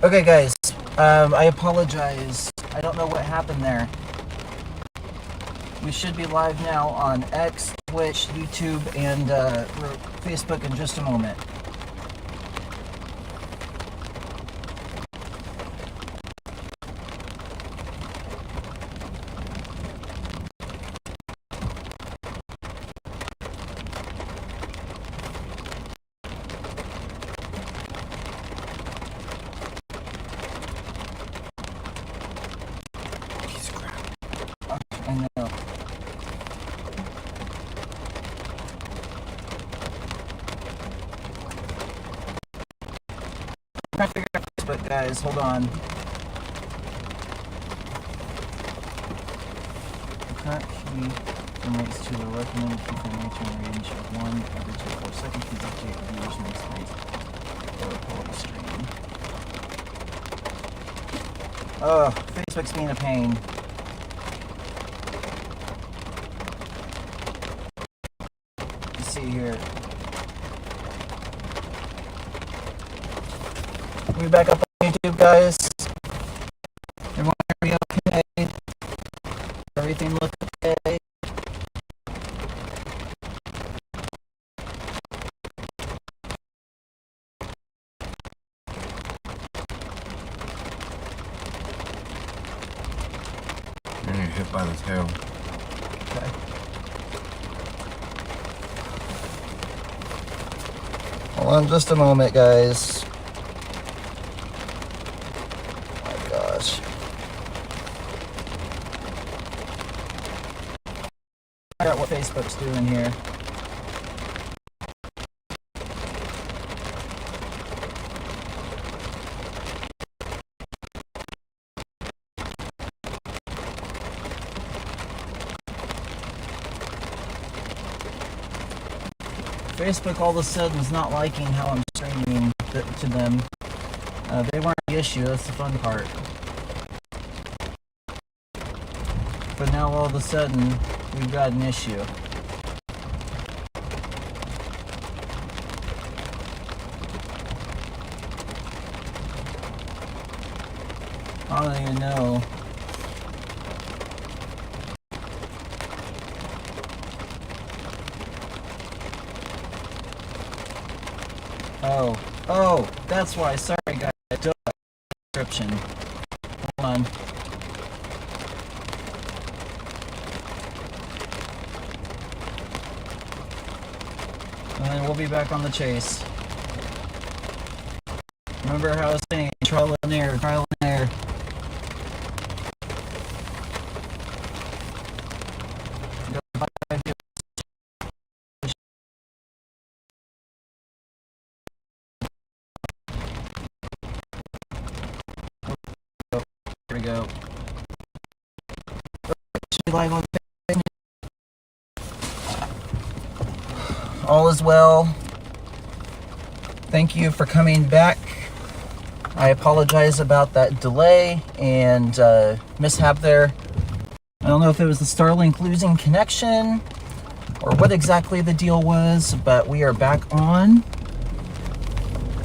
Okay, guys, I apologize. I don't know what happened there. We should be live now on X, Twitch, YouTube, and Facebook in just a moment. I know. I'm trying to figure out Facebook, guys. Hold on. The current key relates to the recommended key for maintain range of 1 every 24 seconds. Please update the user space or quality stream. Oh, Facebook's being a pain. Here. We'll be back up on YouTube, guys. Everyone, are we okay? Everything look okay? You're gonna get hit by the tail. Okay. Hold on just a moment, guys. Oh my gosh. Figure out what Facebook's doing here. Facebook all of a sudden is not liking how I'm streaming to them. They weren't the issue, that's the fun part. But now all of a sudden, we've got an issue. I don't even know. Oh, that's why. Sorry, guys. I don't have a description. Hold on. And then we'll be back on the chase. Remember how I was saying, trial and error, trial and error. Here we go. Live on Facebook. All is well. Thank you for coming back. I apologize about that delay and mishap there. I don't know if it was the Starlink losing connection or what exactly the deal was, but we are back on.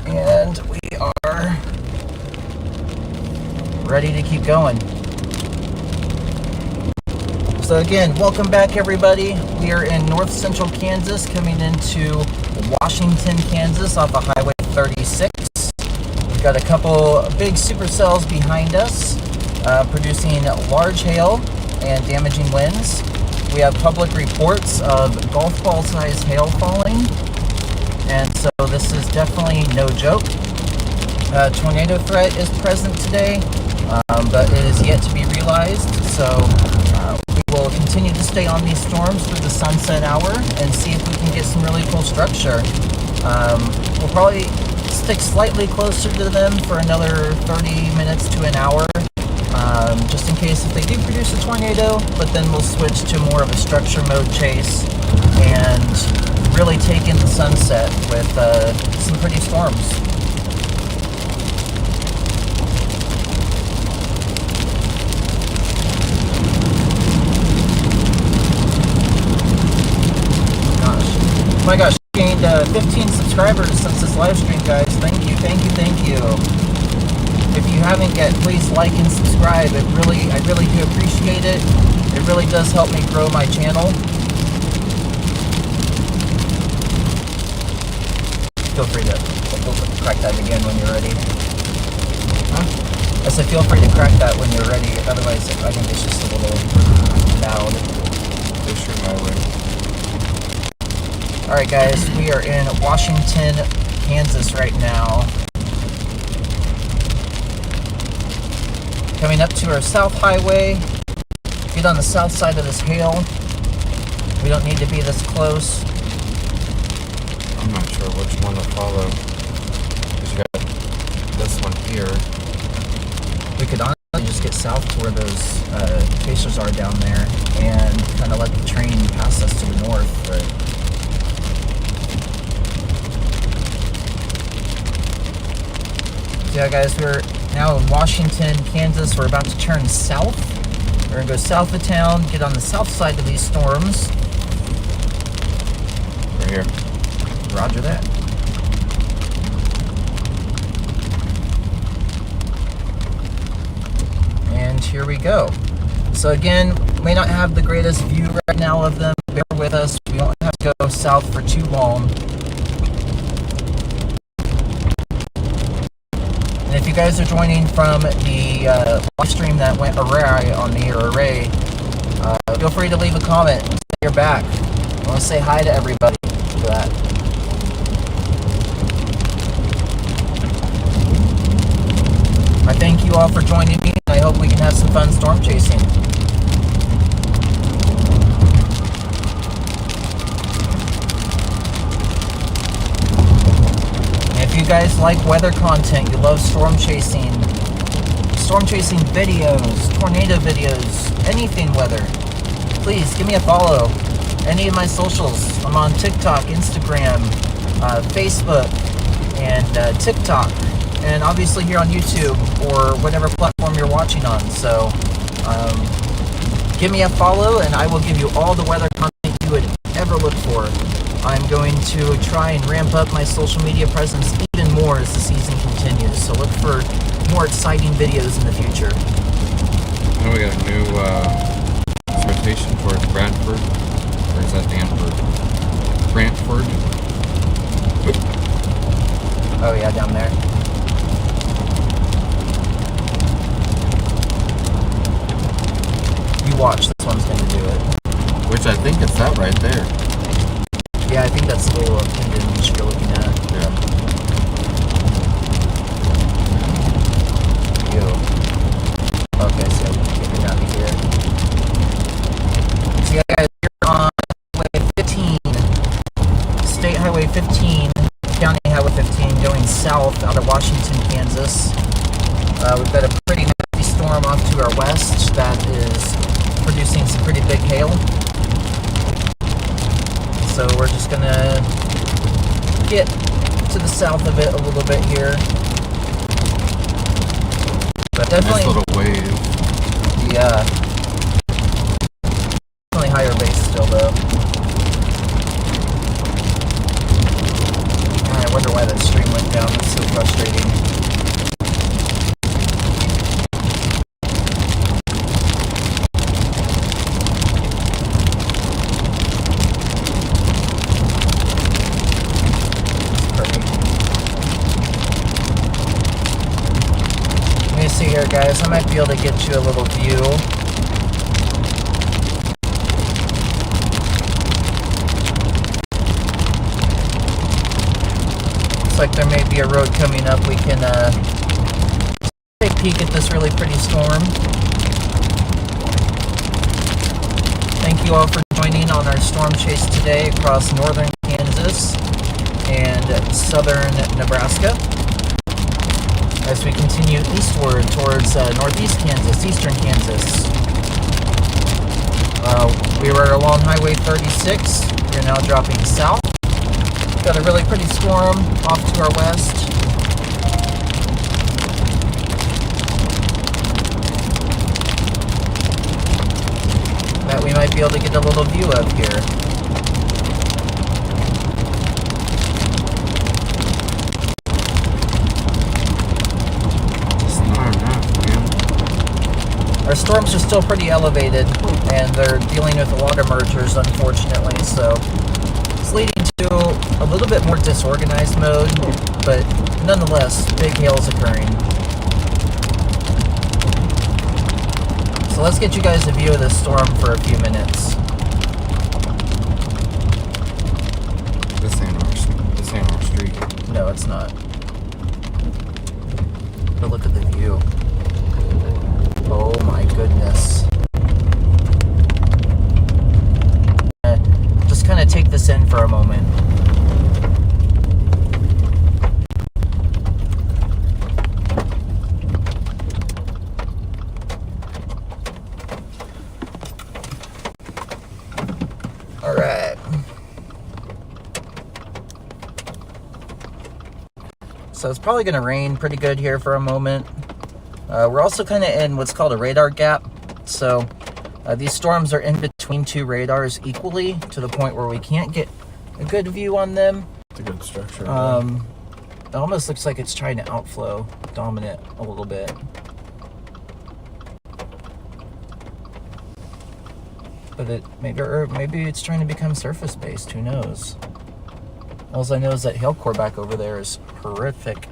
And we are ready to keep going. So again, welcome back everybody. We are in north central Kansas coming into Washington, Kansas off of Highway 36. We've got a couple big supercells behind us producing large hail and damaging winds. We have public reports of golf ball size hail falling, and so this is definitely no joke. Tornado threat is present today, but it is yet to be realized, so we will continue to stay on these storms through the sunset hour and see if we can get some really cool structure. We'll probably stick slightly closer to them for another 30 minutes to an hour, just in case if they do produce a tornado, but then we'll switch to more of a structure mode chase and really take in the sunset with some pretty storms. Oh my gosh, gained 15 subscribers since this live stream, guys. Thank you, thank you, thank you. haven't yet, please like and subscribe. I really do appreciate it. It really does help me grow my channel. Feel free to crack that again when you're ready. I said feel free to crack that when you're ready. Otherwise, I think it's just a little loud. Fisher Highway. Alright guys, we are in Washington, Kansas right now. Coming up to our south highway. Get on the south side of this hill. We don't need to be this close. I'm not sure which one to follow. Because you got this one here. We could honestly just get south to where those chasers are down there and kind of let the train pass us to the north. But yeah, guys, we're now in Washington, Kansas. We're about to turn south. We're going to go south of town, get on the south side of these storms. Right here. Roger that. And here we go. So again, may not have the greatest view right now of them. Bear with us. We won't have to go south for too long. And if you guys are joining from the live stream that went array on me, or array, feel free to leave a comment and say you're back. I want to say hi to everybody for that. I thank you all for joining me, and I hope we can have some fun storm chasing. And if you guys like weather content, you love storm chasing videos, tornado videos, anything weather, please give me a follow. Any of my socials. I'm on TikTok, Instagram, Facebook, and TikTok. And obviously here on YouTube or whatever platform you're watching on. So give me a follow and I will give you all the weather content you would ever look for. I'm going to try and ramp up my social media presence even more as the season continues. So look for more exciting videos in the future. Now we got a new citation towards Bradford. Or is that Danford? Brantford. Oh yeah, down there. You watch, this one's going to do it. Which I think it's that right there. Yeah, I think that's the little image you're looking at. Yeah. Ew. Okay, so get me down to here. So yeah, guys, we're on Highway 15, State Highway 15, County Highway 15, going south out of Washington, Kansas. We've got a pretty nasty storm off to our west that is producing some pretty big hail. So we're just gonna get to the south of it a little bit here. But definitely, nice little wave. Yeah. Definitely higher base still though. I wonder why that stream went down. That's so frustrating. Here, guys, I might be able to get you a little view. Looks like there may be a road coming up. We can take a peek at this really pretty storm. Thank you all for joining on our storm chase today across northern Kansas and southern Nebraska. As we continue eastward towards northeast Kansas, eastern Kansas. We were along Highway 36. We're now dropping south. Got a really pretty storm off to our west. That we might be able to get a little view of here. our storms are still pretty elevated, and they're dealing with a lot of mergers, unfortunately, so it's leading to a little bit more disorganized mode, but nonetheless, big hail's occurring. So let's get you guys a view of this storm for a few minutes. This ain't our street. No, it's not. But look at the view. Oh my goodness. Just kind of take this in for a moment. All right. So it's probably going to rain pretty good here for a moment. We're also kind of in what's called a radar gap. So these storms are in between two radars equally to the point where we can't get a good view on them. It's a good structure. It almost looks like it's trying to outflow dominant a little bit. But maybe it's trying to become surface based. Who knows? All I know is that hail core back over there is horrific.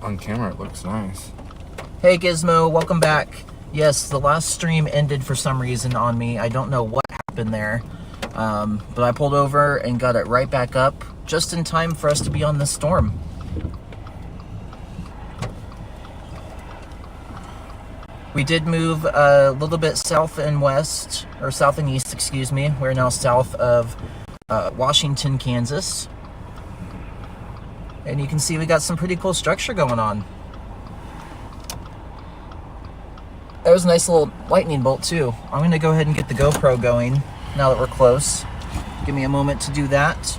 On camera, it looks nice. Hey Gizmo, welcome back. Yes, the last stream ended for some reason on me. I don't know what happened there. But I pulled over and got it right back up just in time for us to be on this storm. We did move a little bit south and west, or south and east, excuse me. We're now south of Washington, Kansas. And you can see we got some pretty cool structure going on. That was a nice little lightning bolt too. I'm gonna go ahead and get the GoPro going now that we're close. Give me a moment to do that.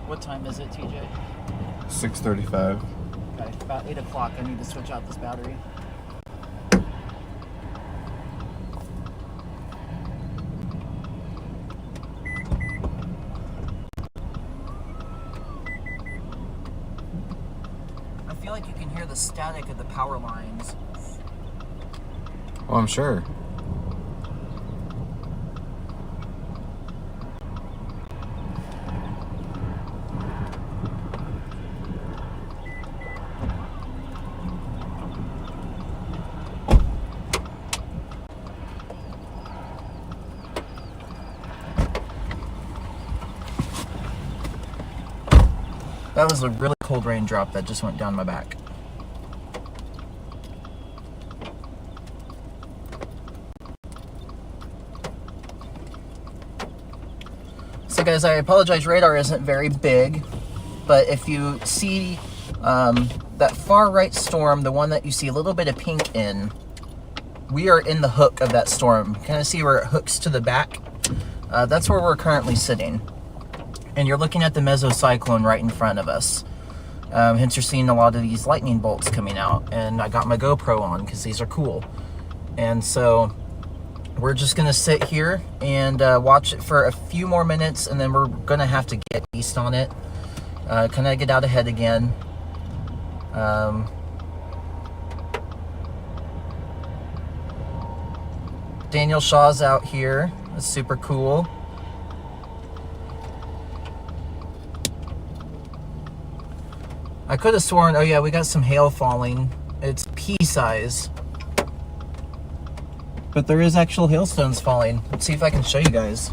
What time is it, TJ? 6:35. Okay, about 8 o'clock. I need to switch out this battery. I feel like you can hear the static of the power lines. Oh, I'm sure. That was a really cold raindrop that just went down my back. So guys, I apologize, radar isn't very big, but if you see that far right storm, the one that you see a little bit of pink in, we are in the hook of that storm. Kind of see where it hooks to the back? That's where we're currently sitting. And you're looking at the mesocyclone right in front of us. Hence you're seeing a lot of these lightning bolts coming out. And I got my GoPro on because these are cool. And so we're just going to sit here and watch it for a few more minutes, and then we're going to have to get east on it. Kind of get out ahead again. Daniel Shaw's out here. That's super cool. I could have sworn, oh yeah, we got some hail falling. It's pea size. But there is actual hailstones falling. Let's see if I can show you guys.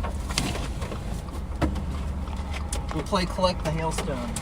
We'll play collect the hailstones.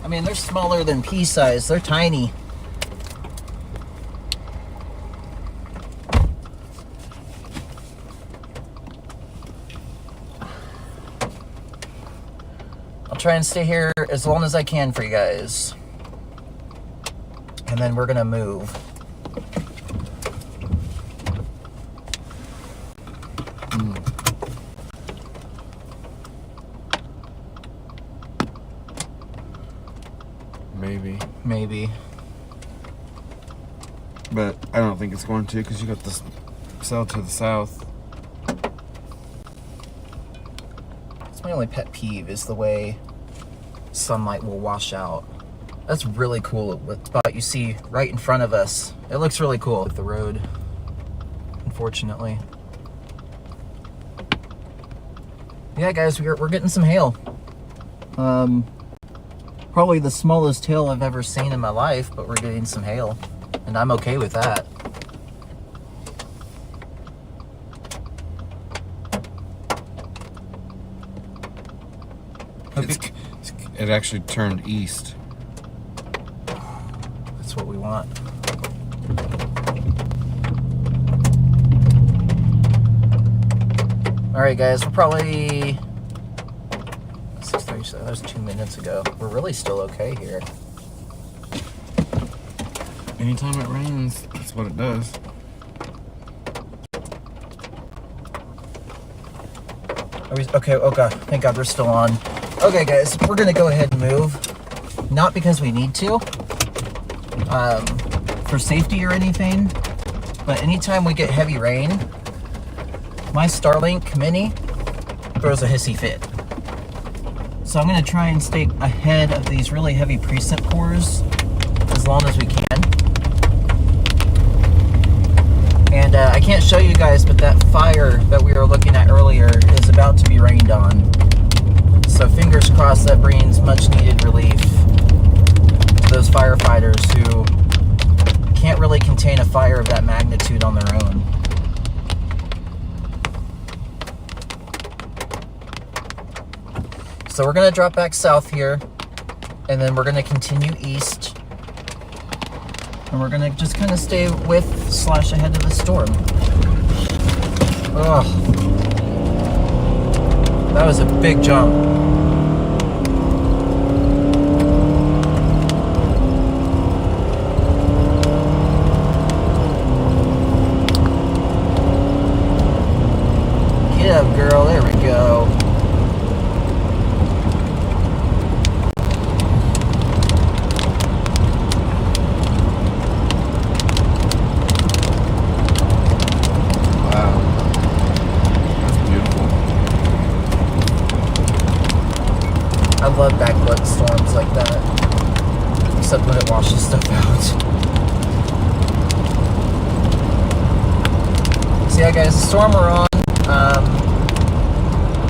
I mean, they're smaller than pea size. They're tiny. I'll try and stay here as long as I can for you guys. And then we're gonna move. Maybe. But I don't think it's going to, because you got this cell to the south. It's my only pet peeve is the way sunlight will wash out. That's really cool. What spot you see right in front of us. It looks really cool with the road, unfortunately. Yeah, guys, we're getting some hail. Probably the smallest hail I've ever seen in my life, but we're getting some hail, and I'm okay with that. It actually turned east. That's what we want. All right, guys, we're probably 6:37. That was 2 minutes ago. We're really still okay here. Anytime it rains, that's what it does. Are we okay? Oh god, thank God we're still on. Okay, guys, we're gonna go ahead and move. Not because we need to, for safety or anything, but anytime we get heavy rain, my Starlink Mini throws a hissy fit. So I'm gonna try and stay ahead of these really heavy precip pours as long as we can. And I can't show you guys, but that fire that we were looking at earlier is about to be rained on. So fingers crossed that brings much needed relief to those firefighters who can't really contain a fire of that magnitude on their own. So we're gonna drop back south here, and then we're gonna continue east. And we're gonna just kind of stay with / ahead of the storm. Ugh. That was a big jump. Get up, girl. There we go. I love backlit storms like that, except when it washes stuff out. So yeah, guys, the storm we're on,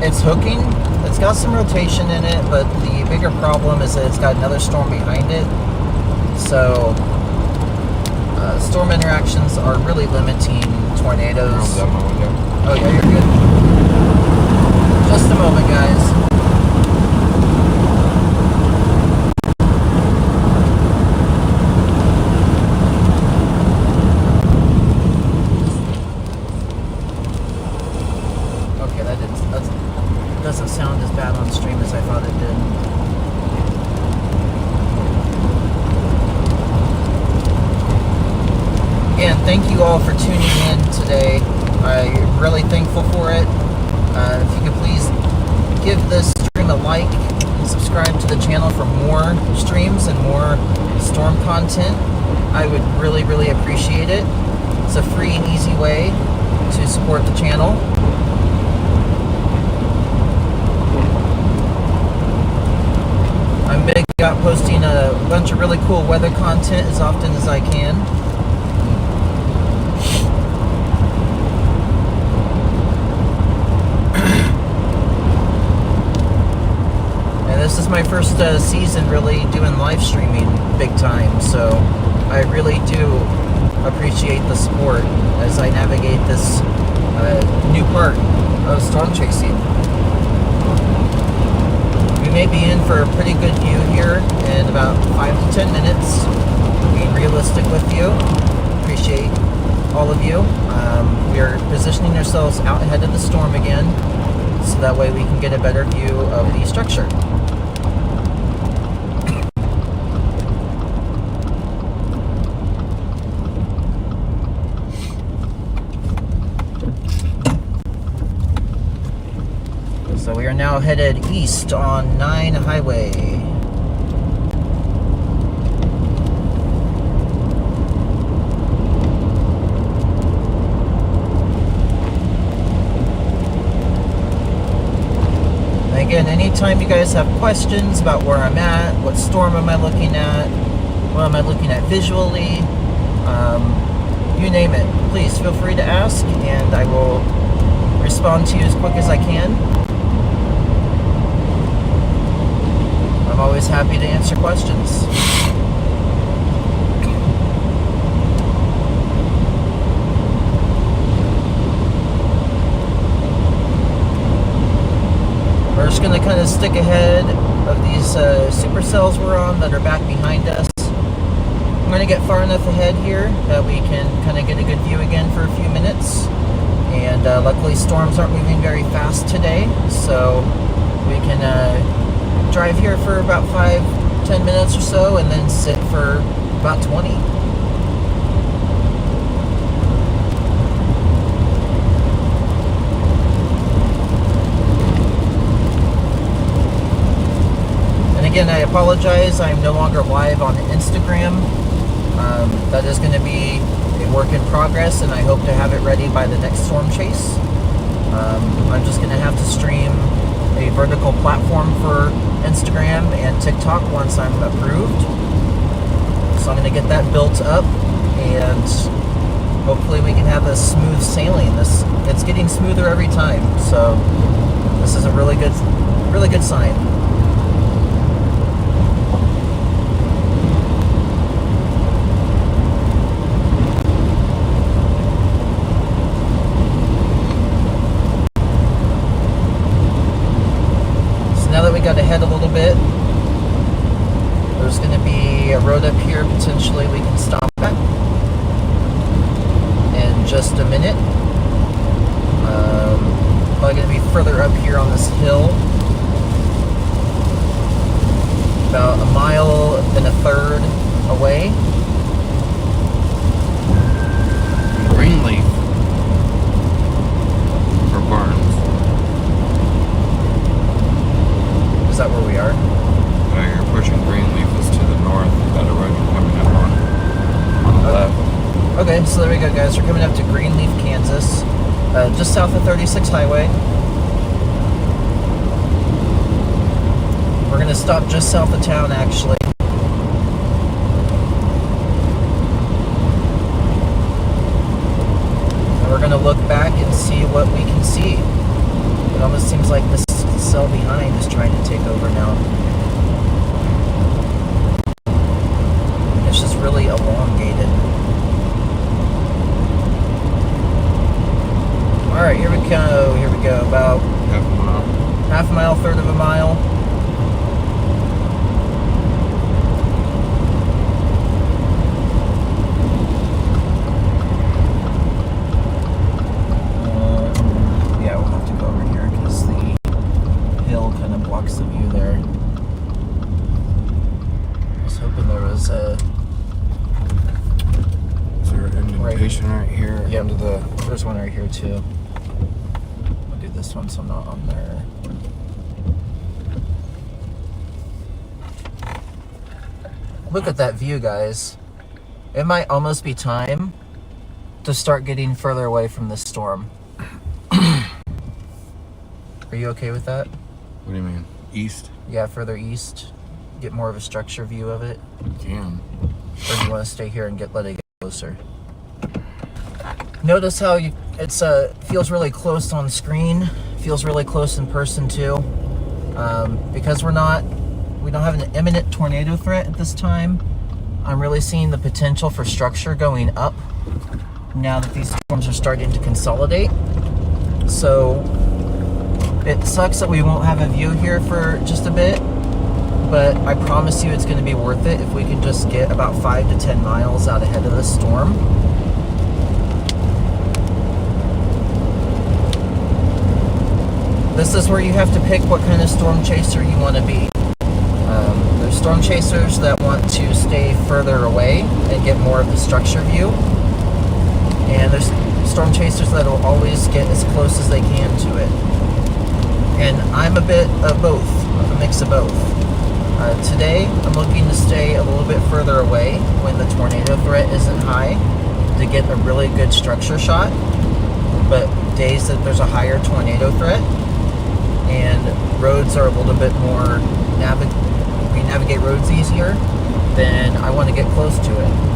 it's hooking. It's got some rotation in it, but the bigger problem is that it's got another storm behind it. So storm interactions are really limiting tornadoes. Oh yeah, you're good. Just a moment, guys. Doesn't sound as bad on stream as I thought it did. Again, thank you all for tuning in today. I'm really thankful for it. If you could please give this stream a like and subscribe to the channel for more streams and more storm content, I would really, really appreciate it. It's a free and easy way to support the channel. I'm big about posting a bunch of really cool weather content as often as I can. And this is my first season really doing live streaming big time, so I really do appreciate the support as I navigate this new part of storm chasing. We may be in for a pretty good view here in about about 5 to 10 minutes. Being realistic with you. Appreciate all of you. We are positioning ourselves out ahead of the storm again, so that way we can get a better view of the structure. So we are now headed east on 9 Highway. Again, anytime you guys have questions about where I'm at, what storm am I looking at, what am I looking at visually, you name it, please feel free to ask, and I will respond to you as quick as I can. I'm always happy to answer questions. We're just going to kind of stick ahead of these supercells we're on that are back behind us. I'm going to get far enough ahead here that we can kind of get a good view again for a few minutes. And luckily storms aren't moving very fast today, so we can drive here for about 5-10 minutes or so and then sit for about 20. Again, I apologize, I'm no longer live on Instagram. That is going to be a work in progress, and I hope to have it ready by the next storm chase. I'm just going to have to stream a vertical platform for Instagram and TikTok once I'm approved. So I'm going to get that built up, and hopefully we can have a smooth sailing. It's getting smoother every time, so this is a really good sign. Now that we got ahead a little bit, there's going to be a road up here potentially we can stop at in just a minute. Probably going to be further up here on this hill, about 1.33 miles away. Greenleaf or Barnes. Is that where we are? You're pushing Greenleaf is to the north. You got a road coming up on the left. Okay, so there we go, guys. We're coming up to Greenleaf, Kansas, just south of 36 Highway. We're going to stop just south of town, actually. And we're going to look back and see what we can see. It almost seems like this cell behind is trying to take over now. It's just really elongated. Alright, here we go. About half a mile, third of a mile. Yeah, we'll have to go over here because the hill kind of blocks the view there. I was hoping there was a... Is there an indentation right here? Yep. There's one right here too. I'll do this one so I'm not on there. Look at that view, guys. It might almost be time to start getting further away from this storm. Are you okay with that? What do you mean? East? Yeah, further east. Get more of a structure view of it. You can. Or do you want to stay here and let it get closer? Notice how it's feels really close on screen. Feels really close in person too. Because we don't have an imminent tornado threat at this time. I'm really seeing the potential for structure going up now that these storms are starting to consolidate. So it sucks that we won't have a view here for just a bit, but I promise you it's going to be worth it if we can just get about 5 to 10 miles out ahead of the storm. This is where you have to pick what kind of storm chaser you want to be. There's storm chasers that want to stay further away and get more of the structure view. And there's storm chasers that will always get as close as they can to it. And I'm a bit of both, a mix of both. Today, I'm looking to stay a little bit further away when the tornado threat isn't high to get a really good structure shot. But days that there's a higher tornado threat and roads are a little bit more, we navigate roads easier, then I want to get close to it.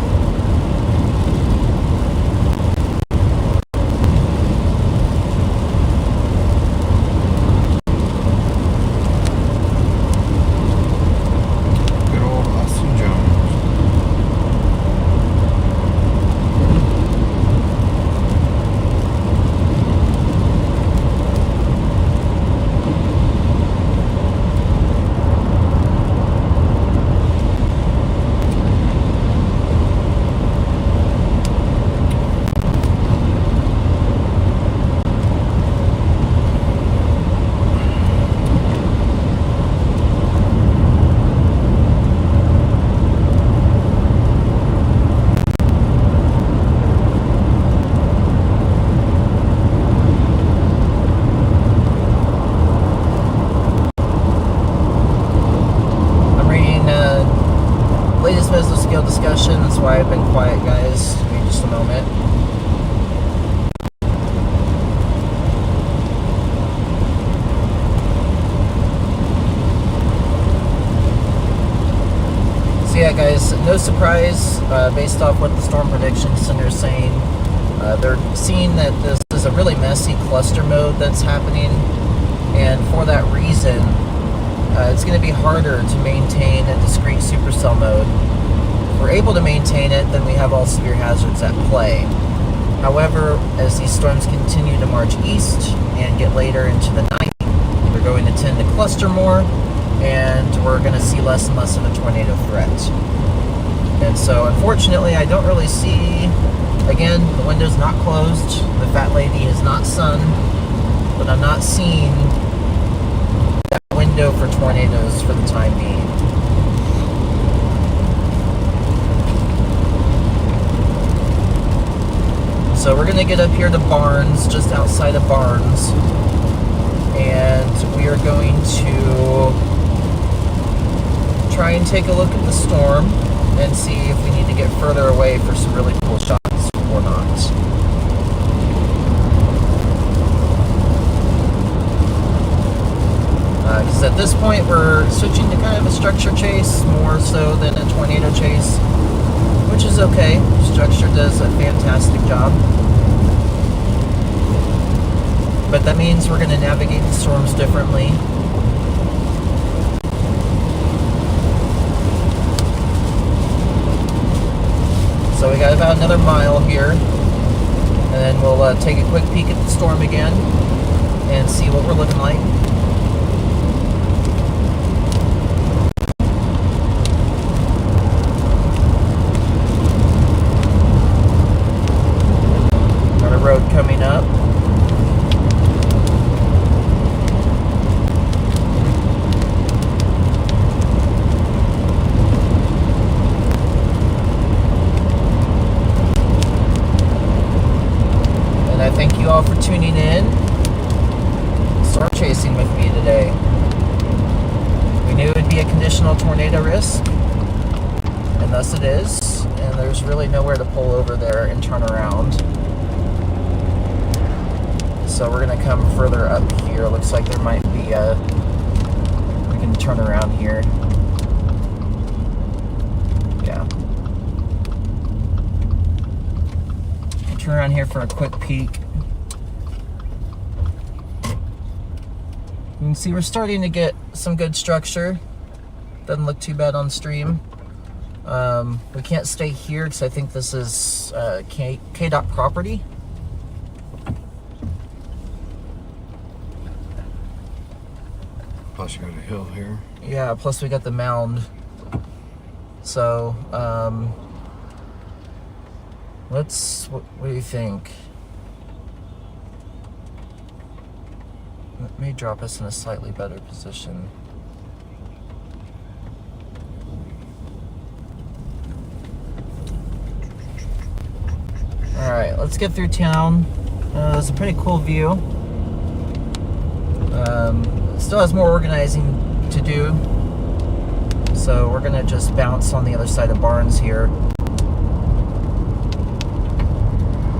Discussion. That's why I've been quiet, guys. Give me just a moment. So yeah, guys, no surprise, based off what the Storm Prediction Center is saying, they're seeing that this is a really messy cluster mode that's happening, and for that reason, it's going to be harder to maintain a discrete supercell mode. We're able to maintain it, then we have all severe hazards at play. However, as these storms continue to march east and get later into the night, they're going to tend to cluster more, and we're going to see less and less of a tornado threat. And so, unfortunately, I don't really see, again, the window's not closed, the fat lady is not sunned, but I'm not seeing that window for tornadoes for the time being. So we're going to get up here to Barnes, just outside of Barnes, and we are going to try and take a look at the storm and see if we need to get further away for some really cool shots or not. Because at this point we're switching to kind of a structure chase more so than a tornado chase, which is okay. Structure does a fantastic job. But that means we're going to navigate the storms differently. So we got about another mile here. And then we'll take a quick peek at the storm again and see what we're looking like. Road coming up. And I thank you all for tuning in, storm chasing with me today. We knew it would be a conditional tornado risk, and thus it is, and there's really nowhere to pull over there and turn around. So we're going to come further up here. Looks like there might be a... we can turn around here. Yeah. Turn around here for a quick peek. You can see we're starting to get some good structure. Doesn't look too bad on stream. We can't stay here because I think this is KDOT property. Plus you got a hill here. Yeah, plus we got the mound. So, what do you think? That may drop us in a slightly better position. Alright, let's get through town. It's a pretty cool view. Still has more organizing to do. So we're gonna just bounce on the other side of Barnes here.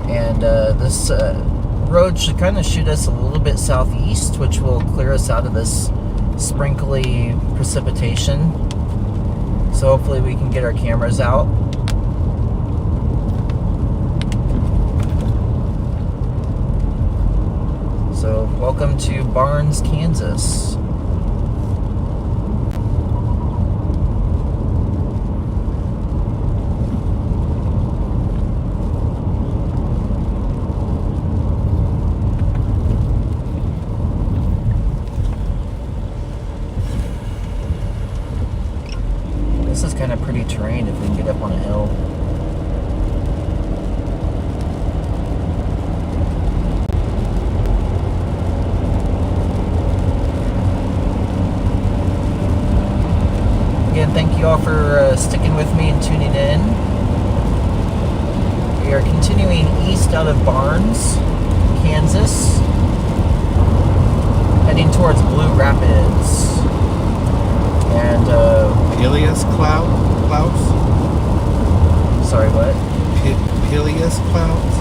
And this road should kind of shoot us a little bit southeast, which will clear us out of this sprinkly precipitation. So hopefully we can get our cameras out. So welcome to Barnes, Kansas. This is kind of pretty terrain if we can get up on a hill. Again, thank you all for sticking with me and tuning in. We are continuing east out of Barnes, Kansas, heading towards Blue Rapids. And Helios clouds? Sorry, what? Helios clouds?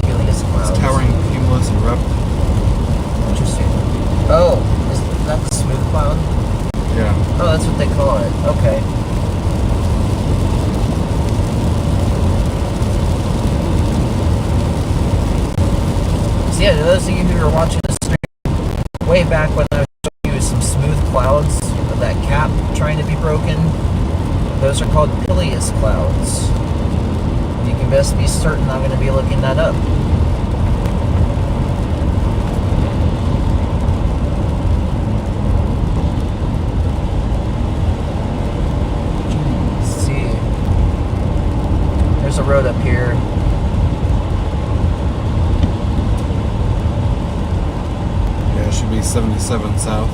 Helios clouds. It's towering cumulus erupting. Interesting. Oh, is that the smooth cloud? Yeah. Oh, that's what they call it. Okay. So yeah, to those of you who are watching this stream, way back when I was showing you some smooth clouds of that cap trying to be broken, those are called Helios clouds. You can best be certain I'm going to be looking that up. There's a road up here. Yeah, it should be 77 south.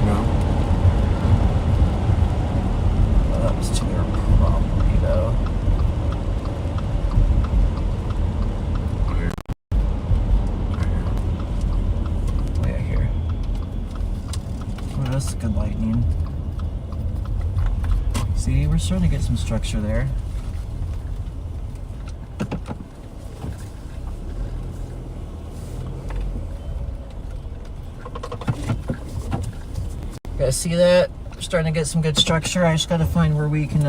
No. Well, that was to your property, though. Oh, here. Right here. Way out here. Oh, that's good lightning. See, we're starting to get some structure there. Guys, see that? We're starting to get some good structure. I just gotta find where we can,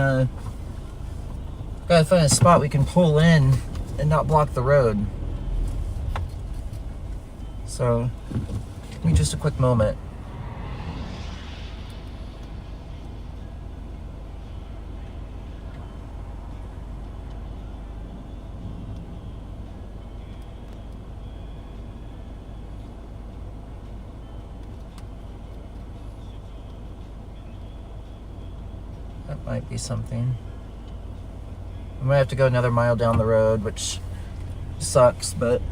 gotta find a spot we can pull in and not block the road. So, give me just a quick moment. That might be something. We might have to go another mile down the road, which sucks, but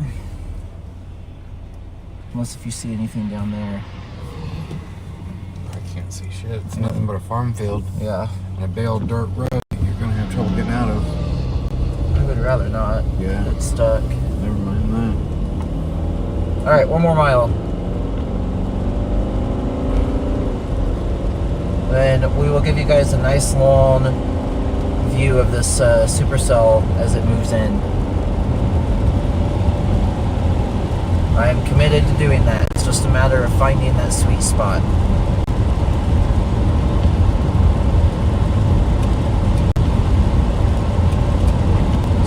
unless if you see anything down there. I can't see shit. It's nothing but a farm field. Yeah. And a big old dirt road that you're gonna have trouble getting out of. I would rather not. Yeah. Get stuck. Never mind that. Alright, one more mile. Then we will give you guys a nice long view of this supercell as it moves in. I am committed to doing that. It's just a matter of finding that sweet spot.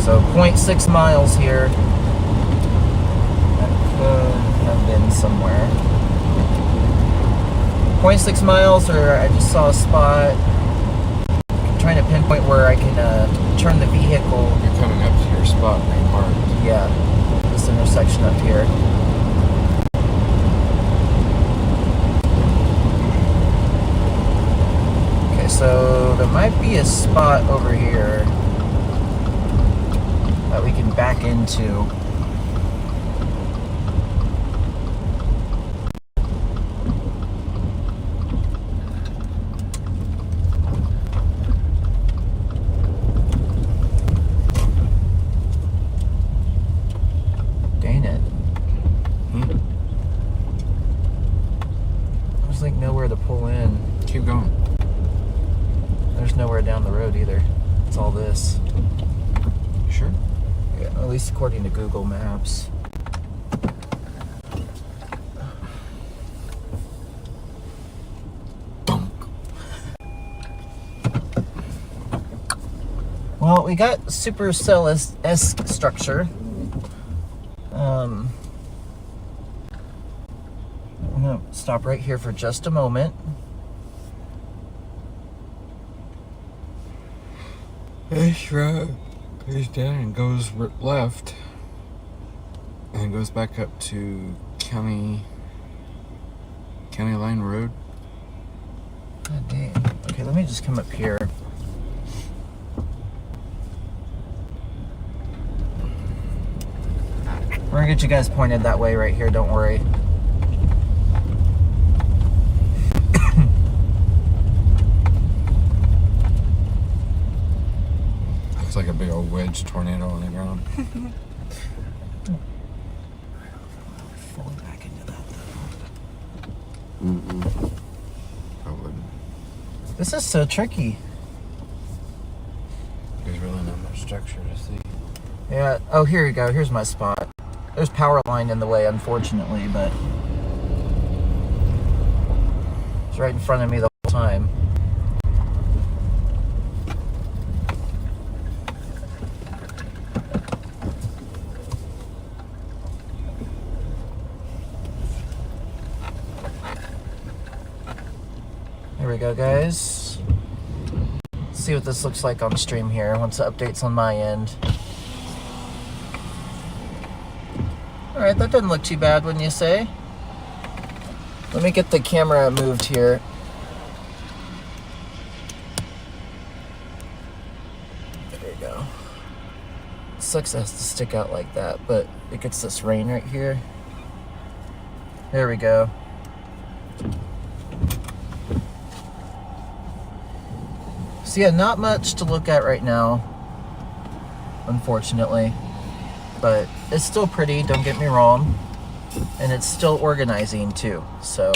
So 0.6 miles here. That could have been somewhere. 0.6 miles, or I just saw a spot. I'm trying to pinpoint where I can turn the vehicle. You're coming up to your spot where you marked. Yeah, this intersection up here. Okay, so there might be a spot over here that we can back into. Dang it. There's like nowhere to pull in. Keep going. There's nowhere down the road either. It's all this. You sure? Yeah, at least according to Google Maps. Well, we got supercell-esque structure. I'm gonna stop right here for just a moment. This road goes down and goes left, and goes back up to County Line Road. God dang. Okay, let me just come up here. We're gonna get you guys pointed that way right here, don't worry. Looks like a big old wedge tornado on the ground. Falling back into that though. Mm-mm. I wouldn't. This is so tricky. There's really not much structure to see. Yeah, oh here you go, here's my spot. There's power line in the way, unfortunately, but it's right in front of me the whole time. There we go, guys. Let's see what this looks like on stream here once the update's on my end. Alright, that doesn't look too bad, wouldn't you say? Let me get the camera moved here. There you go. Sucks it has to stick out like that, but it gets this rain right here. There we go. So yeah, not much to look at right now, unfortunately. But it's still pretty, don't get me wrong. And it's still organizing too. So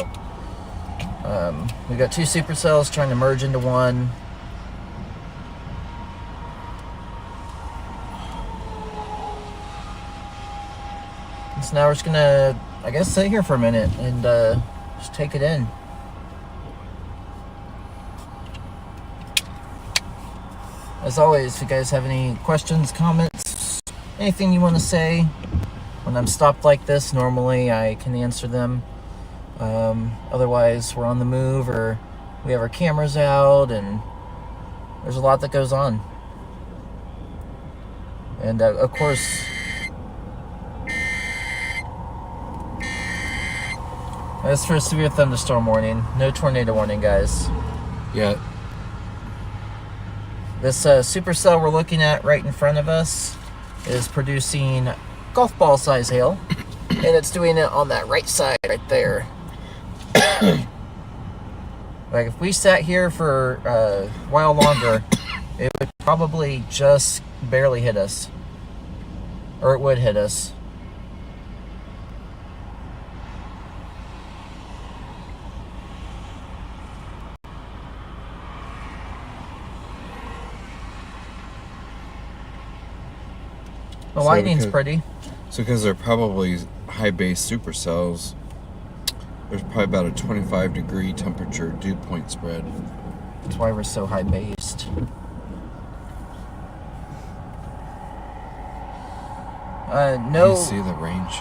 we got two supercells trying to merge into one. So now we're just gonna, I guess, sit here for a minute and just take it in. As always, if you guys have any questions, comments, anything you want to say, when I'm stopped like this, normally I can answer them. Otherwise, we're on the move or we have our cameras out, and there's a lot that goes on. And of course, as for a severe thunderstorm warning, no tornado warning, guys. Yeah. This supercell we're looking at right in front of us is producing golf ball size hail, and it's doing it on that right side right there. Like if we sat here for a while longer, it would probably just barely hit us, or it would hit us. The lightning's pretty. So because they're probably high base supercells, there's probably about a 25-degree temperature dew point spread. That's why we're so high based. No. You see the range?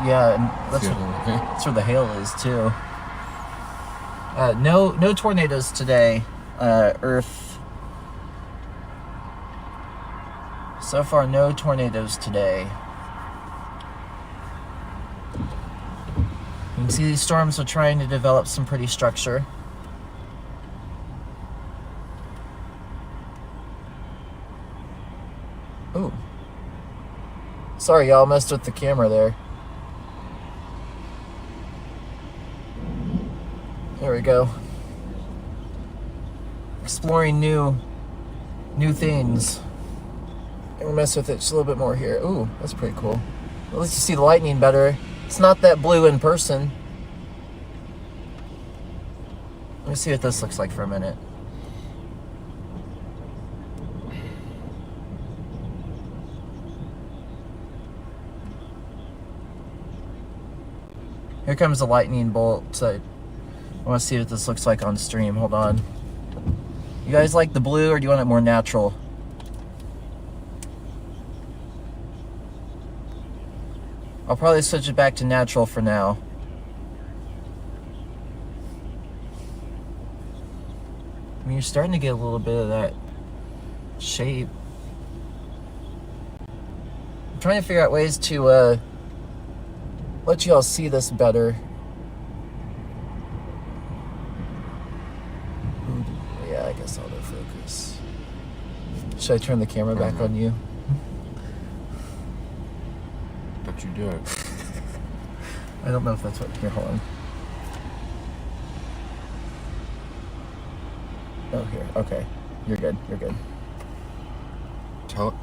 Yeah, and that's where the hail is too. No tornadoes today. Earth. So far, no tornadoes today. You can see these storms are trying to develop some pretty structure. Ooh. Sorry, y'all, messed with the camera there. There we go. Exploring new things. And we'll mess with it just a little bit more here. Ooh, that's pretty cool. At least you see the lightning better. It's not that blue in person. Let me see what this looks like for a minute. Here comes the lightning bolt. So I want to see what this looks like on stream. Hold on. You guys like the blue, or do you want it more natural? I'll probably switch it back to natural for now. I mean, you're starting to get a little bit of that shape. I'm trying to figure out ways to let you all see this better. Yeah, I guess autofocus. Should I turn the camera back on you? But you do it. I don't know if that's what... Here, hold on. Oh, here. Okay. You're good. You're good.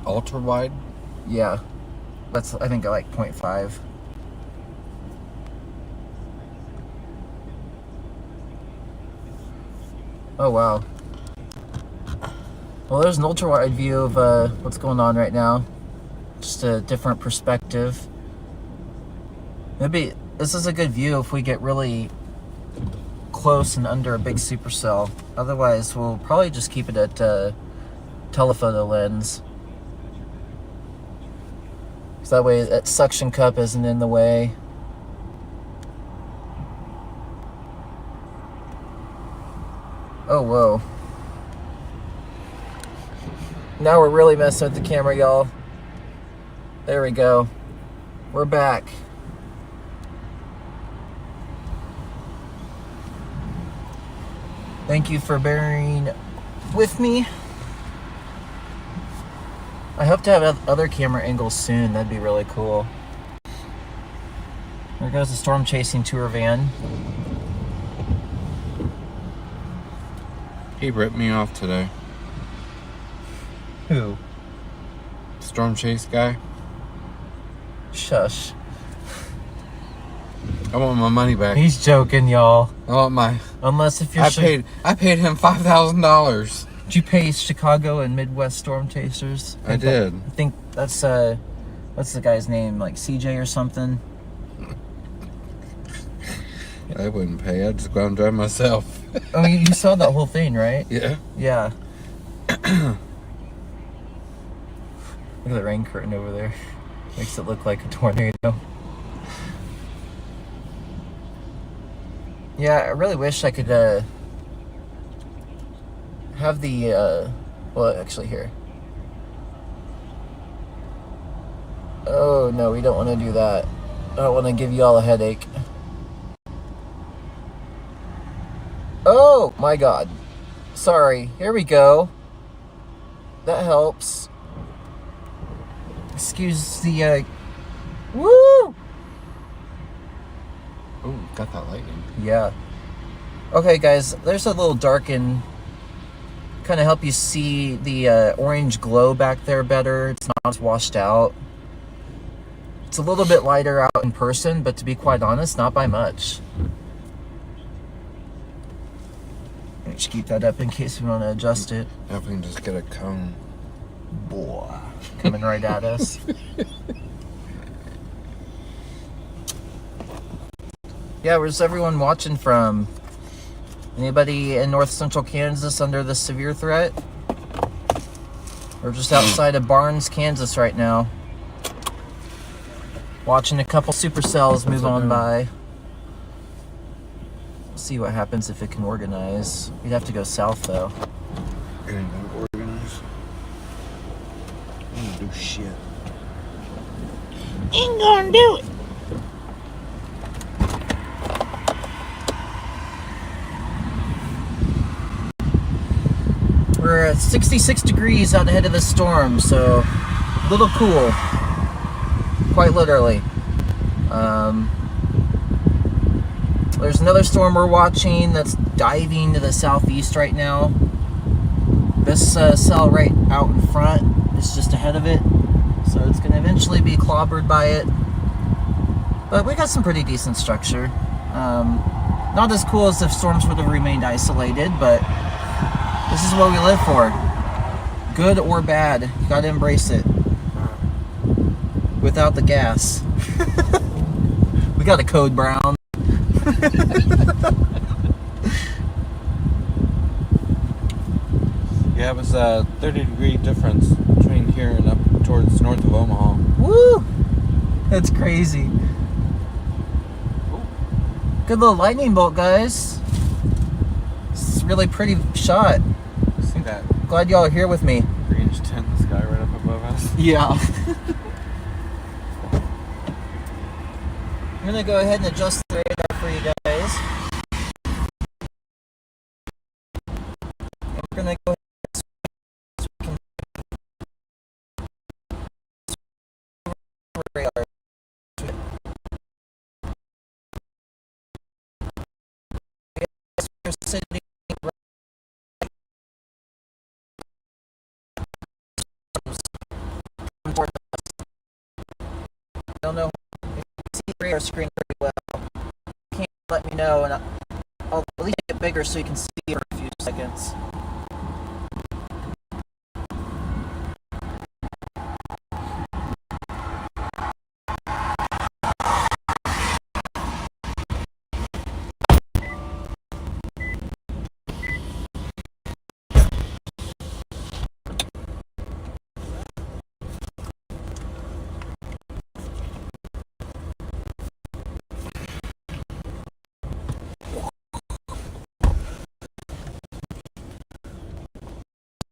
Ultra wide? Yeah. That's, I think, like 0.5. Oh, wow. Well, there's an ultra-wide view of what's going on right now. Just a different perspective. Maybe this is a good view if we get really close and under a big supercell. Otherwise, we'll probably just keep it at telephoto lens. So that way that suction cup isn't in the way. Oh, whoa. Now we're really messing with the camera, y'all. There we go. We're back. Thank you for bearing with me. I hope to have other camera angles soon. That'd be really cool. There goes the storm chasing tour van. He ripped me off today. Who? Storm chase guy. Shush. I want my money back. He's joking, y'all. I want my... Unless if you're... I paid him $5,000. Did you pay Chicago and Midwest storm chasers? I did. I think that's what's the guy's name? Like CJ or something? I wouldn't pay. I'd just go and drive myself. Oh, you saw that whole thing, right? Yeah. Yeah. Look at the rain curtain over there. Makes it look like a tornado. Yeah, I really wish I could have the well, actually here. Oh no, we don't want to do that. I don't want to give you all a headache. Oh my god. Sorry. Here we go. That helps. Excuse the woo! Oh, got that lightning. Yeah. Okay, guys, there's a little darken. Kind of help you see the orange glow back there better. It's not as washed out. It's a little bit lighter out in person, but to be quite honest, not by much. Let me just keep that up in case we want to adjust it. If we can just get a cone. Boy, coming right at us. Yeah, where's everyone watching from? Anybody in north central Kansas under the severe threat? We're just outside of Barnes, Kansas right now. Watching a couple supercells move on by. See what happens if it can organize. We'd have to go south though. It ain't gonna organize. Ain't gonna do shit. Ain't gonna do it. We're at 66 degrees out ahead of the storm, so little cool, quite literally. There's another storm we're watching that's diving to the southeast right now. This cell right out in front is just ahead of it, so it's going to eventually be clobbered by it. But we got some pretty decent structure. Not as cool as if storms would have remained isolated, but this is what we live for. Good or bad, you gotta embrace it. Without the gas. We got a code brown. Yeah, it was a 30-degree difference between here and up towards north of Omaha. Woo! That's crazy. Good little lightning bolt, guys. It's a really pretty shot. See that Glad y'all are here with me. greenish tint in the sky right up above us? Yeah. I'm gonna go ahead and adjust the radar for you guys. And we're gonna go ahead and radar. We're sitting toward us. I don't know if you can see the radar screen very well. You can't let me know, and I'll at least make it bigger so you can see it for a few seconds.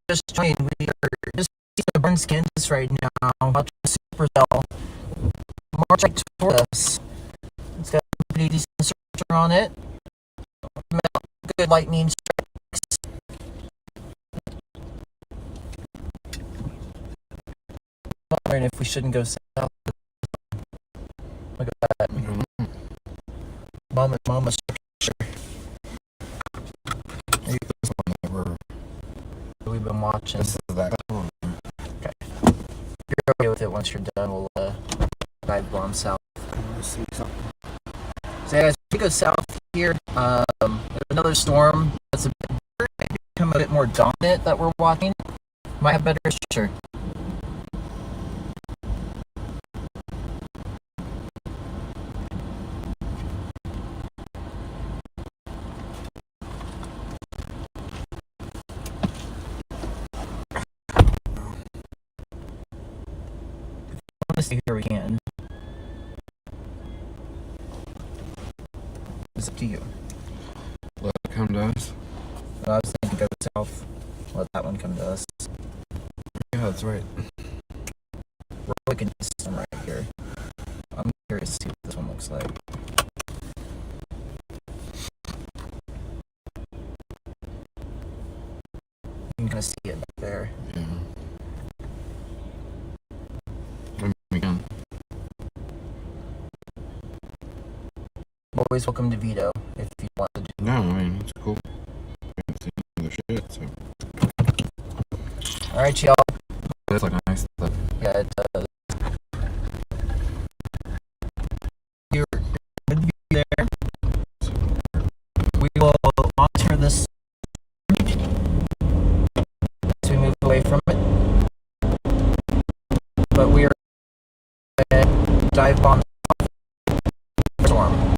Just joined. We are just in Burns, Kansas right now. About to supercell march right toward us. It's got a pretty decent structure on it. Good lightning strikes. I'm wondering if we shouldn't go south. Look at that. Mama structure. Maybe this one that We've been watching. this is that one. Okay. If you're okay with it, once you're done, we'll dive bomb south. Let's see something. So yeah, guys, we go south here. There's another storm that's a bit bigger, maybe become a bit more dominant that we're watching. Might have better structure. Let's see here we can. It's up to you. Let it come to us. I was thinking go south. Let that one come to us. Yeah, that's right. We're looking at this one right here. I'm curious to see what this one looks like. You can kind of see it back there. Yeah. Maybe we can. Always welcome to veto if you want to do. No, I mean, it's cool. We haven't seen other shit, so. Alright, y'all. That's like nice stuff. Yeah, it does. You're good view there. We will monitor this as we move away from it. But we are dive bomb storm.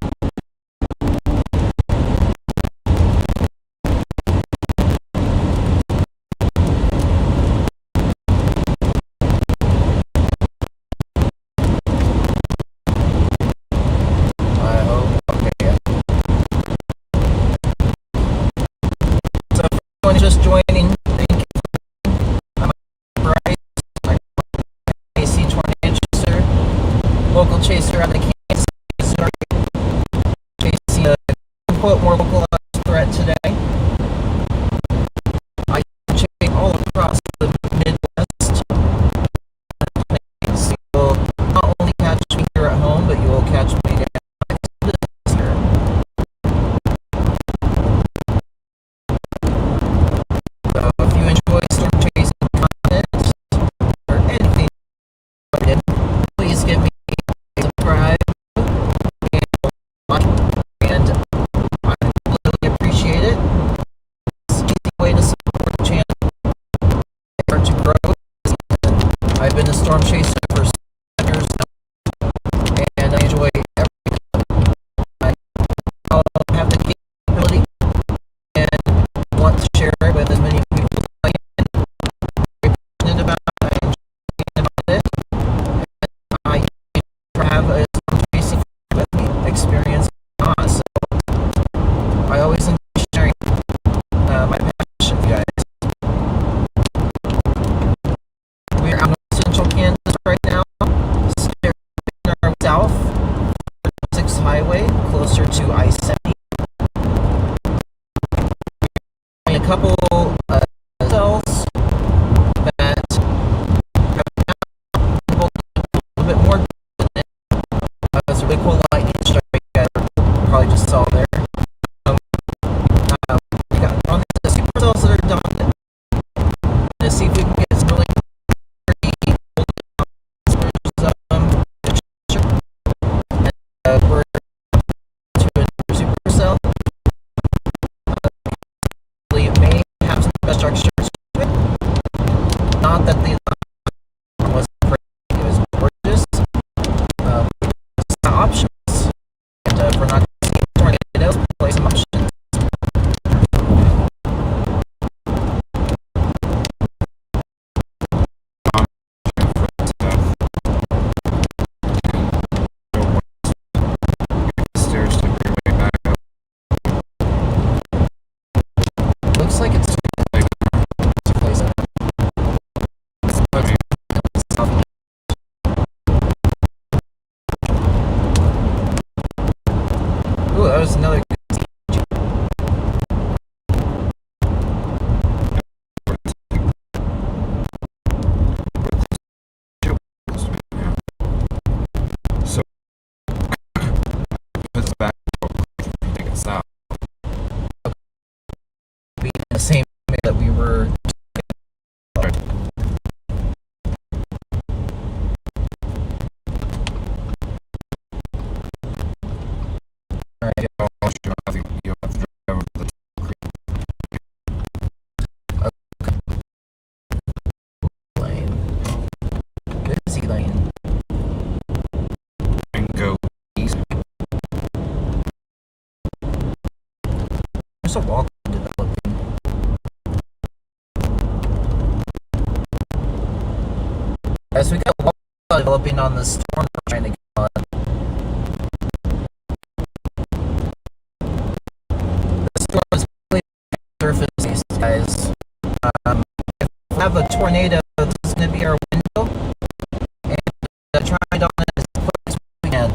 I hope. Okay. So for anyone just joining, thank you. I'm Bryce. I'm AC 20 chaser, local chaser out of Kansas, Missouri. Chasing a quote more localized threat today. I chase all across the Midwest. storm chaser for 7 years now, and I enjoy every I have the capability and want to share it with as many people as I can. I'm passionate about it. I enjoy about it. I have a storm chasing with me experience on, so I always enjoy sharing my passion with you guys. We're out in central Kansas right now, staring south, 6 highway, closer to I-70. A couple cells that have a little bit more than it. It's a really cool lightning strike that you probably just saw there. We got on the supercells that are dominant. Let's see if we can get some really pretty and we're to a supercell. It may have some best structures to it. Not that the last was great, it was gorgeous. Some options, and if we're not going to see tornadoes, we'll play some options. Looks like it's ooh, that was another good So it's back take it south. beat in the same way that we were. Alright, I think you'll have to drive over the lane. Busy lane. and go east. There's a walk developing. As we got a walk developing on the storm we're trying to get on. The storm is really surface based, guys. If we have a tornado, this is going to be our window, and try it on it as quick as we can.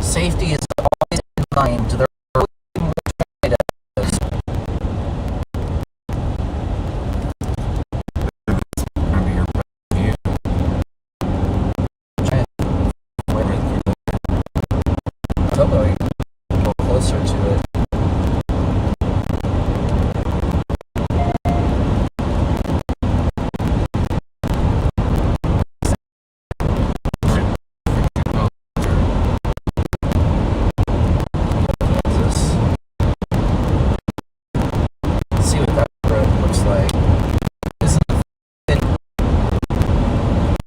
Safety is always in mind. There are more tornadoes. Maybe your view. Try to wait right through there. Totally. Go closer to it. Let's see what that road looks like. This is the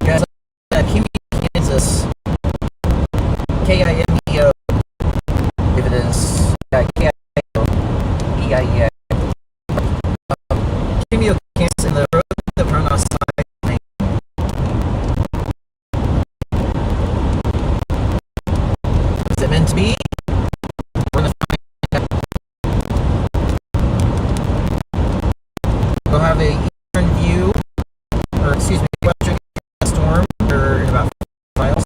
guys, Kimmy, Kansas. Kimeo. If it is, yeah, Kimeo. EIEA. Kimeo, Kansas, and the road that we're on our side. Is it meant to be? We're gonna find out. We'll have a eastern view, or excuse me, western storm for about 5 miles.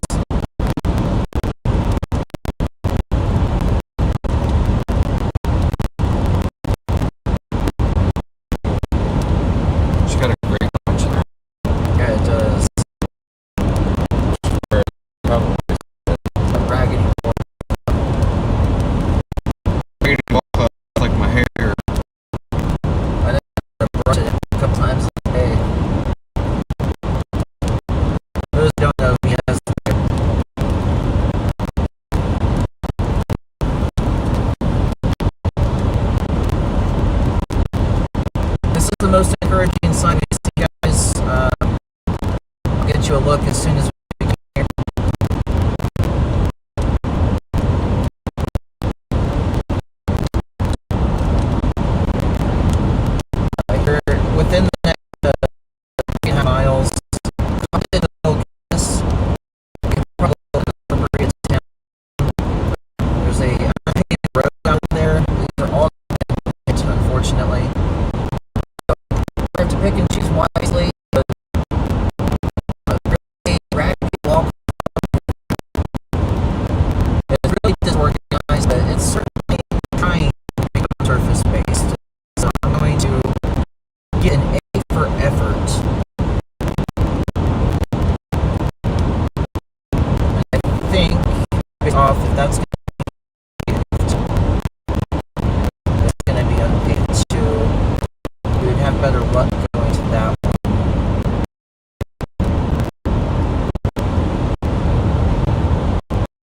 She's got a great bunch there. Yeah, it does. Probably A raggedy board. like my hair. I know I brushed it a couple times a day. Those who don't know, he has this is the most encouraging sign we see, guys. unfortunately. So we have to pick and choose wisely. But really, raggedy wall is really disorganized, but it's certainly trying to become surface-based. So I'm going to get an A for effort. And I think, based off if that's going to be unpaid too, we would have better luck going to that one.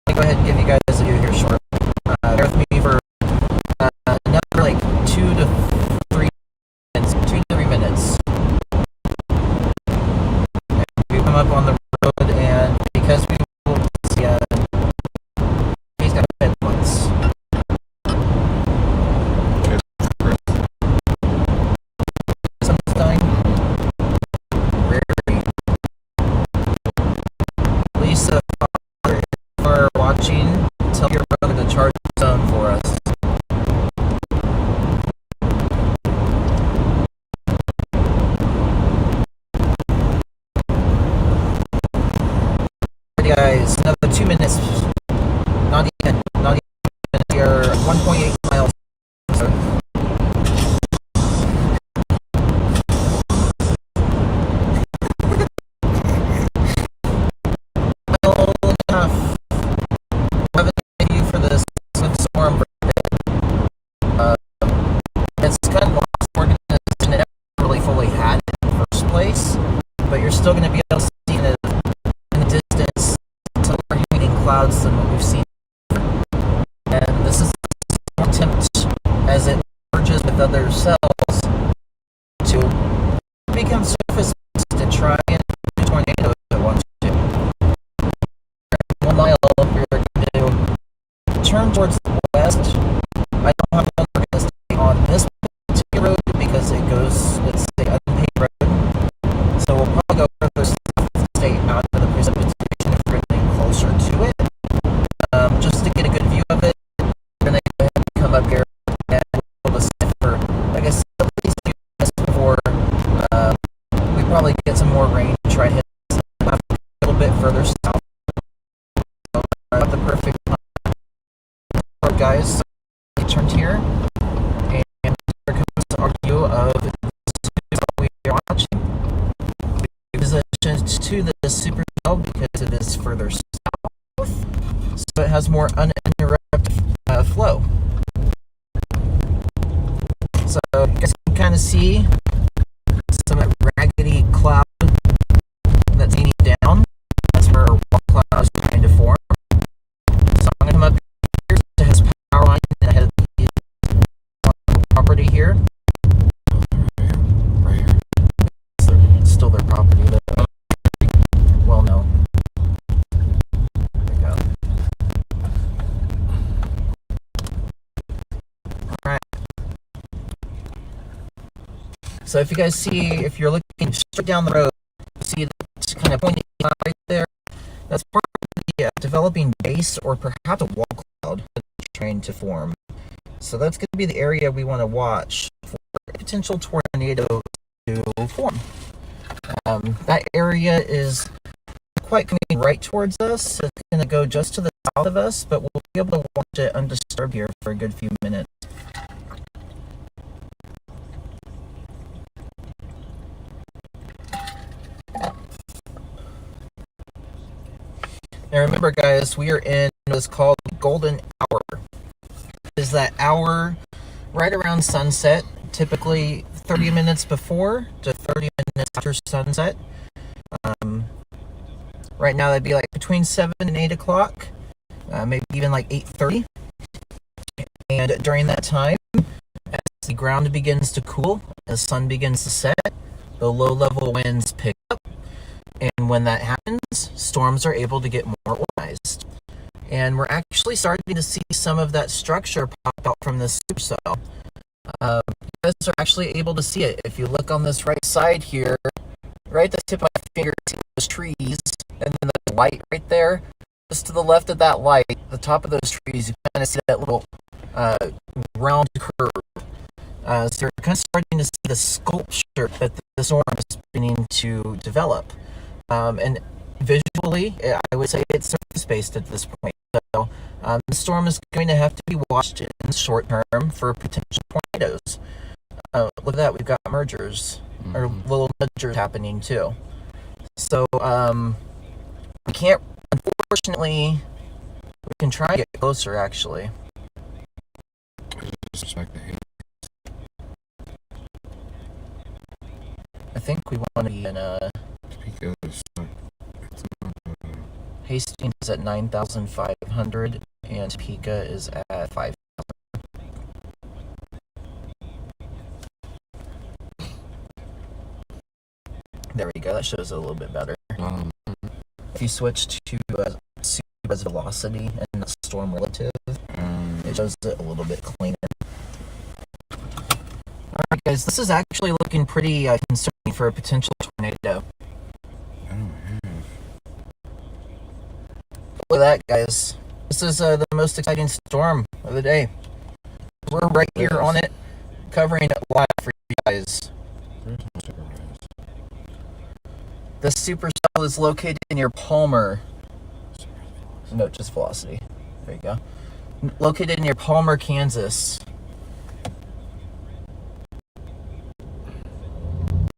Let me go ahead and give you guys a view here shortly. Bear with me for another like 2 to 3 minutes. 2 to 3 minutes. And we come up on the road, and because we will see, he's got headlights. Something rarely. Lisa, Father, if you are watching, tell your brother to charge his phone for us. Alrighty, guys, another 2 minutes. Not even minutes. We are 1.8 miles. So, mile and a half. Have a view for this with storm. It's kind of lost organization and never really fully had it in the first place, but you're still going to be able to see it in the distance until we're hitting clouds than what we've seen. And this is an attempt as it merges with other cells to become surface and try and do a tornado if it wants to. 1 mile, we're going to turn towards the west. I don't know how long we're going to stay on this particular road because it goes, it's an unpaved road. So we'll probably go further south to stay out of the precipitation if we're getting closer to it. Just to get a good view of it, we're going to go ahead and come up here and we'll just sit for, like I said, at least a few minutes before we probably get some more rain. Try to hit a little bit further south. So, about the perfect time. Alright, guys, so we turned here, and here comes our view of what we are watching. We positioned to the supercell because it is further south, so it has more uninterrupted flow. So you guys can kind of see some raggedy cloud that's leaning down. That's where our wall cloud is trying to form. So I'm going to come up here. It has power line ahead of the property here. Right here. It's still their property, but well, no. There we go. Alright. So if you guys see, if you're looking straight down the road, you see that kind of pointing out right there. That's part of the developing base or perhaps a wall cloud that's trying to form. So that's going to be the area we want to watch for a potential tornado to form. That area is quite coming right towards us. It's going to go just to the south of us, but we'll be able to watch it undisturbed here for a good few minutes. Now remember, guys, we are in what's called the golden hour. Is that hour right around sunset, typically 30 minutes before to 30 minutes after sunset. Right now that'd be like between 7 and 8 o'clock, maybe even like 8:30. And during that time, as the ground begins to cool, as the sun begins to set, the low-level winds pick up. And when that happens, storms are able to get more organized. And we're actually starting to see some of that structure pop out from this supercell. You guys are actually able to see it. If you look on this right side here, right at the tip of my finger, see those trees, and then the light right there. Just to the left of that light, the top of those trees, you kind of see that little round curve. So you're kind of starting to see the sculpture that the storm is beginning to develop. And visually, I would say it's surface-based at this point. So the storm is going to have to be watched in the short term for potential tornadoes. Look at that, we've got mergers, or little nudgers happening too. So we can't, unfortunately, we can try to get closer actually. I think we want to be in Hastings is at 9,500 and Topeka is at 5,000. There we go, that shows it a little bit better. If you switch to as velocity and the storm relative, it shows it a little bit cleaner. Alright guys, this is actually looking pretty concerning for a potential tornado. Look at that, guys. This is the most exciting storm of the day. We're right here on it, covering it live for you guys. The supercell is located near Palmer. No, just velocity. There you go. Located near Palmer, Kansas.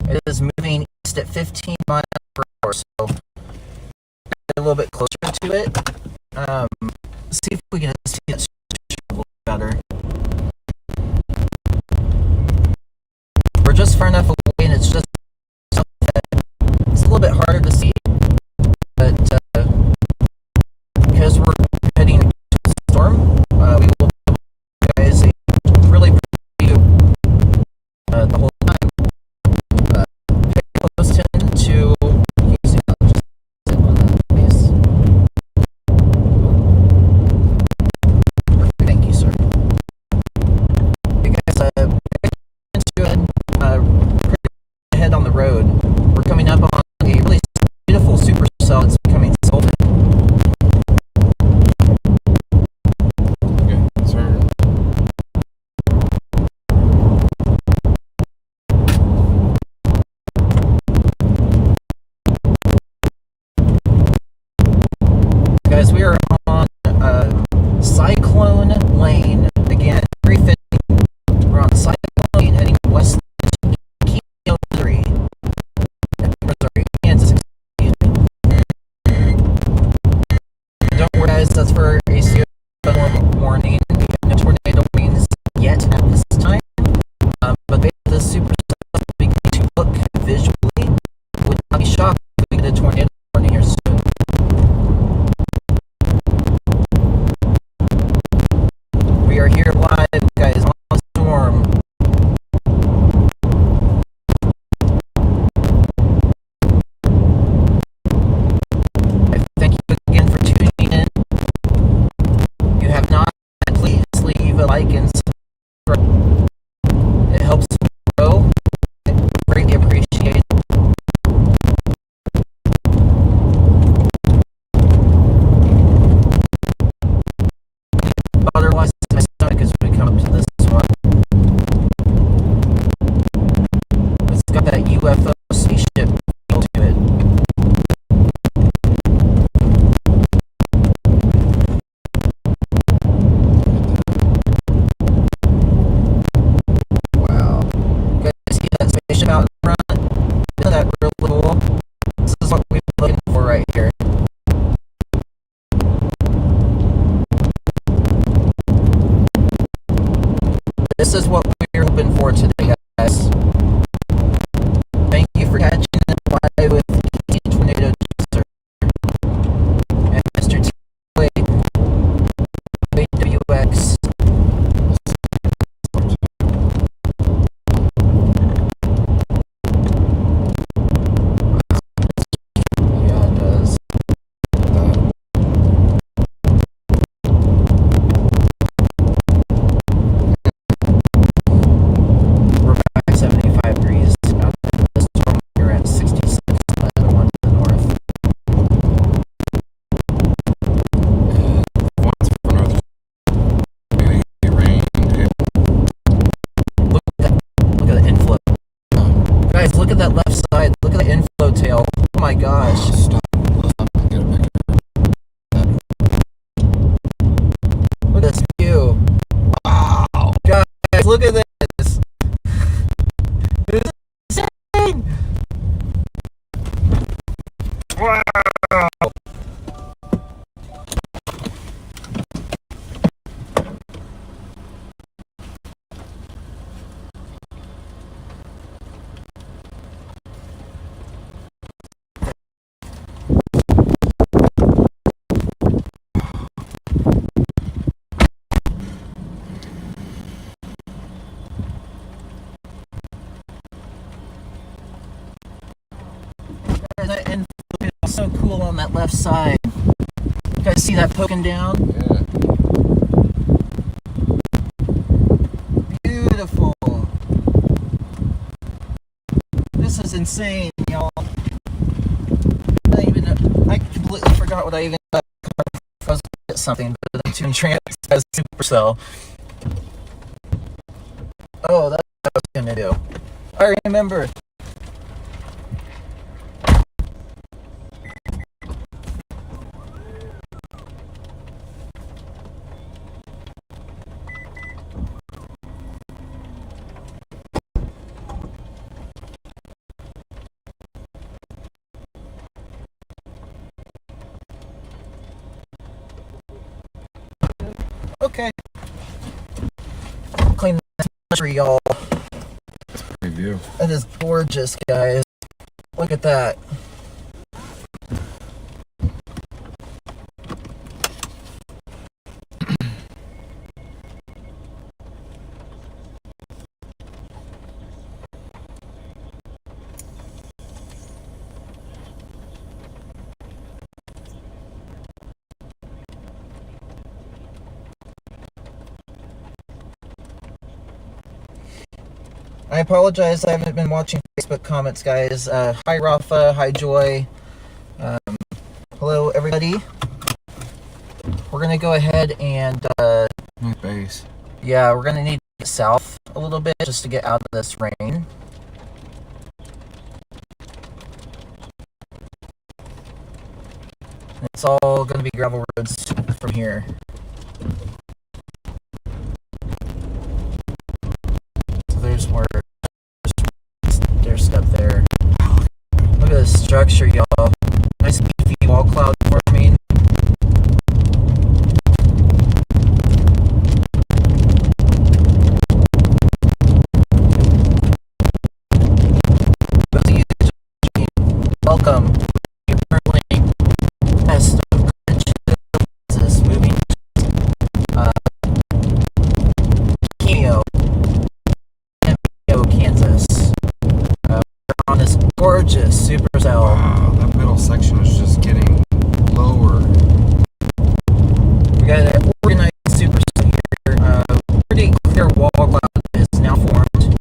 It is moving east at 15 miles per hour, so a little bit closer to it. See if we can see it a little better. We're just far enough away, and it's just it's a little bit harder to see, but because we're heading to the storm, we will give you guys a really pretty view the whole time. Pay close attention to using just sit on that base. Perfect, thank you, sir. You guys, pay attention to ahead on the road. We're coming up on a really beautiful supercell that's becoming solid. Guys, we are on Cyclone Lane. Again, 350. We're on Cyclone Lane heading west to Missouri, Kansas. Don't worry, guys, that's for ACO warning. No tornado warnings yet at this time. But this super stuff beginning to look visually. Would not be shocked if we get a tornado warning here soon. We are here live, guys, on the storm. Thank you again for tuning in. If you have not, please leave a like and subscribe. It helps me grow. I greatly appreciate it. Otherwise, my stomach as we come up to this one. It's got that UFO spaceship feel to it. Wow. You guys see that spaceship out in front? Isn't that real cool? This is what we've been looking for right here. This is what we're hoping for today, guys. Thank you for catching it live with the Tornado Chaser and Mr. T. Wade, WX. Yeah, it does. Guys, look at that left side. Look at the inflow tail. Oh my gosh. Stop. Get a picture. Look at this view. Wow. Guys, look at this. This is insane. Wow. That inflow is so cool on that left side. You guys see that poking down? Yeah. Beautiful. This is insane, y'all. I completely forgot what I even got. I was gonna get something, but the Tune Trans has Supercell. Oh, that's what I was gonna do. I remember. Okay. Clean this tree, y'all. Great view. That is gorgeous, guys. Look at that. I apologize, I haven't been watching Facebook comments, guys. Hi, Rafa. Hi, Joy. Hello, everybody. We're going to go ahead and, Nice base. yeah, we're going to need to get south a little bit just to get out of this rain. It's all going to be gravel roads from here. So there's more. There's stuff there. Look at this structure, y'all. Nice beefy wall cloud forming. Welcome. You're currently west of Kansas, moving Cameo, Kansas. We're on this gorgeous supercell. Wow, that middle section is just getting lower. We got an organized supercell here. Pretty clear wall cloud is now formed.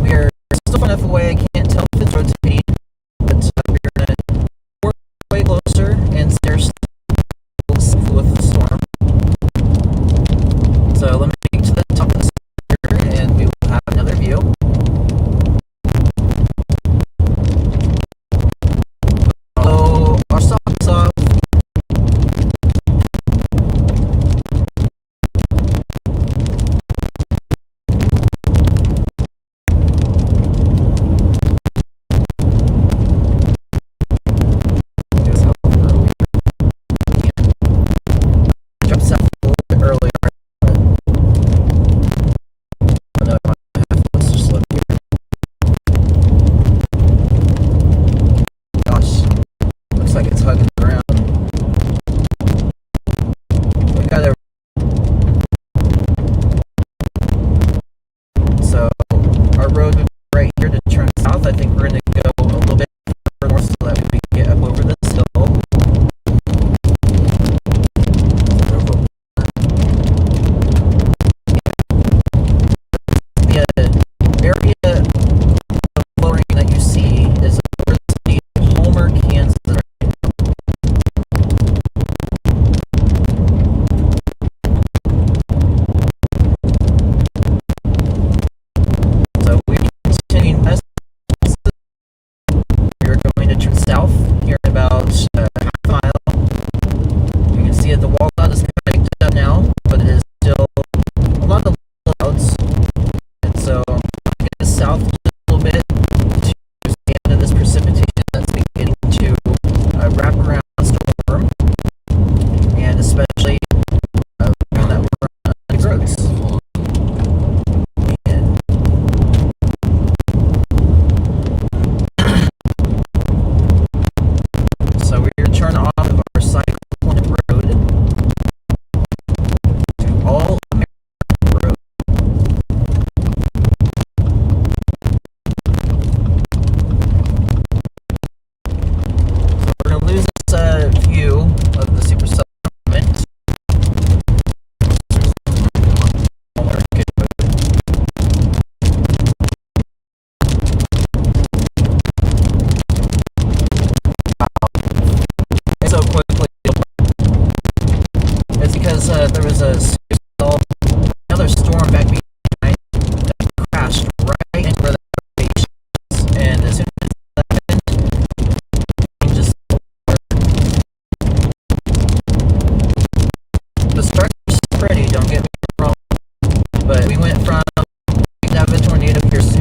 We are still far enough away, I can't tell if it's rotating, but we're going to work way closer, and there's still with the storm. So let me get to the top of the speaker, and we will have another view. Hello,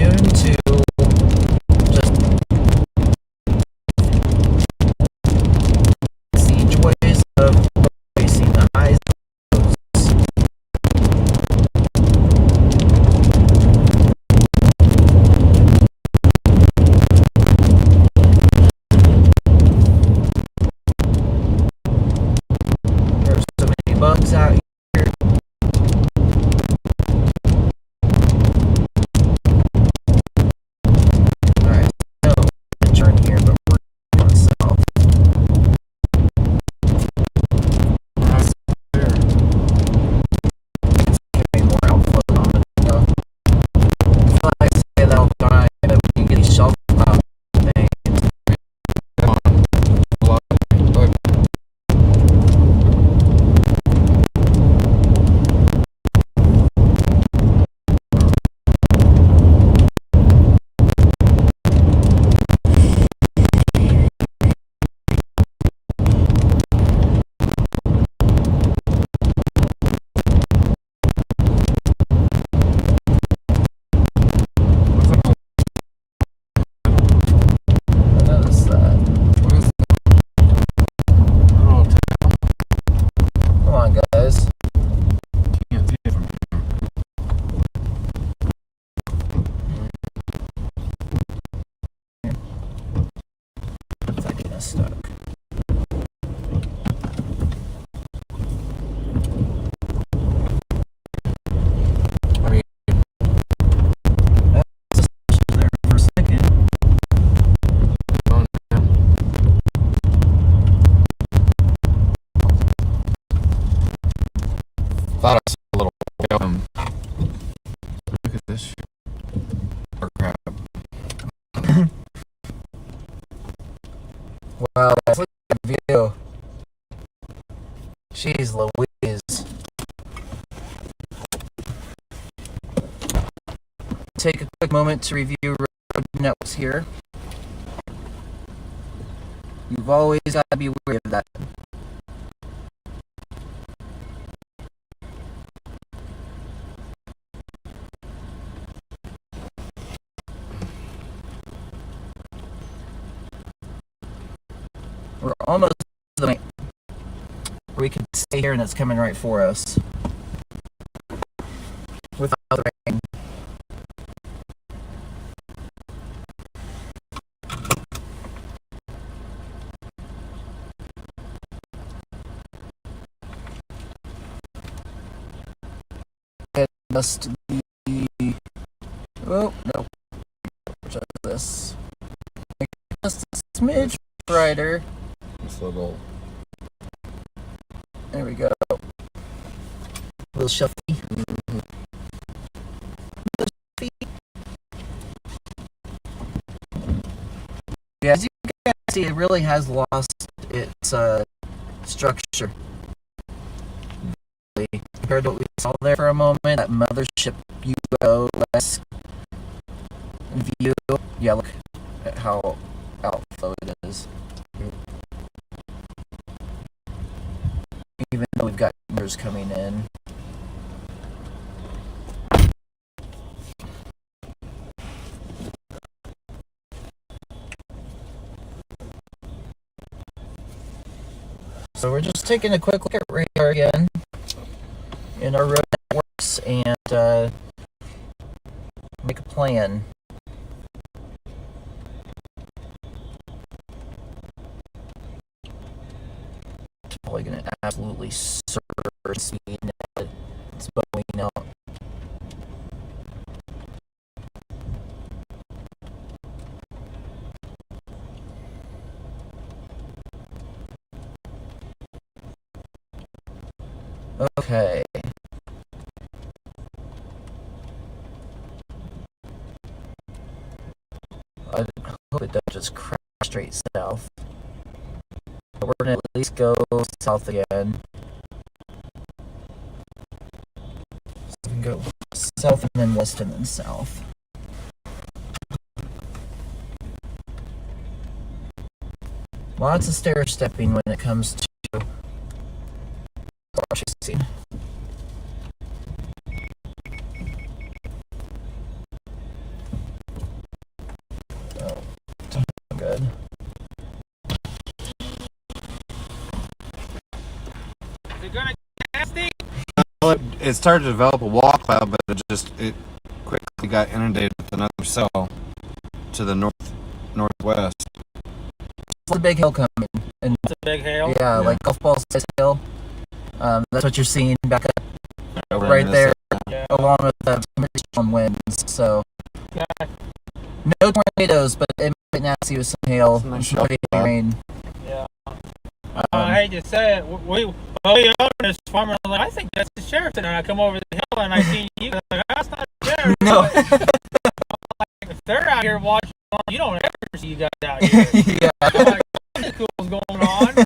tuned to just see joys of facing the eyes. There's so many bugs out here. Alright, no turn here, but we're going south. Right there. Give me more outflow on it, you know. I feel like I say that all the time, but when you get these shelf cloud things, Come on. Look. I noticed that. What is that? Little town. Come on, guys. Can't see it from here. If I get us stuck. I mean, Just there for a second. oh, yeah. Thought I saw a little look at this shit. Or crap. Wow, guys, look at the view. Jeez Louise. Take a quick moment to review road notes here. You've always got to be wary of that. We're almost to the point where we can stay here and it's coming right for us. Without the rain. It must be. Oh, no. Which is this? Just a smidge brighter. This little. There we go. A little shuffy. Yeah, as you can see, it really has lost its structure. Compared to what we saw there for a moment, that mothership UO-esque view. Yeah, look at how outflow it is. Even though we've got mirrors coming in. So we're just taking a quick look at radar again in our road networks and make a plan. It's probably going to absolutely surge speed now that it's bowing out. Okay. I hope it doesn't just crash straight south. But we're gonna at least go south again. So we can go south and then west and then south. Lots of stair stepping when it comes to chasing. bad. Is it gonna get nasty? Well, it started to develop a wall cloud, but it quickly got inundated with another cell to the northwest. It's a big hill coming. And It's a big hail. yeah, like golf ball size hail. That's what you're seeing back up Over right in there, Yeah. along with the strong winds. So Okay. no tornadoes, but it might be nasty with some hail, Some nice some pretty shower. rain. Yeah. I hate to say it. We own this farm. And I'm like, I think that's the sheriff. And I come over the hill and I see you. I'm like, that's not the sheriff. No. If they're out here watching, you don't ever see you guys out here. Yeah. I'm like, what's going on?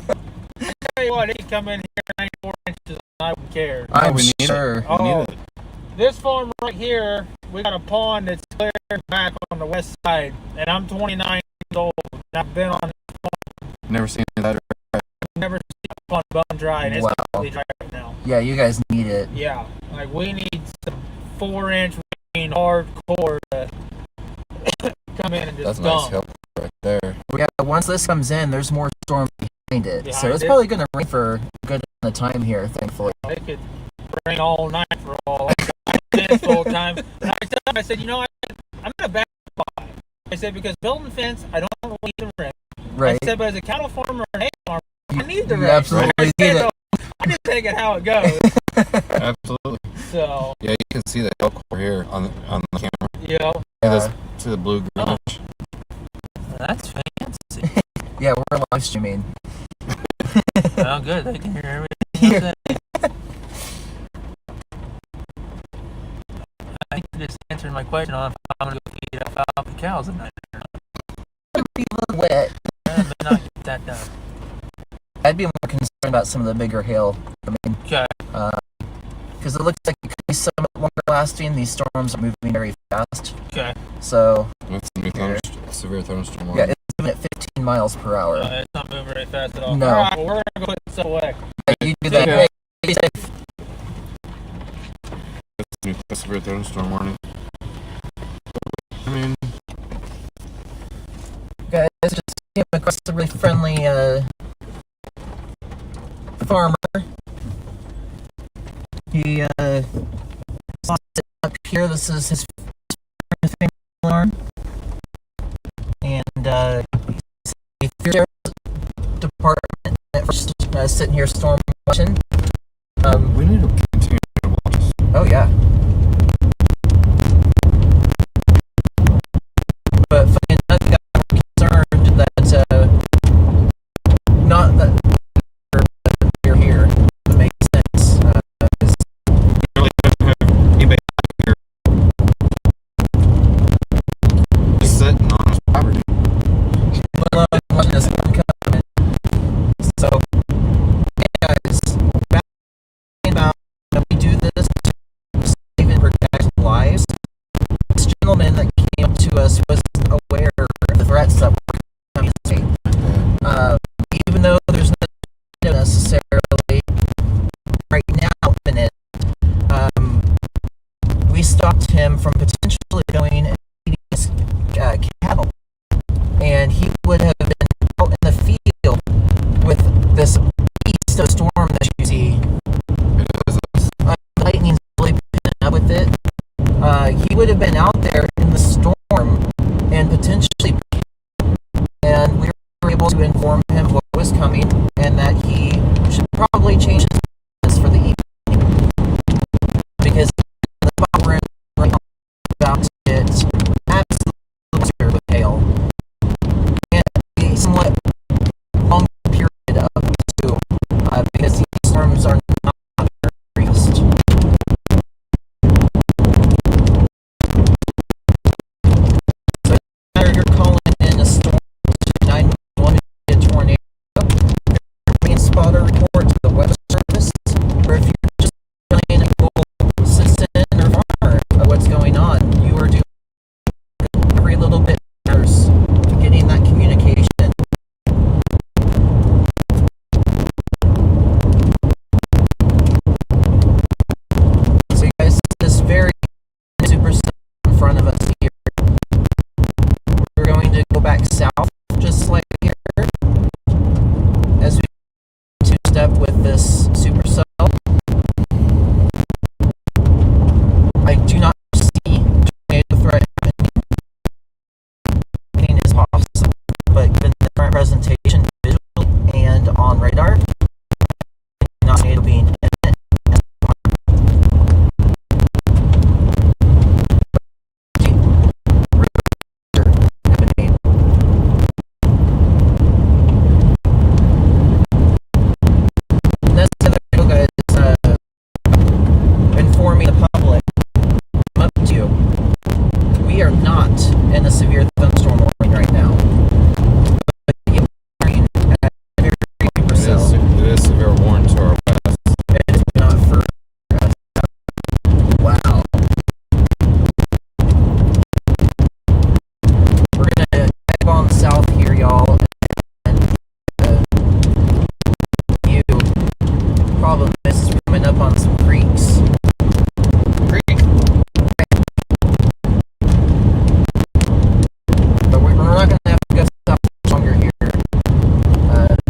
I tell you what, he come in here 94 inches. I wouldn't care. I'm we need it. sure. We need Oh, it. this farm right here, we got a pond that's clear back on the west side, and I'm 29 years old. And I've been on, Never seen that. never seen a pond bone dry, and it's Wow. completely dry right now. Yeah, you guys need it. Yeah, like we need some 4-inch rain hardcore to come in and That's just a nice dump. hill right there. Yeah, once this comes in, there's more storm behind it. So Behind it's it? probably going to rain for a good amount of time here, thankfully. It could rain all night for all I did full time. And I told him, I said, you know, I'm in a bad spot. I said, because building fence, I don't need the rain. Right? I said, but as a cattle farmer or an egg farmer, I need the You rain. absolutely I need said, it. so I just take it how it goes. Absolutely. So, Yeah, you can see the hill core here on the camera. yeah. See the blue greenish. That's fancy. Yeah, we're live streaming. Oh, good. They can hear everything. Yeah. I think you just answered my question on if I'm going to go feed alfalfa cows at night or not. It'd be a little wet. I may not get that done. I'd be more concerned about some of the bigger hail. Okay. Because it looks like it could be somewhat longer lasting. These storms are moving very fast. Okay. So, That's a new severe thunderstorm. yeah, it's moving at 15 miles per hour. It's not moving very fast at all. No. All right, well, we're going to go put this away. You do that. Okay. Hey, be safe. It's a new severe thunderstorm warning. I mean, Guys, just came across a really friendly farmer. He saw it up here. This is his family farm, and the sheriff's department at first sitting here storm watching. we need to continue to watch this. Oh yeah. But funny enough, I'm concerned that not that you're here. That makes sense. 'Cause Really doesn't have anybody here. Just sitting on his property. well, I'm watching this storm coming. So, hey guys, back about that we do this to save and protect lives. This gentleman that came up to us was aware of the threats that were coming his way. Even though there's no necessarily right now in it, we stopped him from potentially going and feeding his cattle, and he would have been out in the field with this beast of storm that you see. It is. Lightning's really picking up with it. He would have been out there in the storm and potentially, and we were able to inform him of what was coming and that he should probably change his plans for the evening, because the spot we're in right now is about to get absolutely severe with hail, and a somewhat long period of too, because these storms are not very fast. So either you're calling in a storm to 911 to get a tornado, your main spotter report to the weather service, we are not in a severe thunderstorm warning right now. But it rain at very percent. It is severe warning to our west. It is not for us. Wow. We're gonna head on south here, y'all, and you problem is we're coming up on some creeks. But we're not gonna have to go south longer here to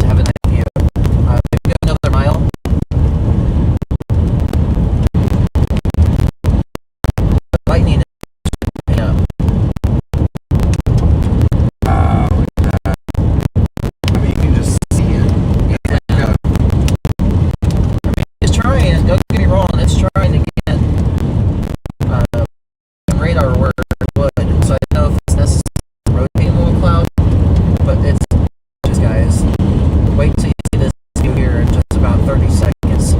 have a nice view. Maybe go another mile. Lightning is coming up. Look at that. I mean, you can just see it. Yeah. I mean, it's trying. Don't get me wrong. It's trying to get radar where it would. So I don't know if it's necessary to rotate a little cloud, but it's just guys. Wait till you see this view here in just about 30 seconds.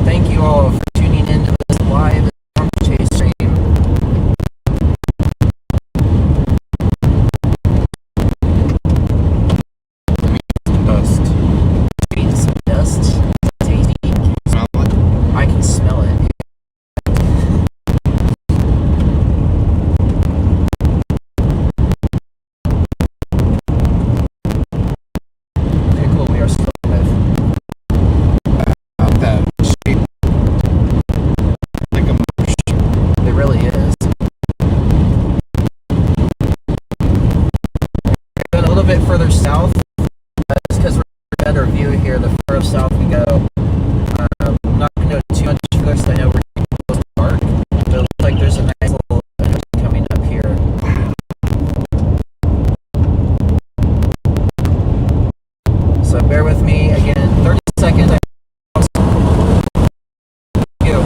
Thank you all for tuning into this live storm chase stream. Dust. Sweet some dust. Tasty. Smell it? I can smell it. Okay, cool. We are still live. That shape. Like a marsh. It really is. Going a little bit further south, just because we're a better view here. The further south we go, I'm not going to go too much further, so I know we're getting close to the park. But it looks like there's a nice little intersection coming up here. So bear with me again. 30 seconds. You.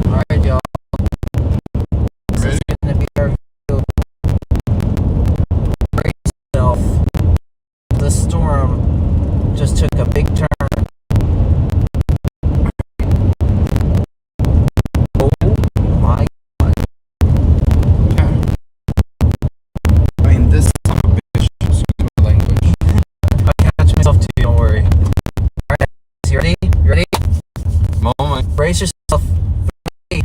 Alright, y'all. This is gonna be our view. Brace yourself. The storm just took a big turn. Oh my god. Yeah. I mean, this son of a bitch, excuse my language. I'll catch myself too, don't worry. Alright, you ready? You ready? Moment. Brace yourself. 3,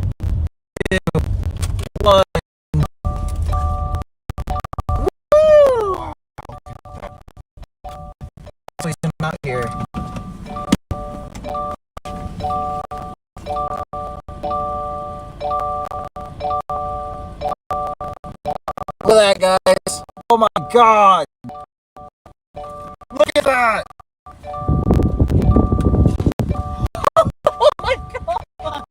2, 1. Woo! So we zoom out here. Look at that, guys. Oh my god. Look at that. Oh my god.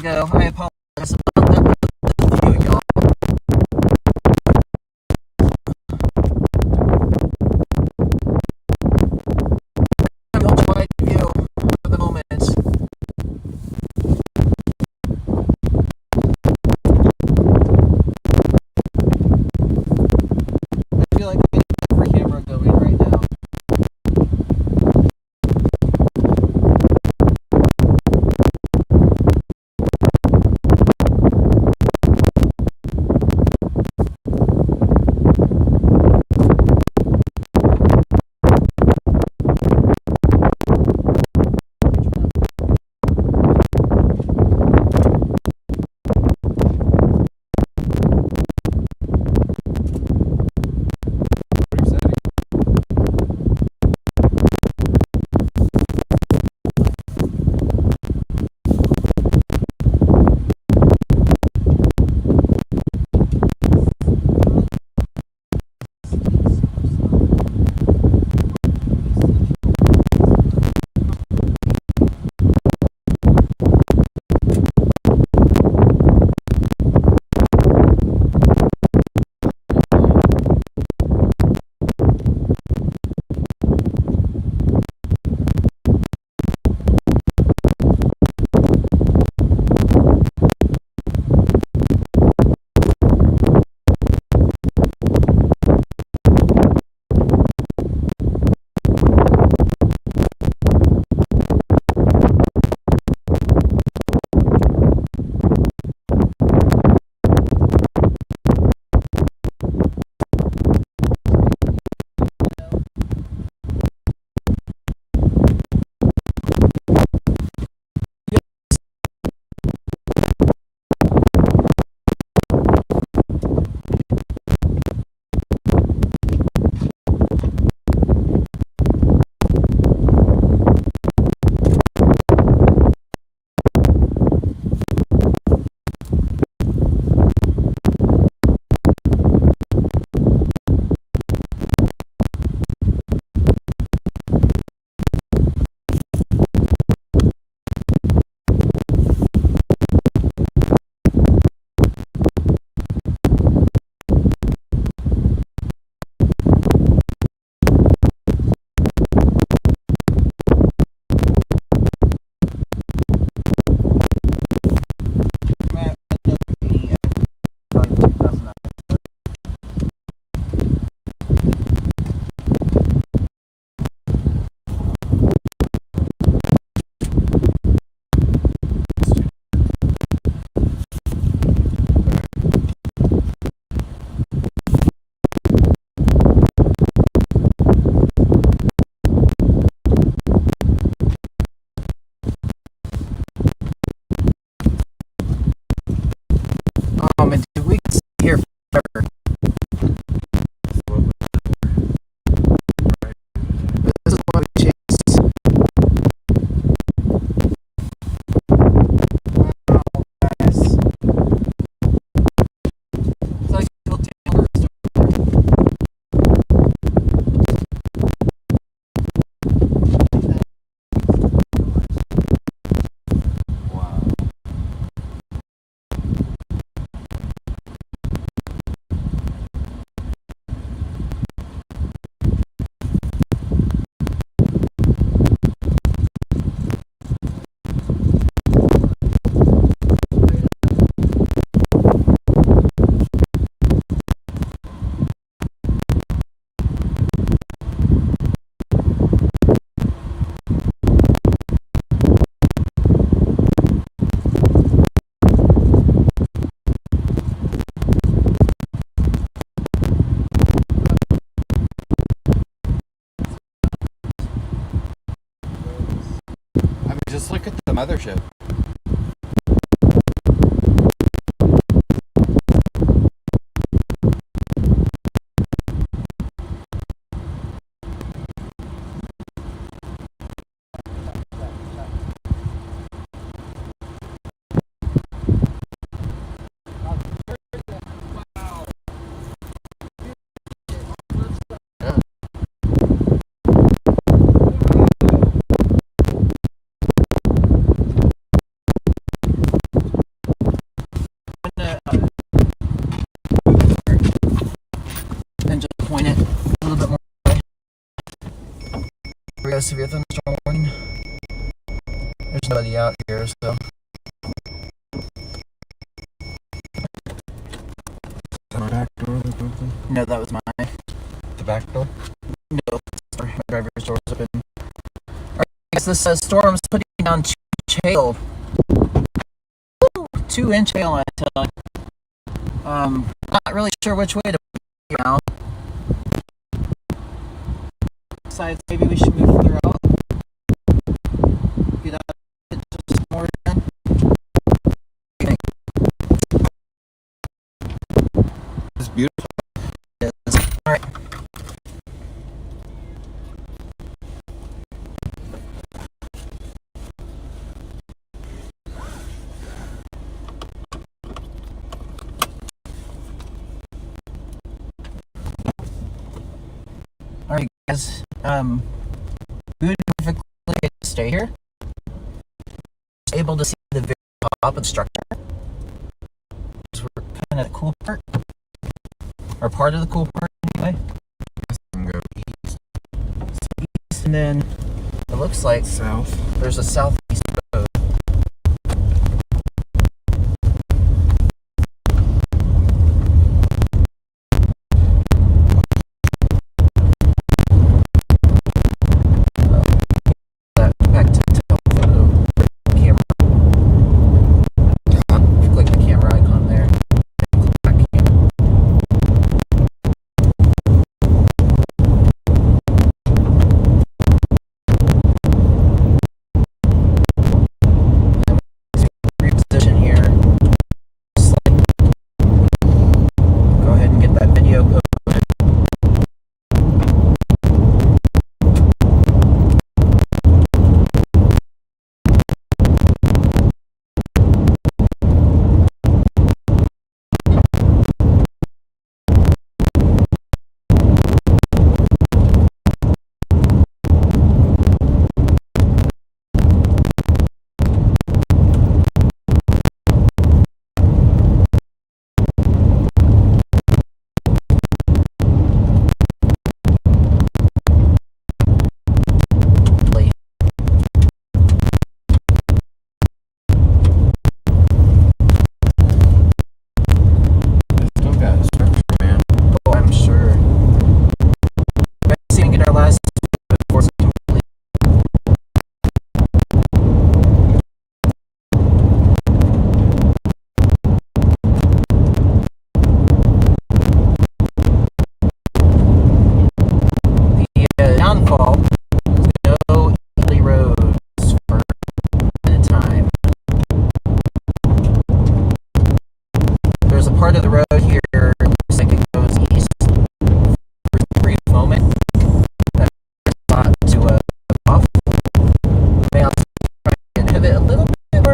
go. I apologize about that view, y'all. Wide view for the moment. I feel like we have a camera going right now. And we can sit here forever. This is what we chase. Wow, guys. It's like a little Taylor story. Just look at the mothership. go severe thunderstorm warning. There's nobody out here, so. The back door that's open? No, that was mine. The back door? No, sorry, my driver's door was open. Alright, guys, this storm's putting down 2-inch hail. 2-inch hail, I tell you. Not really sure which way to put it now. Besides, maybe we should move further out. Get out just more again. Okay. It's beautiful. It is. Alright. Alright, guys. We would perfectly stay here. Just able to see the very top of the structure. We're kind of the cool part. Or part of the cool part, anyway. I'm going east. And then it looks like South. there's a southeast road. Back to telephoto camera. If you click the camera icon there, click back camera. Reposition here. Go ahead and get that video posted. Still got structure, man. Oh, I'm sure. Let's see if we can get our last before it's complete. The downfall is no easy roads for a time. There's a part of the road here, it looks like it goes east for a brief moment. That's a spot to off. May also try and pivot a little bit more.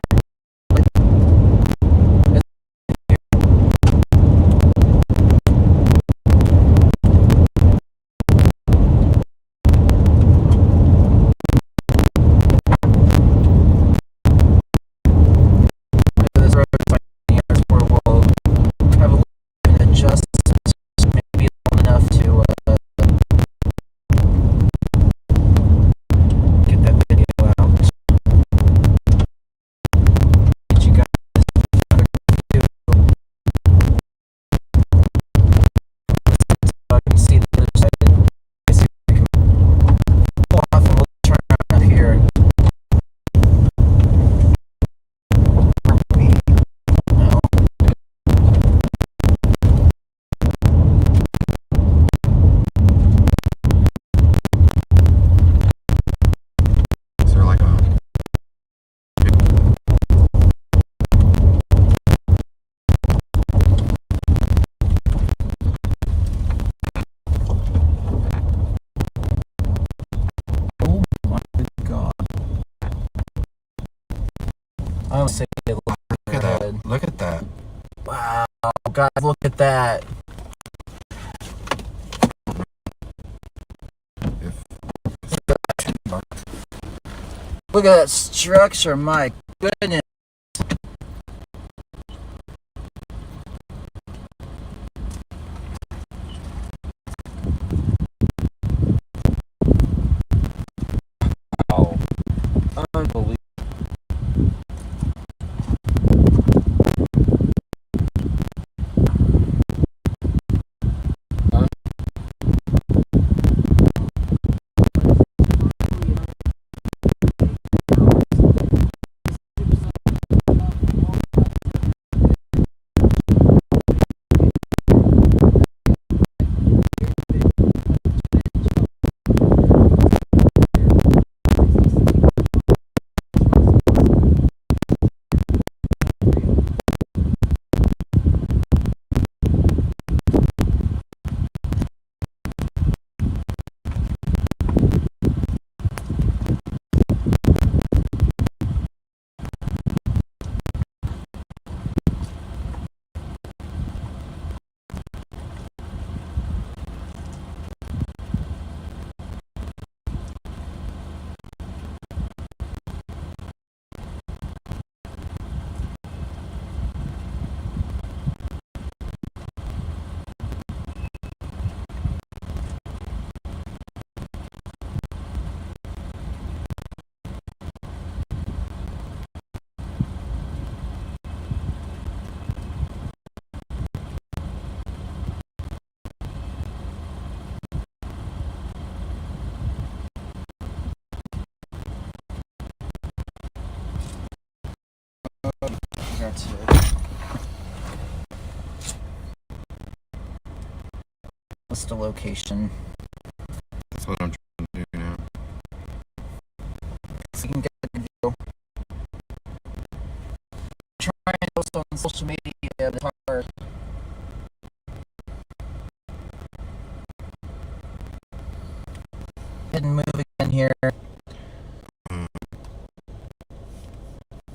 This road is like where we'll have a little bit of adjust, maybe long enough to get that video out. Get you guys another video. So I can see the other side. I see if we can pull off and we'll turn around here. Or maybe, no. Is there like a Oh my god. I almost say it looked look at good. that? Look at that. Wow, guys, look at that. If Look at that structure, my goodness. That's it. What's the location? That's what I'm trying to do now. So you can get a good view. Try and post on social media, but it's hard. Didn't move again here.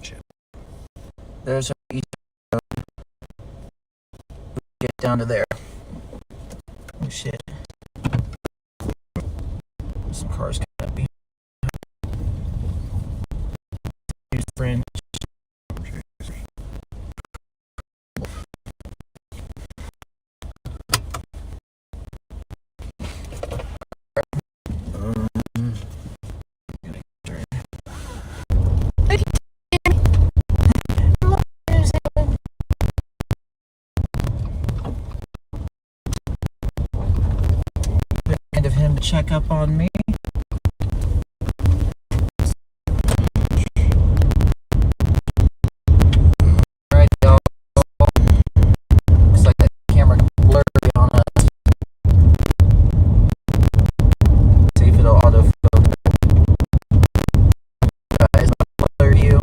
Shit. There's our east road. Get down to there. Oh shit. Some cars coming up behind. French. Kind of him to check up on me. Alright, y'all. Looks like that camera blurry on us. See if it'll autofocus. Guys, I'll blur you.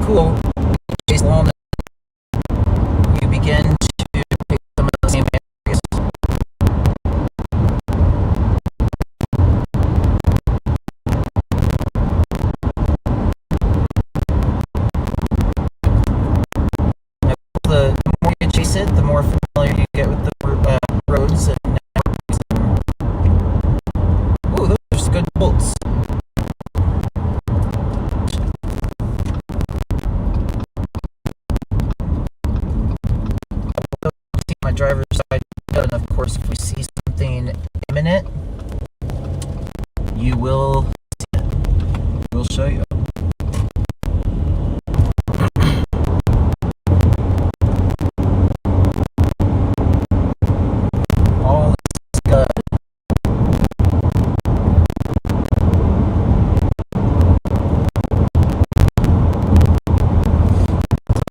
cool. Chase along, you begin to pick some of the same areas. The more you chase it, the more familiar you get with the roads and networks. Ooh, those are some good bolts. See my driver's side, and of course, if we see something imminent, you will see it. We'll show you. All is good.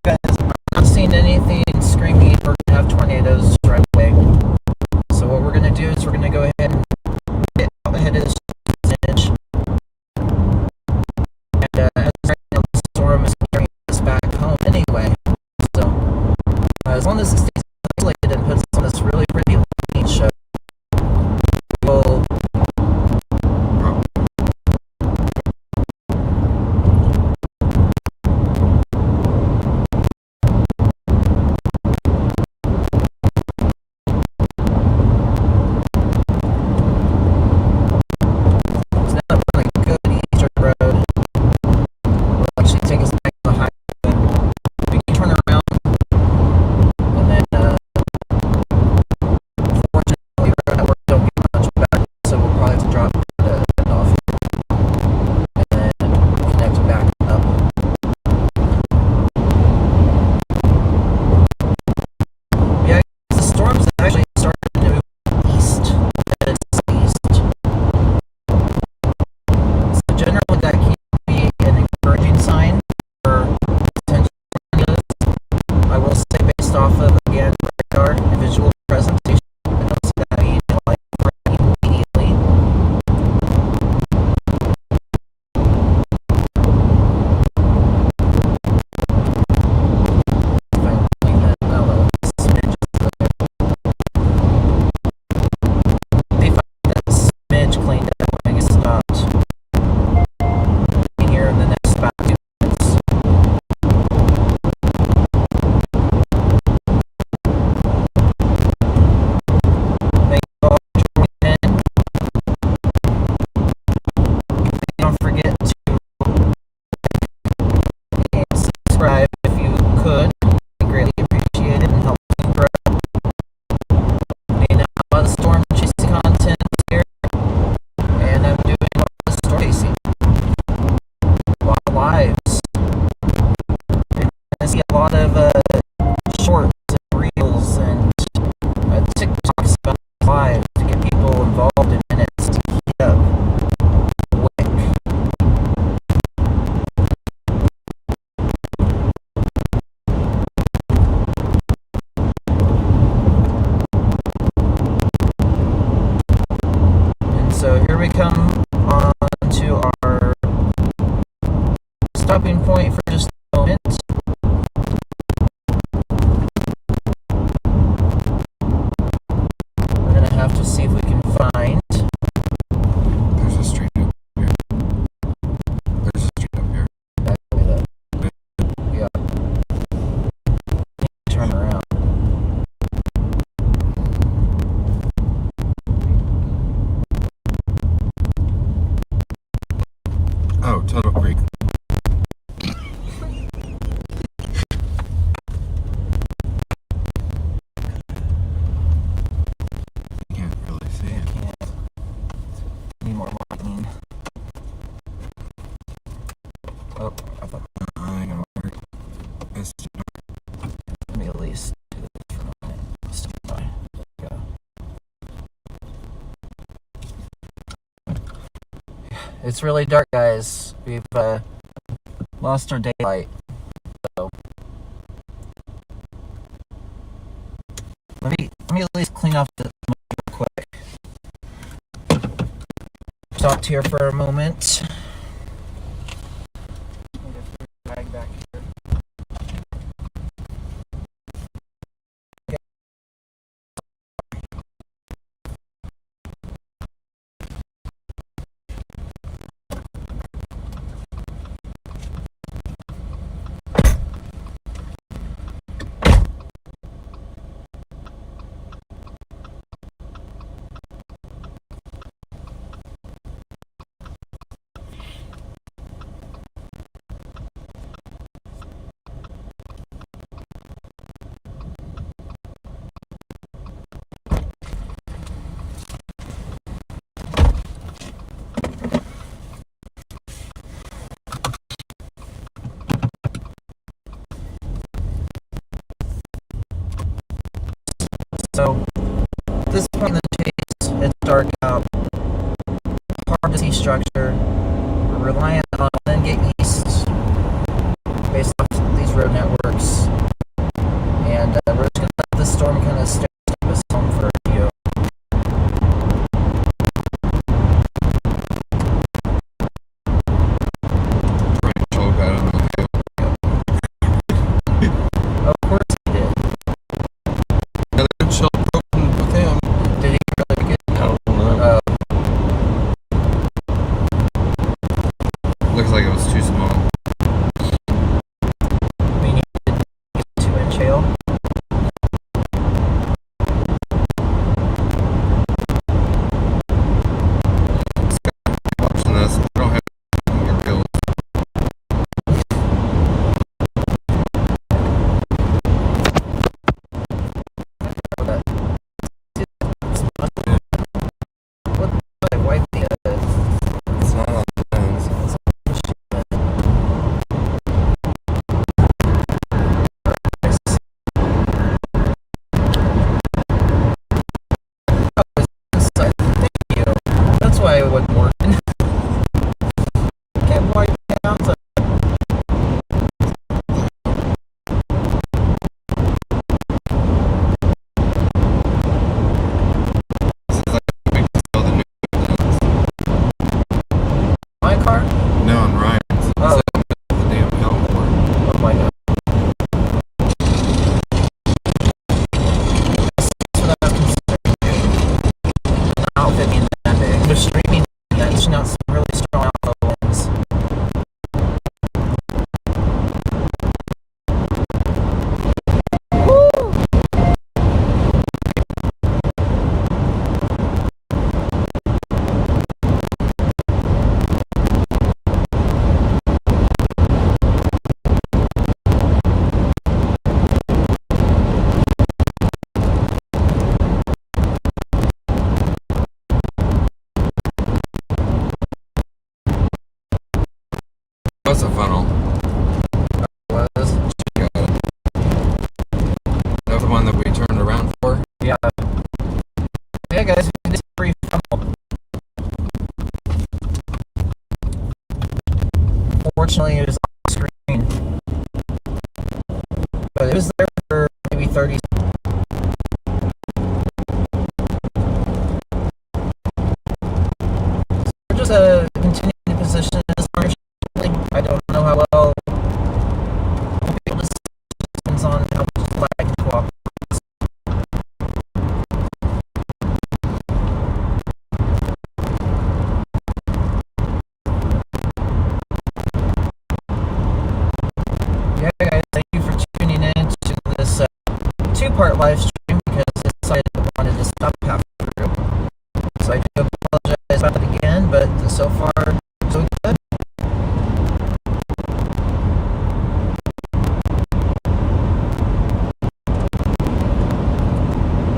Guys, I'm not seeing anything screaming we're gonna have tornadoes right away. So what we're gonna do is we're gonna go ahead and get out ahead of this edge. And as right now, the storm is carrying us back home anyway. So as long as it stays isolated and puts on this really pretty lighting show, we'll actually take us back to the highway. We can turn around, and then fortunately our network don't get much better, so we'll probably have to drop it off and then connect back up. Yeah, the storm's actually starting to move east. It's east. So generally that can be an encouraging sign for potential tornadoes. I will say, based off of, again, radar and visual presentation, I don't see that being like immediately. If I can clean that out of the smidge there. If I get that smidge cleaned up, I get stopped here in the next about 2 minutes. Thank you all for joining in. Don't forget to subscribe if you could. I greatly appreciate it and help me grow. You know, a lot of storm chasing content here, and I'm doing a lot of storm chasing. A lot of lives. I see a lot of shorts and reels and TikToks about lives to get people involved in minutes to heat up quick. And so here we come on to our stopping point for just a moment. We're gonna have to see if we can find. There's a street up here. There's a street up here. Yeah. Turn around. Oh, Tuttle Creek. You can't really see it. Can't. Need more lightning. Oh, I thought. I ain't gonna work. It's too dark. Let me at least do this for a minute. Stand by. There we go. It's really dark, guys. We've lost our daylight. So let me at least clean off the real quick. Stopped here for a moment. Bag back here. So at this point in the chase, it's dark out, hard to see structure. We're reliant on then get east based off these road networks, and we're just gonna let the storm kind of step us home for a few. Of course he did. Did he really get? No. Looks like it was too small. We need to get 2-inch hail. Watching this, I don't have your bills. What I wipe the It's not on the lens. Thank you. That's why it wasn't working. Can't wipe it out. This is like we can sell the new lens. My car? No, on Ryan's. Oh. The damn helmet. Oh my god. That's what I was considering doing. An outfit being that big. They're streaming that's not some really strong alpha lens. What's a funnel? Was That's the one that we turned around for. yeah. Yeah, guys, we did free funnel. Fortunately, it was on the screen, but it was there for maybe 30 seconds. So we're just continuing to position this marshal. I don't know how well we'll be able to see. Depends on how much flag can cooperate. Yeah, guys, thank you for tuning in to this two-part live stream because I decided I wanted to stop halfway through. So I do apologize about it again, but so far, so good.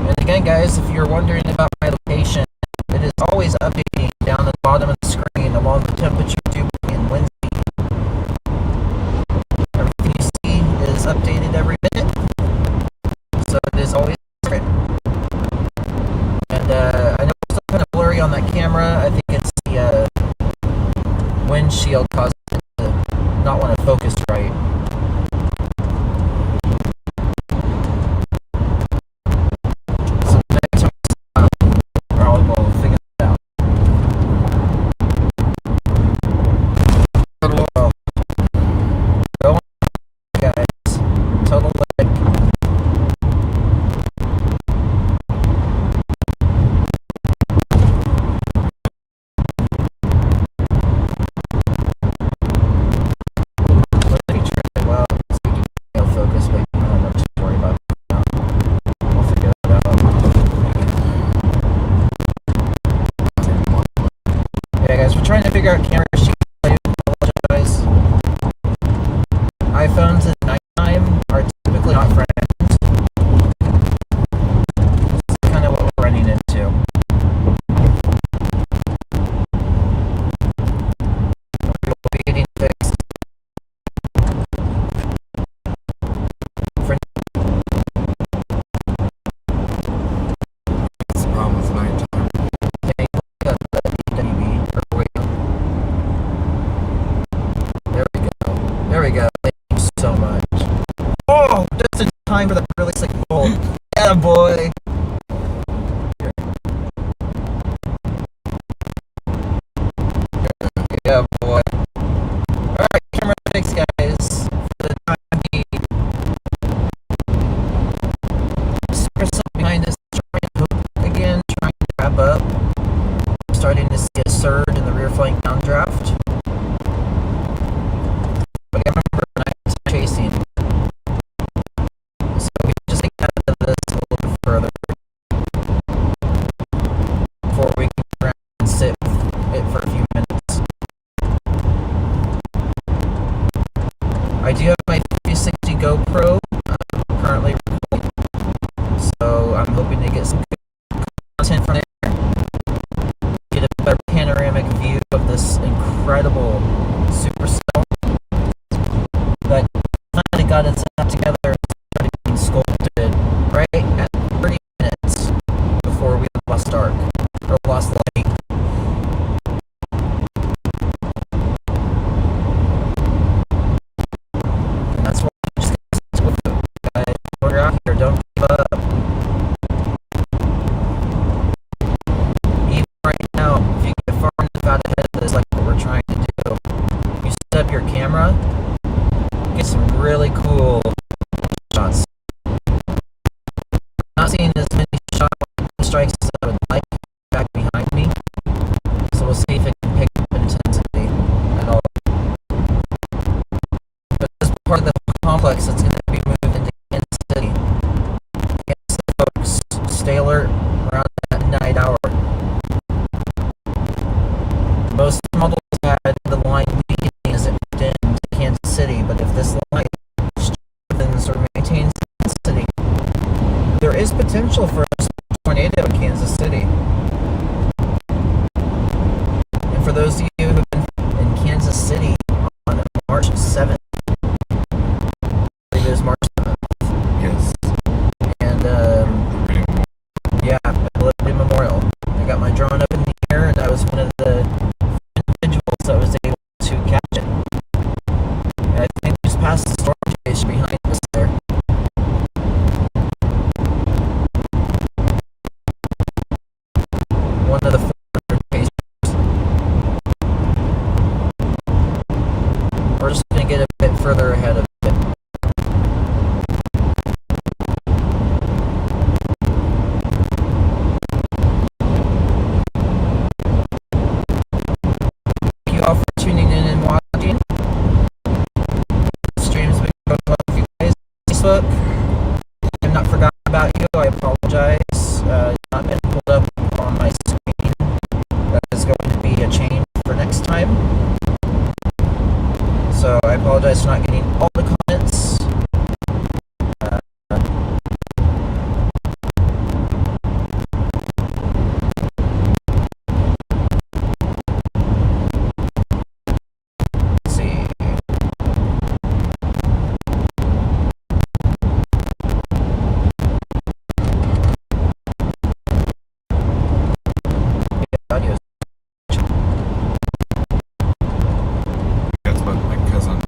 And again, guys, if you're wondering about my location, it is always updating down at the bottom of the screen along with temperature, dew point, and wind speed. Everything you see is updated every minute, so it is always accurate. And I know it's still kind of blurry on that camera. I think it's the windshield causing it to not want to focus right. So next time we stop, we'll figure it out. Well, go on, guys. Total leg. Let me try it well. So you can focus, but I don't know what to worry about now. We'll figure it out. Yeah, guys, we're trying to figure out camera issues. I do apologize. iPhones at nighttime are typically not friends. This is kind of what we're running into. We will be getting fixed. For time for the really sick cold. Yeah, boy. Yeah, boy. Alright, camera fix, guys. For the time being. Super behind us, trying to wrap up. Starting to see a surge in the rear flank downdraft. But I remember when I was chasing. So we just take that to this a little bit further before we can around and sit with it for a few minutes. I do have my 360 GoPro currently recording, so I'm hoping to get some good content from there. Get a better panoramic view of this incredible supercell that finally got itself together and started being sculpted right at 30 minutes before we lost dark or lost light. And that's why I'm just gonna stick with it, guys. When you're out here, don't give up. Even right now, if you get far enough out ahead of this, like what we're trying to do, you set up your camera, get some really cool shots. Not seeing as many shot strikes as I would like back behind me, so we'll see if it can pick up intensity at all. But this part of the complex that's going to be moved into Kansas City. Kansas folks, stay alert around that night hour. Most models had the line weakening as it moved into Kansas City, but if this line strengthens or maintains intensity, there is potential for a tornado in Kansas City. And for those of you who have been in Kansas City on March 7th, I believe it was March 7th. Yes. And, yeah, at Liberty Memorial. I got my drone up in the air, and I was one of the individuals that was able to catch it. And I think we just passed the storm station behind us there. One of the 400 chasers. We're just going to get a bit further ahead of it. Thank you all for tuning in and watching. The stream's been going well for you guys. Facebook, I've not forgotten about you. I apologize. Not been pulled up on my screen. That is going to be a change for next time. So I apologize for not getting all the comments. Let's see. Audio. That's what my cousin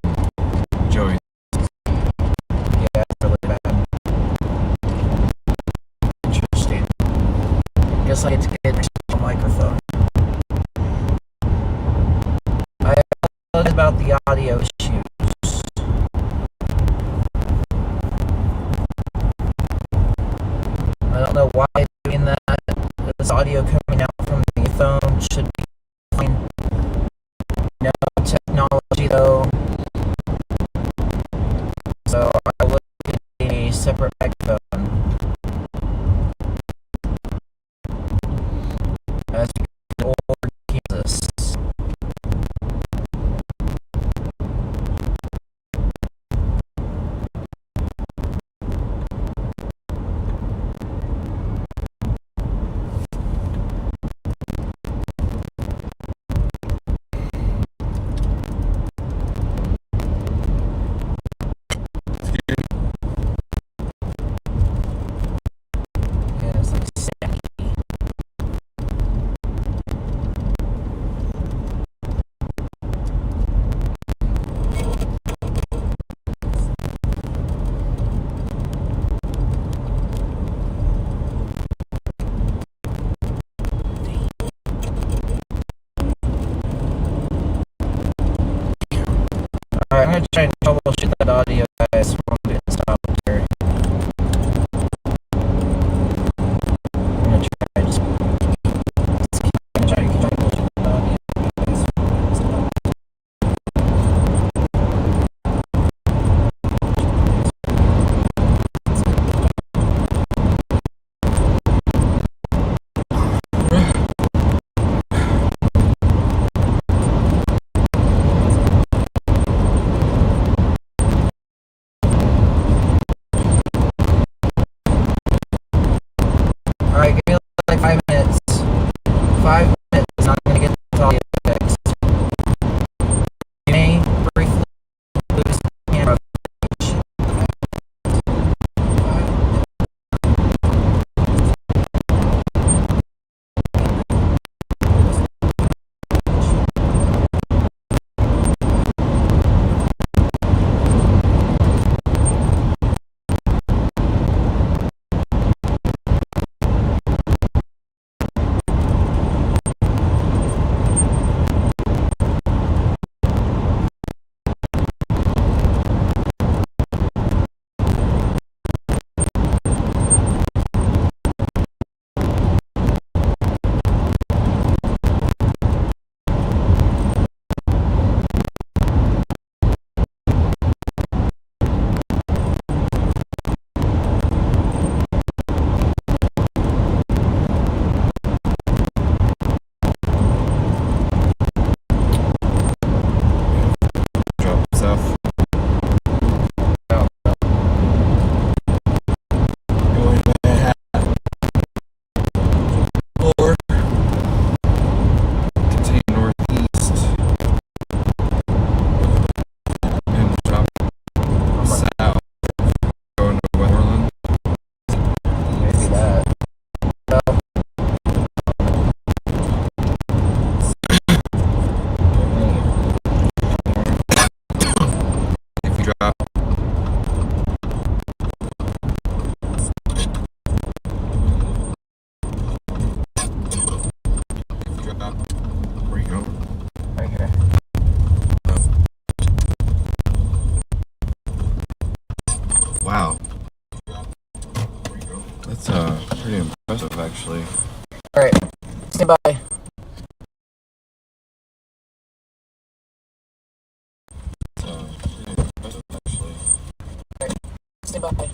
Joey. Yeah, it's really bad. Interesting. Guess I get to get a microphone. I thought about the audio issues. I don't know why I'm doing that. This audio coming out from the phone should be fine. No technology though. So I will get a separate microphone. As we get older Kansas. I'm gonna try and troubleshoot that audio, guys. When we get stopped here. I'm gonna try just try to troubleshoot that audio. Alright, give me like 5 minutes. 5 minutes, I'm gonna get this audio fixed. You may briefly lose the camera footage. Drop stuff. Going back. Or continue northeast and drop south. Going to Westmoreland. Maybe that. Well, If you drop where you going? right here. Wow. That's pretty impressive actually. Alright, stand by. Pretty impressive actually. Stand by.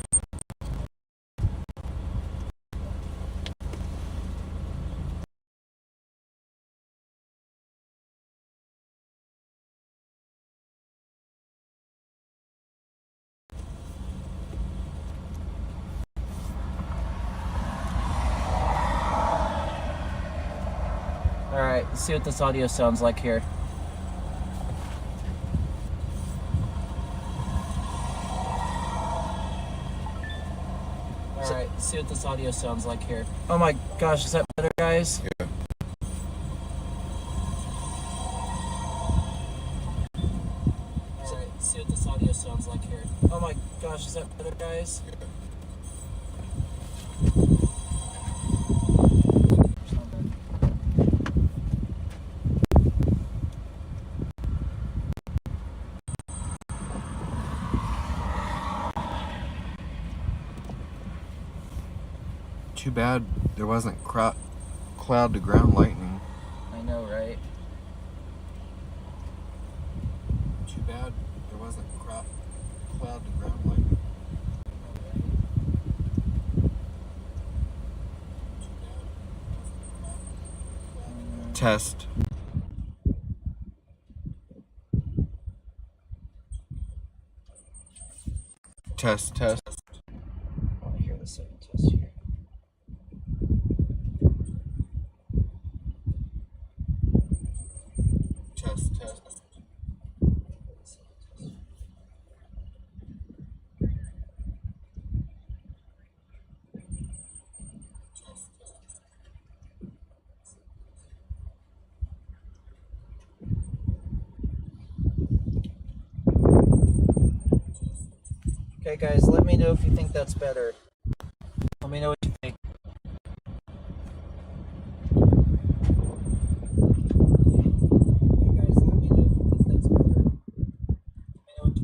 Alright, let's see what this audio sounds like here. Alright, let's see what this audio sounds like here. Oh my gosh, is that better, guys? Yeah. Alright, let's see what this audio sounds like here. Oh my gosh, is that better, guys? Too bad there wasn't cloud to ground lightning. I know, right? Too bad there wasn't cloud to ground lightning. Test. Test. I want to hear the second test here. Test. Okay, guys, let me know if you think that's better. Let me know what you think. Okay, guys, let me know if you think that's better. Let me know what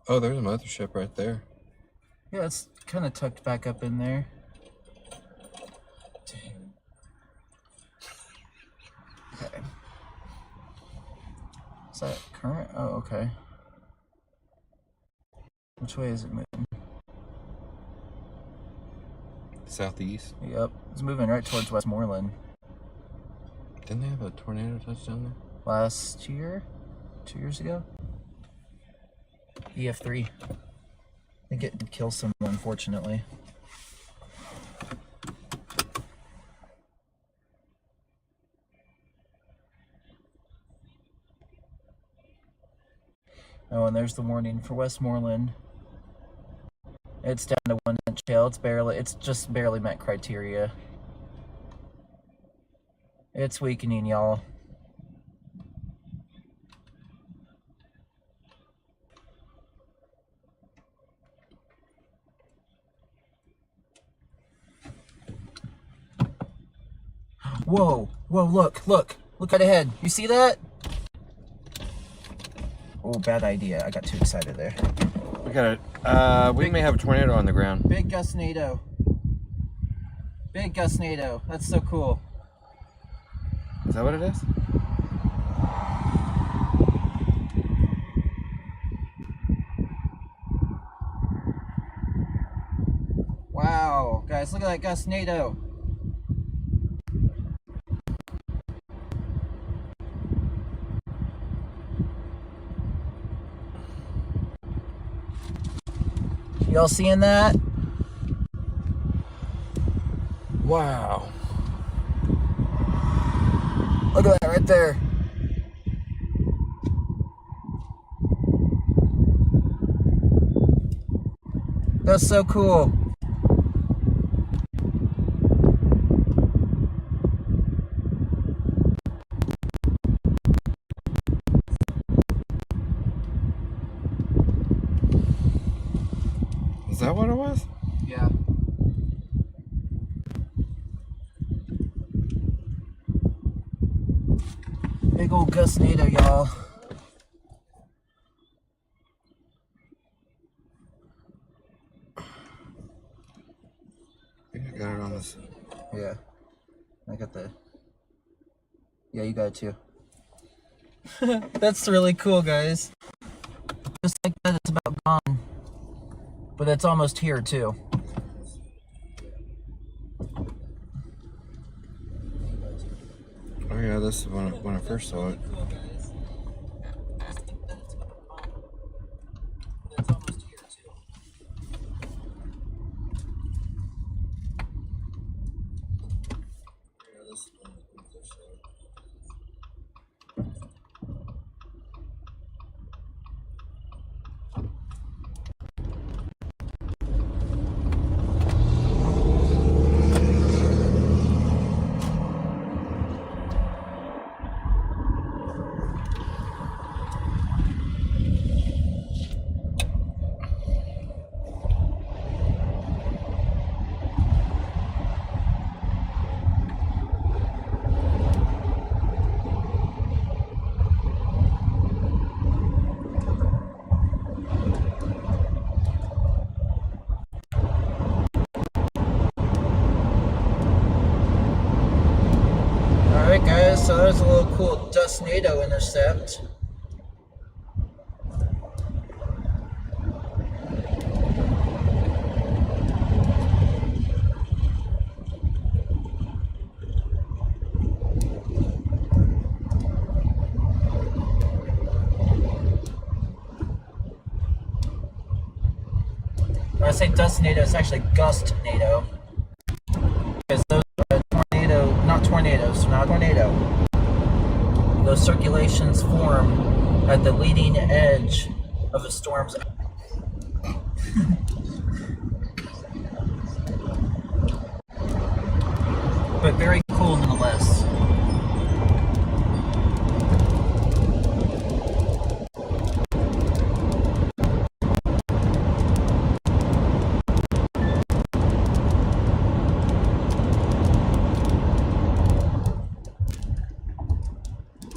Oh, there's a mothership right there. Yeah, it's kind of tucked back up in there. Dang. Okay. Is that current? Oh, okay. Which way is it moving? Southeast. Yep, it's moving right towards Westmoreland. Didn't they have a tornado touchdown there? Last year? 2 years ago? EF3. I think it did kill someone, unfortunately. Oh, and there's the warning for Westmoreland. It's down to 1 inch hail. It's just barely met criteria. It's weakening, y'all. Whoa, whoa, look right ahead. You see that? Oh, bad idea. I got too excited there. We got it. We may have a tornado on the ground. Big gustnado. Big gustnado. That's so cool. Is that what it is? Wow, guys, look at that gustnado. Y'all seeing that? Wow. Look at that right there. That's so cool. Is that what it was? Yeah. Big old gustnado, y'all. I think I got it on this. Yeah. I got the... Yeah, you got it too. That's really cool, guys. Just like that, it's about gone. But it's almost here, too. Oh yeah, this is when I first saw it. Alright, guys, so there's a little cool gustnado intercept. When I say dustnado, it's actually gustnado. Because those are not tornado. Those circulations form at the leading edge of a storm's. But very cool nonetheless.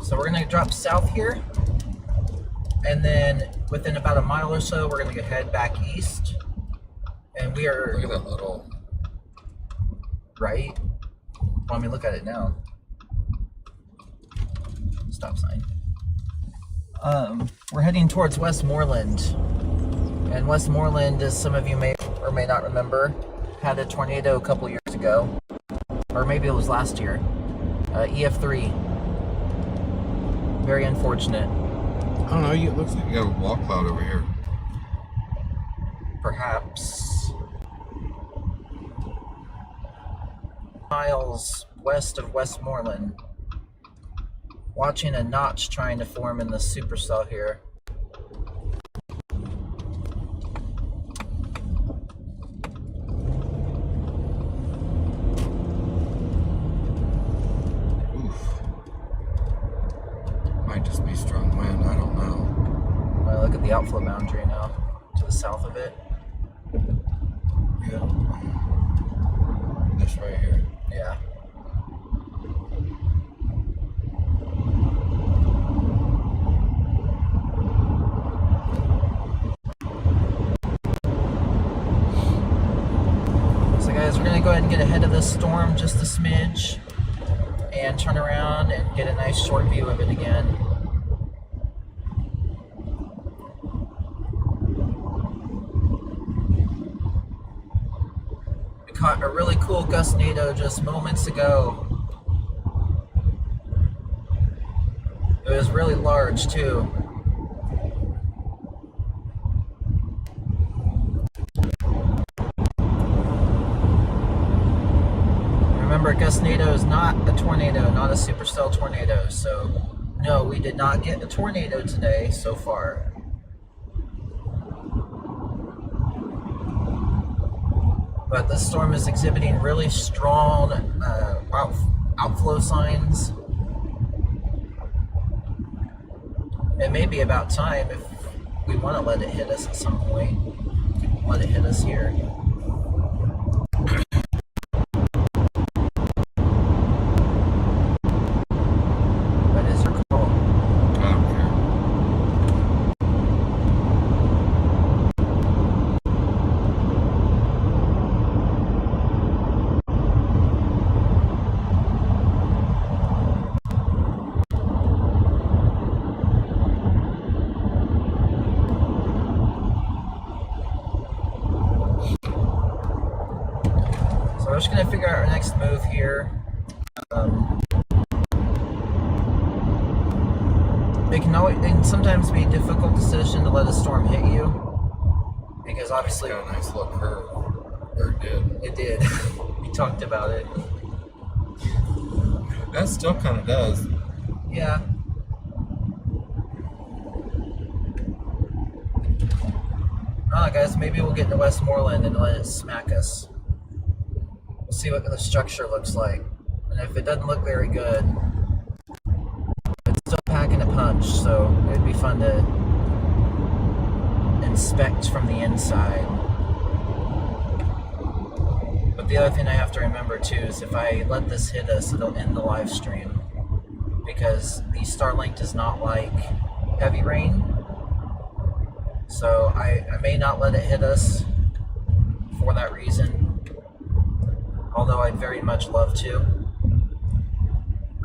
So we're gonna drop south here, And then within about a mile or so, we're going to head back east. And we are... Look at that little... Right? Well, I mean, look at it now. Stop sign. We're heading towards Westmoreland. And Westmoreland, as some of you may or may not remember, had a tornado a couple years ago. Or maybe it was last year. EF3. Very unfortunate. I don't know, it looks like you got a wall cloud over here. Perhaps. Miles west of Westmoreland. Watching a notch trying to form in the supercell here. Might just be strong wind, I don't know. Look at the outflow boundary now, to the south of it. Yeah. This right here. Yeah. So guys, we're gonna go ahead and get ahead of this storm just a smidge and turn around and get a nice short view of it again. We caught a really cool gustnado just moments ago. It was really large too. Remember, gustnado is not a tornado, not a supercell tornado. So, no, we did not get a tornado today so far. But the storm is exhibiting really strong outflow signs. It may be about time if we want to let it hit us at some point. Let it hit us here. We're just going to figure out our next move here. It can sometimes be a difficult decision to let a storm hit you, because obviously... It's got a nice little curve. Or it did. It did. We talked about it. That still kind of does. Yeah. Guys, maybe we'll get into Westmoreland and let it smack us. We'll see what the structure looks like. And if it doesn't look very good, it's still packing a punch, so it'd be fun to inspect from the inside. But the other thing I have to remember too is if I let this hit us, it'll end the live stream. Because the Starlink does not like heavy rain. So I may not let it hit us for that reason. Although I'd very much love to.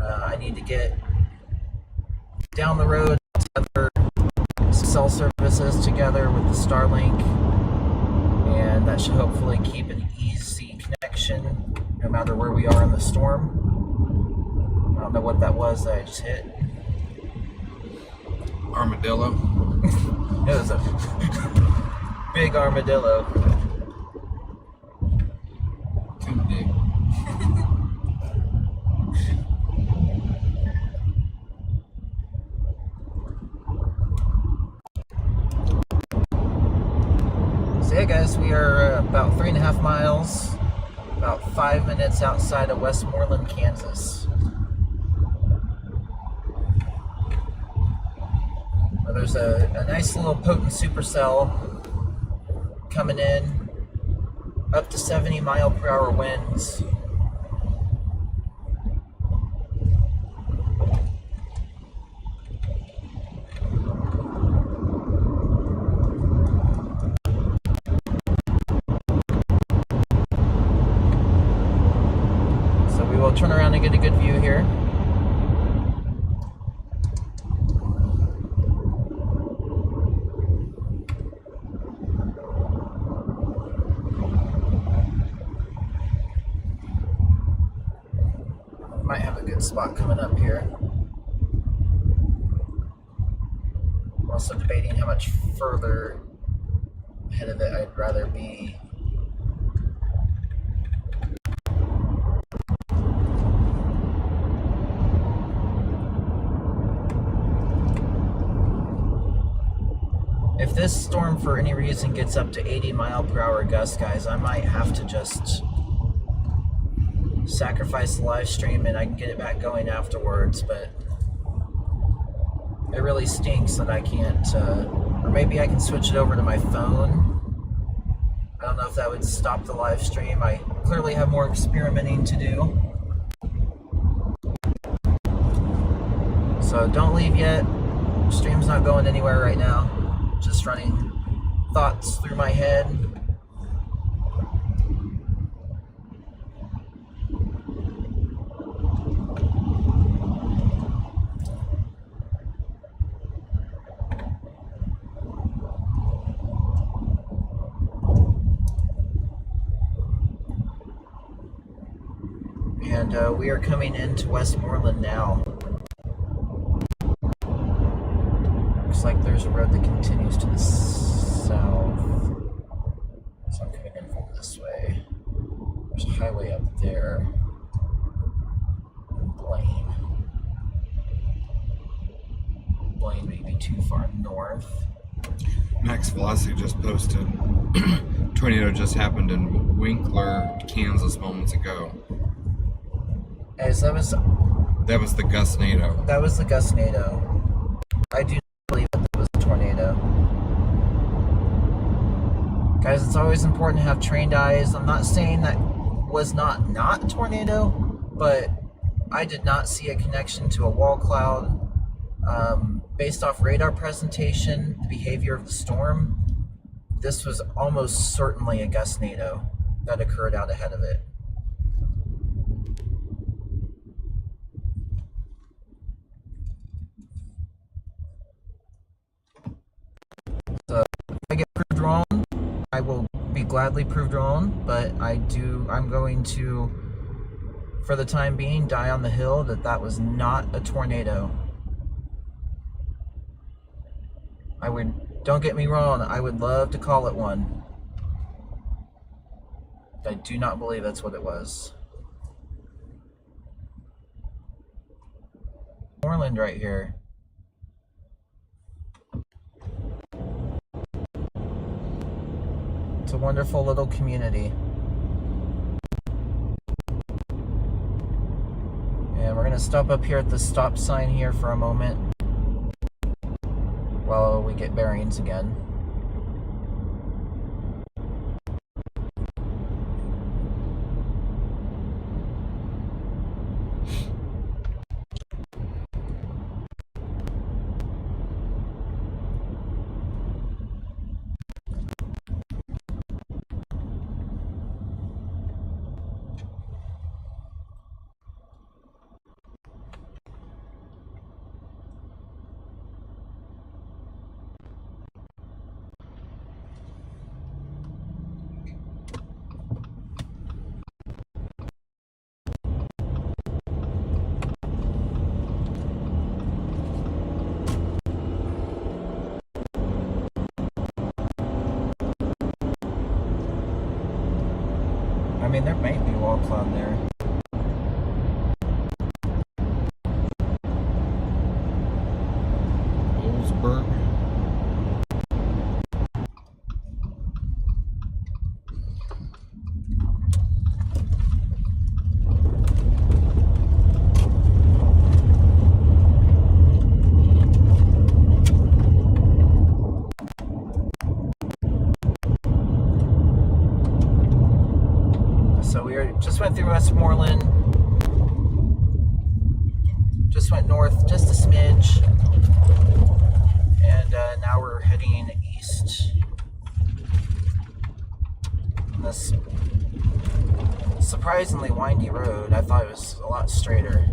I need to get down the road to other cell services together with the Starlink, and that should hopefully keep an easy connection no matter where we are in the storm. I don't know what that was that I just hit. Armadillo. It was a big armadillo. Too big. So yeah guys, we are about 3.5 miles, about 5 minutes outside of Westmoreland, Kansas. There's a nice little potent supercell coming in, up to 70 mile per hour winds. I'll turn around and get a good view here. Might have a good spot coming up here. I'm also debating how much further ahead of it I'd rather be. If this storm for any reason gets up to 80-mile-per-hour gusts, guys, I might have to just sacrifice the live stream and I can get it back going afterwards, but it really stinks that I can't, or maybe I can switch it over to my phone. I don't know if that would stop the live stream. I clearly have more experimenting to do. So don't leave yet. Stream's not going anywhere right now. Just running thoughts through my head. And we are coming into Westmoreland now. Looks like there's a road that continues to the south. So I'm coming in from this way. There's a highway up there. Blaine. Blaine may be too far north. Max Velocity just posted. Tornado just happened in Winkler, Kansas moments ago. As that was the Gustnado. That was the Gustnado. I do not believe that was a tornado. Guys, it's always important to have trained eyes. I'm not saying that was not a tornado, but I did not see a connection to a wall cloud. Based off radar presentation, the behavior of the storm, this was almost certainly a Gustnado that occurred out ahead of it. So if I get proved wrong, I will be gladly proved wrong, but I'm going to, for the time being, die on the hill that was not a tornado. Don't get me wrong, I would love to call it one. I do not believe that's what it was. Moreland right here. It's a wonderful little community. And we're gonna stop up here at the stop sign here for a moment while we get bearings again. I mean, there might be a wall cloud there. Oldsburg. Just went through Westmoreland, just went north just a smidge, and now we're heading east. This surprisingly windy road. I thought it was a lot straighter.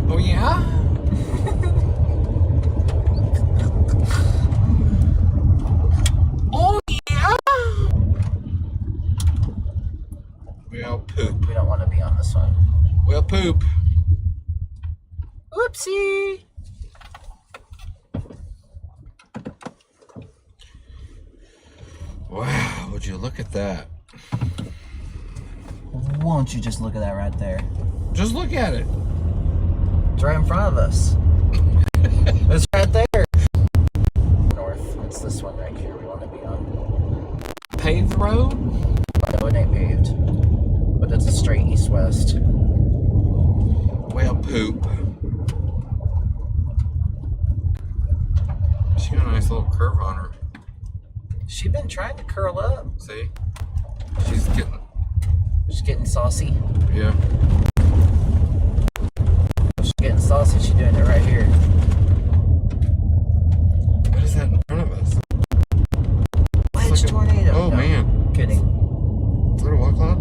Oh yeah? Oh yeah? Well, poop. We don't want to be on this one. Well, poop. Whoopsie! Wow, would you look at that? Won't you just look at that right there? Just look at it. It's right in front of us. It's right there. North. It's this one right here we want to be on. Paved road? No, it ain't paved. But it's a straight east-west. Well, poop. She got a nice little curve on her. She's been trying to curl up. See? She's getting saucy. yeah. She's getting saucy. She's doing it right here. What is that in front of us? Wedge tornado. Oh, No, man. Kidding. Is that a wall cloud?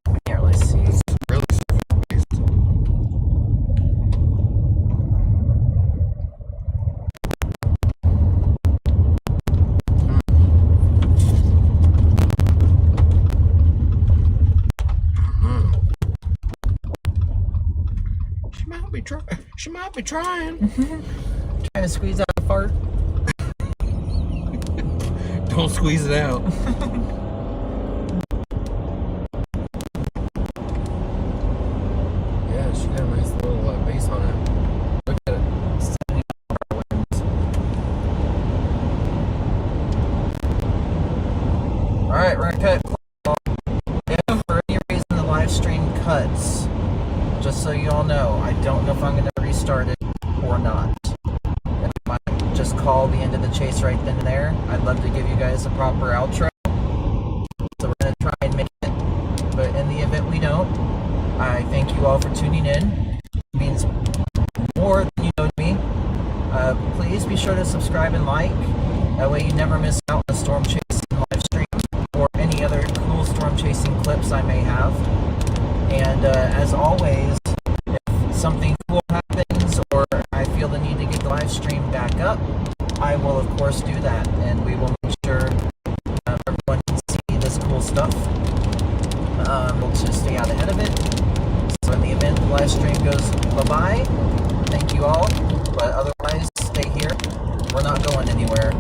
I can't really see. It's really surprised. She might be trying. Trying to squeeze out a fart. Don't squeeze it out. Yeah, she got a nice little base on it. Look at it. Alright, we're gonna cut. If for any reason the live stream cuts, just so you all know, I don't know if I'm gonna restart it or not. It might just call the end of the chase right then and there. I'd love to give you guys a proper outro. So we're gonna try and make it. But in the event we don't, I thank you all for tuning in. It means more than you know to me. Please be sure to subscribe and like. That way you never miss out on a storm chasing live stream or any other cool storm chasing clips I may have. And as always, if something cool happens or I feel the need to get the live stream back up, I will of course do that, and we will make sure everyone can see this cool stuff. We'll just stay out ahead of it. So in the event the live stream goes bye-bye, thank you all, but otherwise stay here. We're not going anywhere.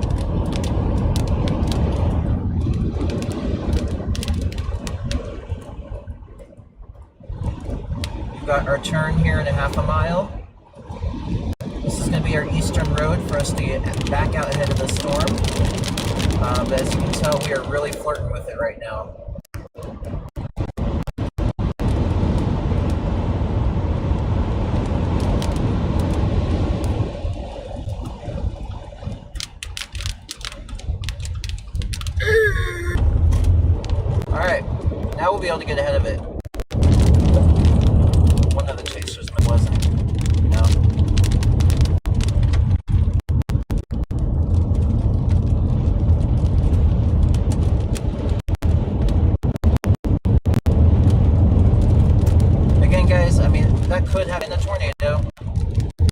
We've got our turn here in a half a mile. This is going to be our eastern road for us to get back out ahead of the storm. But as you can tell, we are really flirting with it right now. Alright, now we'll be able to get ahead of it. One of the chasers wasn't, you know? Again, guys, I mean, that could have been a tornado.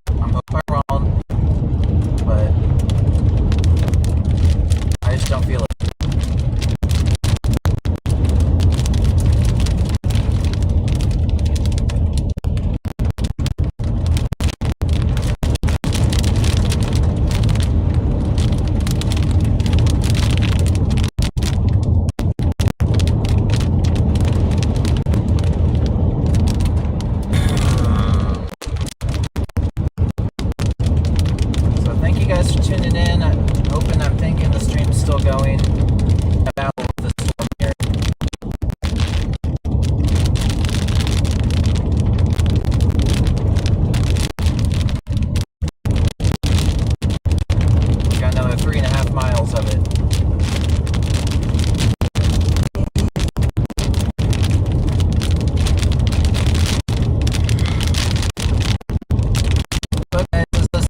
I'm hoping I'm wrong, but I just don't feel it. So thank you guys for tuning in. I'm hoping, I'm thinking the stream's still going. A battle with the storm here. Got another 3.5 miles of it. But guys, as this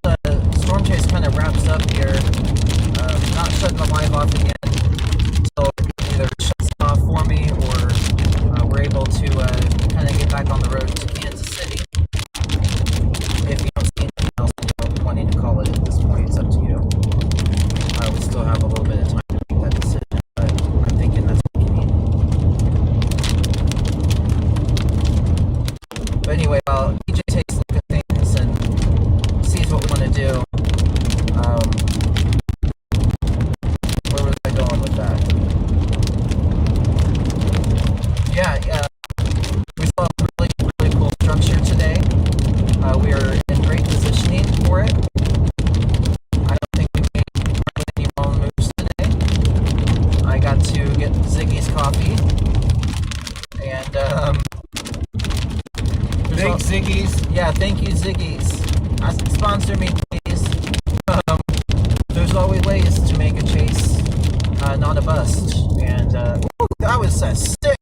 storm chase kind of wraps up here, not shutting the live off again. do. Where was I going with that? Yeah, we saw a really, really cool structure today. We are in great positioning for it. I don't think we made any wrong moves today. I got to get Ziggy's coffee. And, Thanks, Ziggy's. yeah, thank you, Ziggy's. Sponsor me, please. There's always ways to make a chase not a bust. And, that was a sick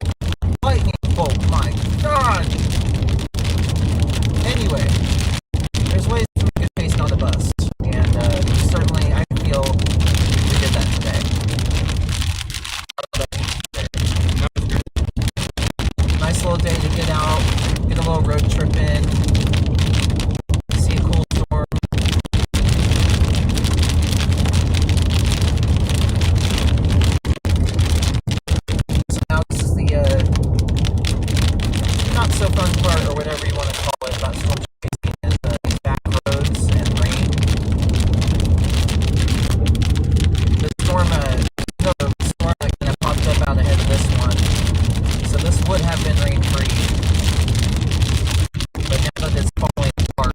lightning bolt, my God! Anyway, there's ways to make a chase not a bust. And, certainly, I feel we did that today. Nice little day to get out, get a little road trip in, see a cool storm. So now this is the not so fun part, or whatever you want to call it, about storm chasing, is these back roads and rain. The storm, the storm that kind of popped up out ahead of this one. So this would have been rain-free, but now that it's falling apart.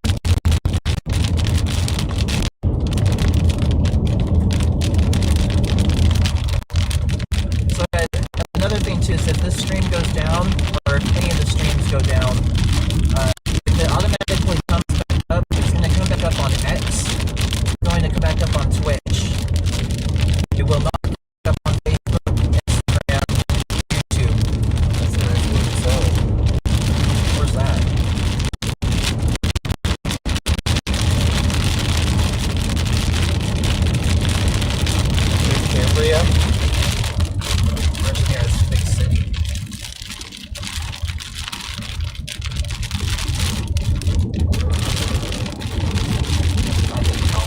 So another thing too is if this stream goes down, or if any of the streams go down, if it automatically comes back up, it's going to come back up on X. It's going to come back up on Twitch. It will not come back up on Facebook, Instagram, YouTube. That's an excellent song. Where's that? Cambria. Virginia is a big city. I didn't know.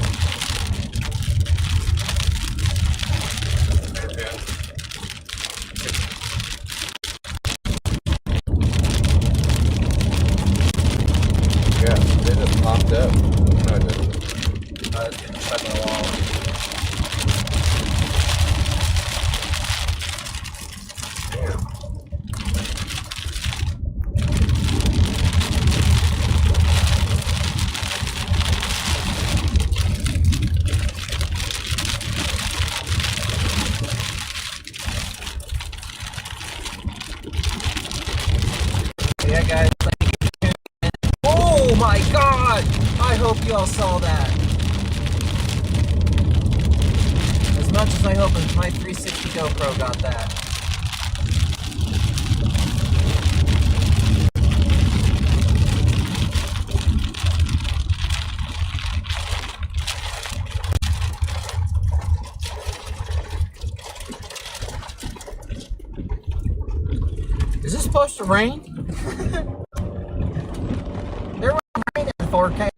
Yeah, they just popped up. No, it didn't. I was getting stuck in a wall. Damn. Yeah, guys. Oh my God! I hope you all saw that. As much as I hope my 360 GoPro got that. Is this supposed to rain? There was rain in forecast.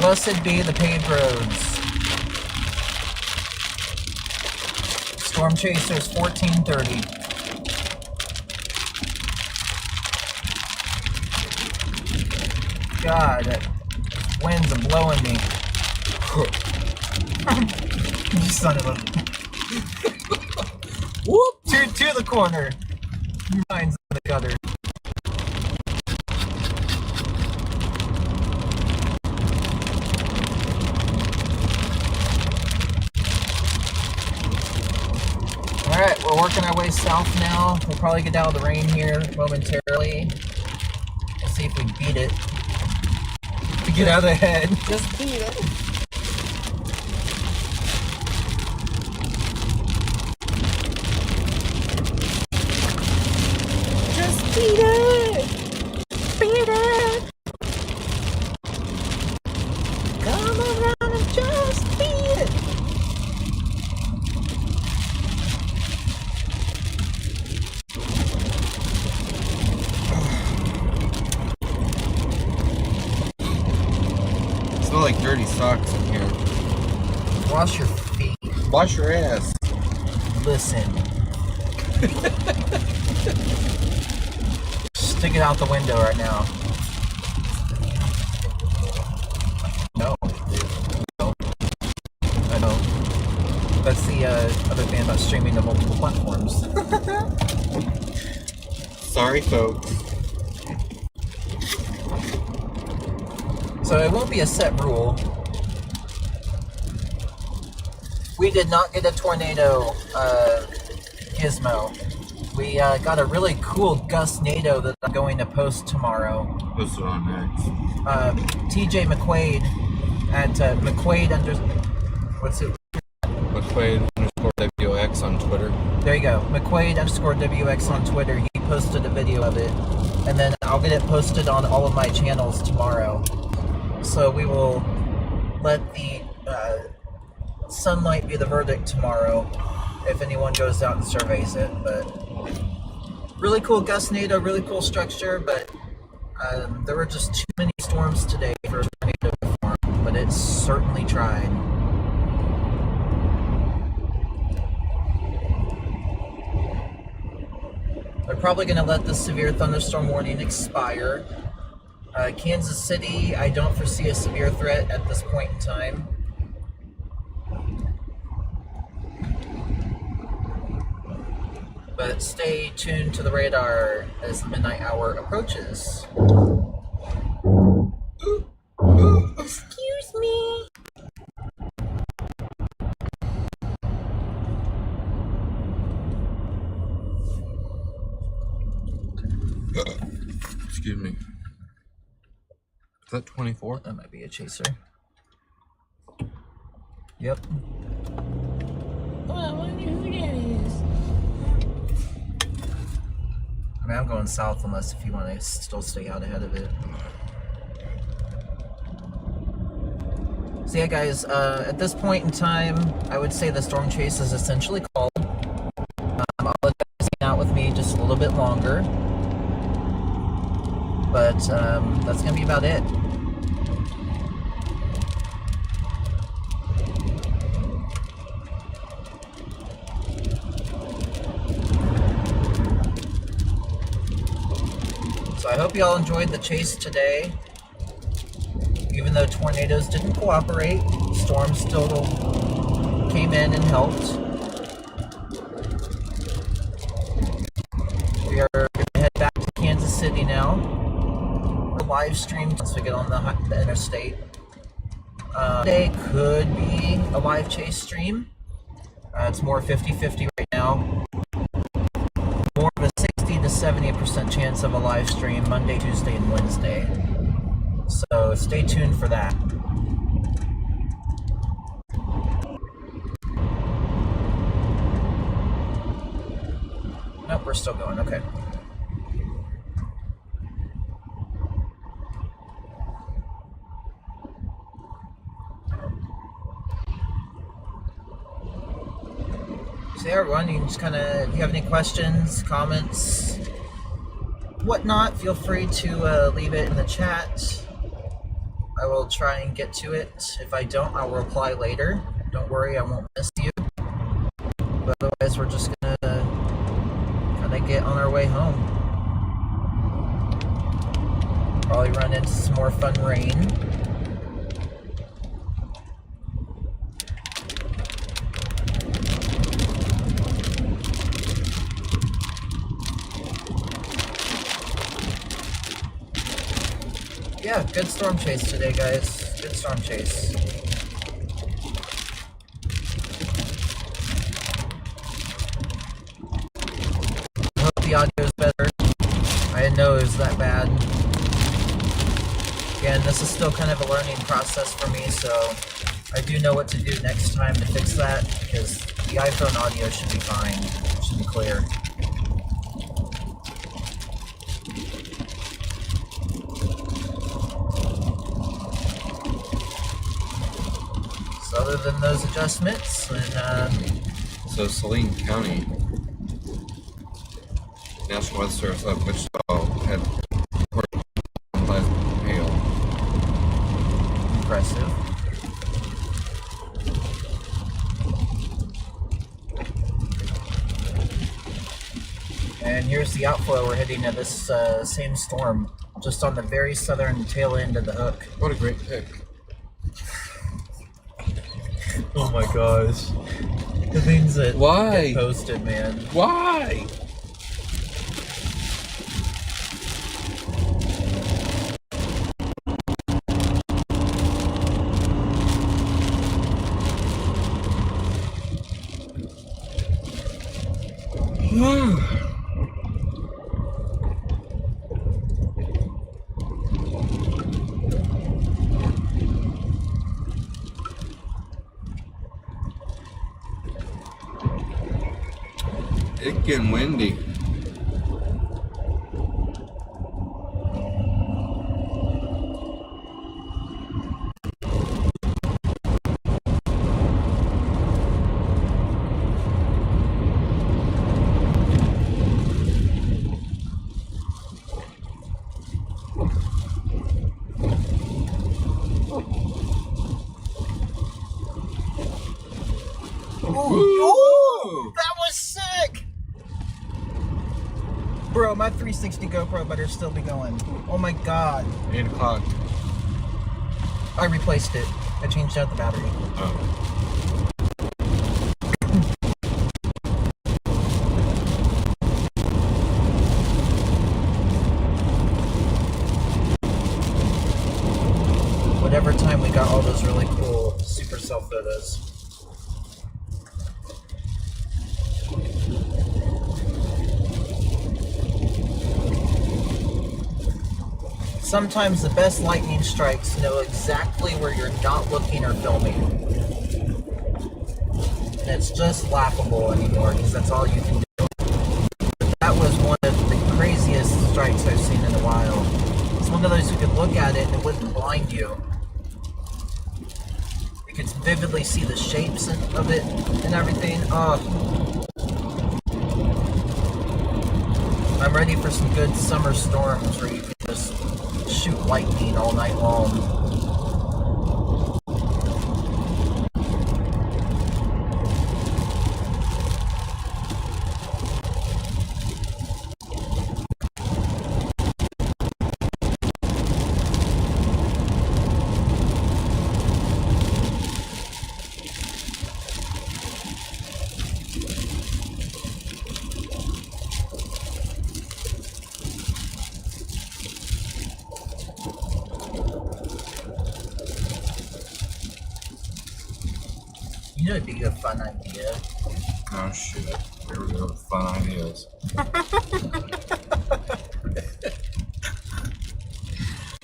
Blessed be the paved roads. Storm Chasers 1430. God, that winds are blowing me. You son of a... Whoop! To the corner. Mine's in the gutter. Alright, we're working our way south now. We'll probably get out of the rain here momentarily. We'll see if we beat it. To get out ahead. Just beat it. Just beat it! Beat it! Come around and just beat it! Smell like dirty socks in here. Wash your feet. Wash your ass. Listen. get out the window right now. No. No. I know. That's the other thing about streaming to multiple platforms. Sorry, folks. So it won't be a set rule. We did not get a tornado gizmo. We got a really cool Gust-nado that I'm going to post tomorrow. Post it on X. TJ McQuaid at McQuaid what's it? McQuaid_WX on Twitter. There you go. McQuaid_WX on Twitter. He posted a video of it. And then I'll get it posted on all of my channels tomorrow. So we will let the sunlight be the verdict tomorrow if anyone goes out and surveys it. But really cool Gust-nado, really cool structure, but there were just too many storms today for a tornado to form, but it certainly tried. They're probably going to let the severe thunderstorm warning expire. Kansas City, I don't foresee a severe threat at this point in time. But stay tuned to the radar as the midnight hour approaches. Excuse me. Excuse me. Is that 24? That might be a chaser. Yep. Oh, I wonder who that is. I mean, I'm going south unless if you want to still stay out ahead of it. So yeah, guys, at this point in time, I would say the storm chase is essentially called. I'll let you guys hang out with me just a little bit longer. But that's going to be about it. So I hope you all enjoyed the chase today. Even though tornadoes didn't cooperate, storms still came in and helped. We are going to head back to Kansas City now. Live stream once we get on the interstate. Today could be a live chase stream. It's more 50-50 right now. More of a 60 to 70% chance of a live stream Monday, Tuesday, and Wednesday. So stay tuned for that. Nope, we're still going. Okay. So yeah, everyone, you can just kind of, if you have any questions, comments, whatnot, feel free to leave it in the chat. I will try and get to it. If I don't, I will reply later. Don't worry, I won't miss you. But otherwise, we're just gonna kind of get on our way home. Probably run into some more fun rain. Yeah, good storm chase today, guys. Good storm chase. I hope the audio is better. I didn't know it was that bad. Again, this is still kind of a learning process for me, so I do know what to do next time to fix that, because the iPhone audio should be fine. It should be clear. Other than those adjustments, and So Saline County, National Weather Service of Wichita had reported hail. impressive. And here's the outflow. We're heading to this same storm, just on the very southern tail end of the hook. What a great pick. Oh my gosh. The things that Why? get posted, man. Why? It's getting windy. Ooh, that was sick! Bro, my 360 GoPro better still be going. Oh my god. 8 o'clock. I replaced it. I changed out the battery. Oh. Whatever time we got all those really cool supercell photos. Sometimes the best lightning strikes know exactly where you're not looking or filming. And it's just laughable anymore because that's all you can do. But that was one of the craziest strikes I've seen in a while. It's one of those you could look at it and it wouldn't blind you. You could vividly see the shapes of it and everything. I'm ready for some good summer storms where you can just shoot lightning all night long. You know, it'd be a fun idea. Oh shit. Here we go with fun ideas.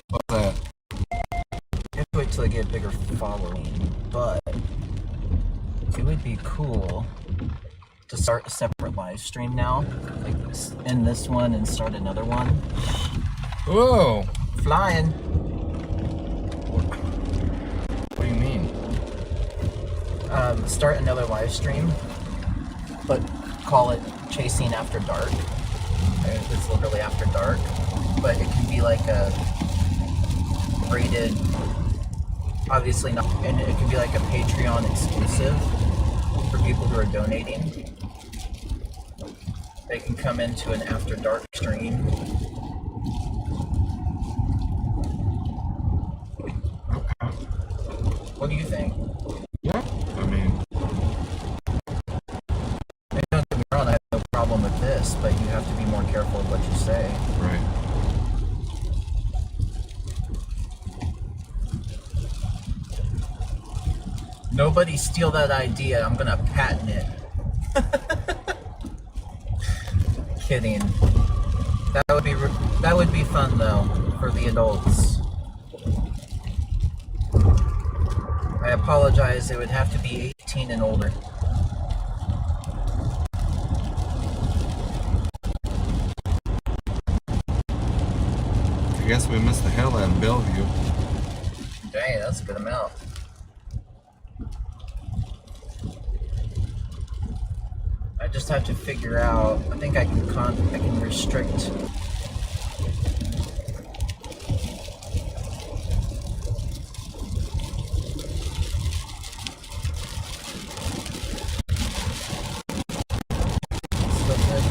What's that? You have to wait till I get a bigger following, but it would be cool to start a separate live stream now. Like end this one and start another one. Whoa! Flying. What do you mean? Start another live stream, but call it Chasing After Dark. It's literally after dark, but it can be like a rated, obviously not, and it can be like a Patreon exclusive for people who are donating. They can come into an after dark stream. What do you think? Yeah. I mean, Don't get me wrong, I have no problem with this, but you have to be more careful of what you say. right. Nobody steal that idea. I'm gonna patent it. Kidding. That would be fun though for the adults. I apologize. It would have to be 18 and older. I guess we missed the hell out of Bellevue. Dang, that's a good amount. I just have to figure out. I think I can restrict. Still good.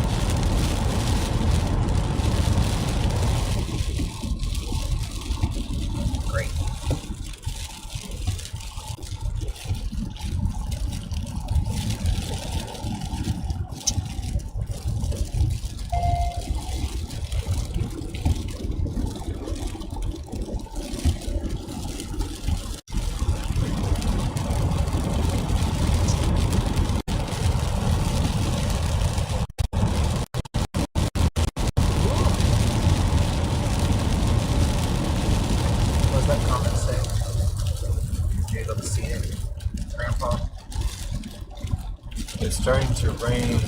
starting to rain in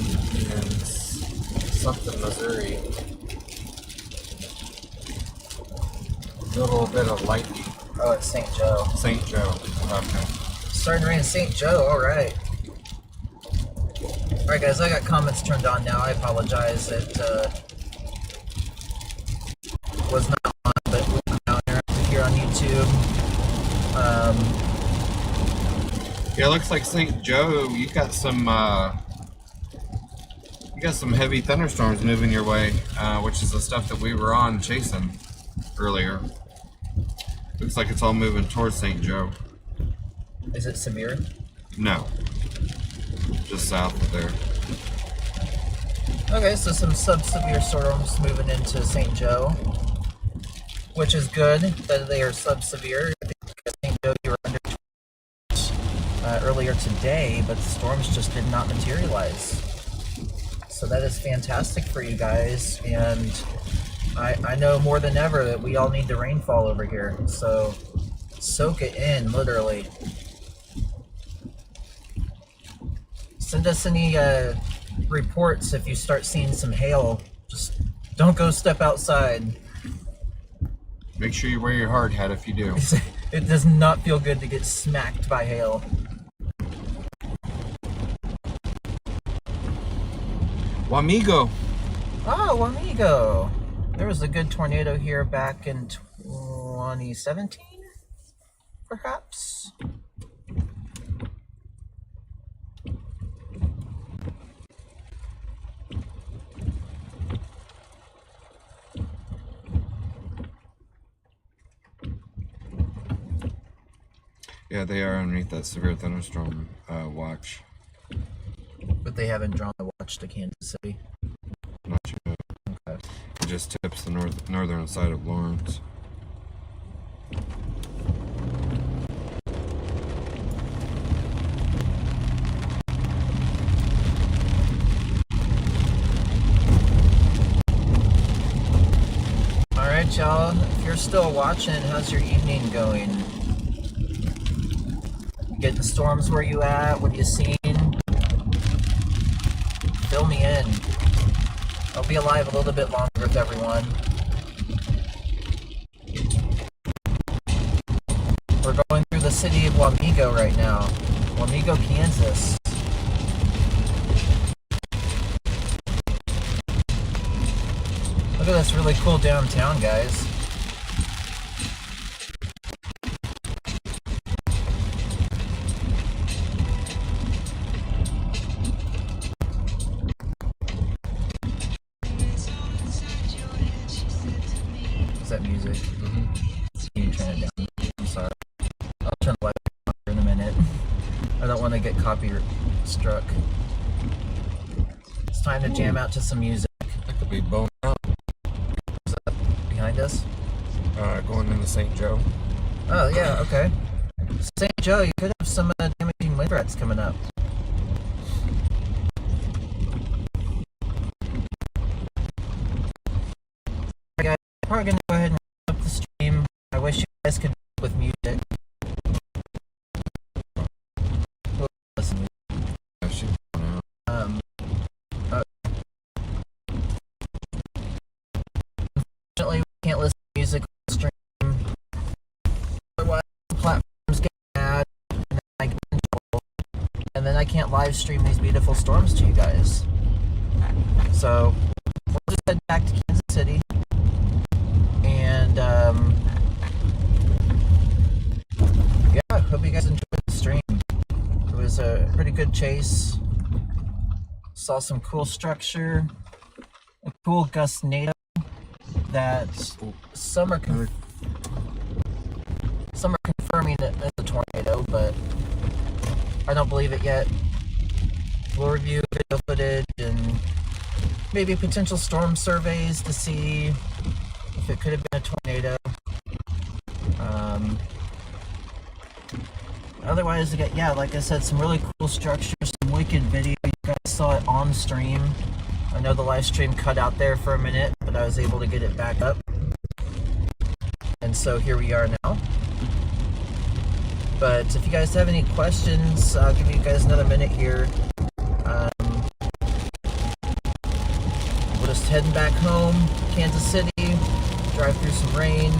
something, Missouri. A little bit of lightning. Oh, it's St. Joe. St. Joe. Okay. Starting to rain in St. Joe. All right. All right, guys. I got comments turned on now. I apologize. It was not on, but we're now interactive here on YouTube. Yeah, it looks like St. Joe. You got some heavy thunderstorms moving your way, which is the stuff that we were on chasing earlier. Looks like it's all moving towards St. Joe. Is it severe? No, just south of there. Okay, so some sub-severe storms moving into St. Joe, which is good that they are sub-severe. I think St. Joe, you were under earlier today, but the storms just did not materialize. So that is fantastic for you guys, and I know more than ever that we all need the rainfall over here. So soak it in, literally. Send us any reports if you start seeing some hail. Just don't go step outside. Make sure you wear your hard hat if you do. It does not feel good to get smacked by hail. Wamigo. Oh, Wamigo. There was a good tornado here back in 2017, perhaps? Yeah, they are underneath that severe thunderstorm watch. But they haven't drawn the watch to Kansas City. Not yet. Okay. It just tips the northern side of Lawrence. Alright, y'all. If you're still watching, how's your evening going? Getting storms where you at? What are you seeing? Fill me in. I'll be alive a little bit longer with everyone. We're going through the city of Wamego right now. Wamego, Kansas. Look at this really cool downtown, guys. That music. Can you turn it down? I'm sorry. I'll turn the light on in a minute. I don't want to get copyright struck. It's time to jam out to some music. That could be blown out. Is that behind us? Going into St. Joe. Oh yeah, okay. St. Joe, you could have some damaging wind threats coming up. Alright guys, I'm probably going to go ahead and wrap up the stream. I wish you guys could do with music. Listen. Yeah, she's blown out. Unfortunately, we can't listen to music on the stream. Otherwise, the platforms get mad, and then I get in trouble. And then I can't live stream these beautiful storms to you guys. So, we'll just head back to Kansas City. And, yeah, hope you guys enjoyed the stream. It was a pretty good chase. Saw some cool structure, a cool gustnado that some are confirming it as a tornado, but I don't believe it yet. We'll review video footage and maybe potential storm surveys to see if it could have been a tornado. Otherwise, yeah, like I said, some really cool structures, some wicked video. You guys saw it on stream. I know the live stream cut out there for a minute, but I was able to get it back up. And so here we are now. But if you guys have any questions, I'll give you guys another minute here. heading back home, Kansas City, drive through some rain.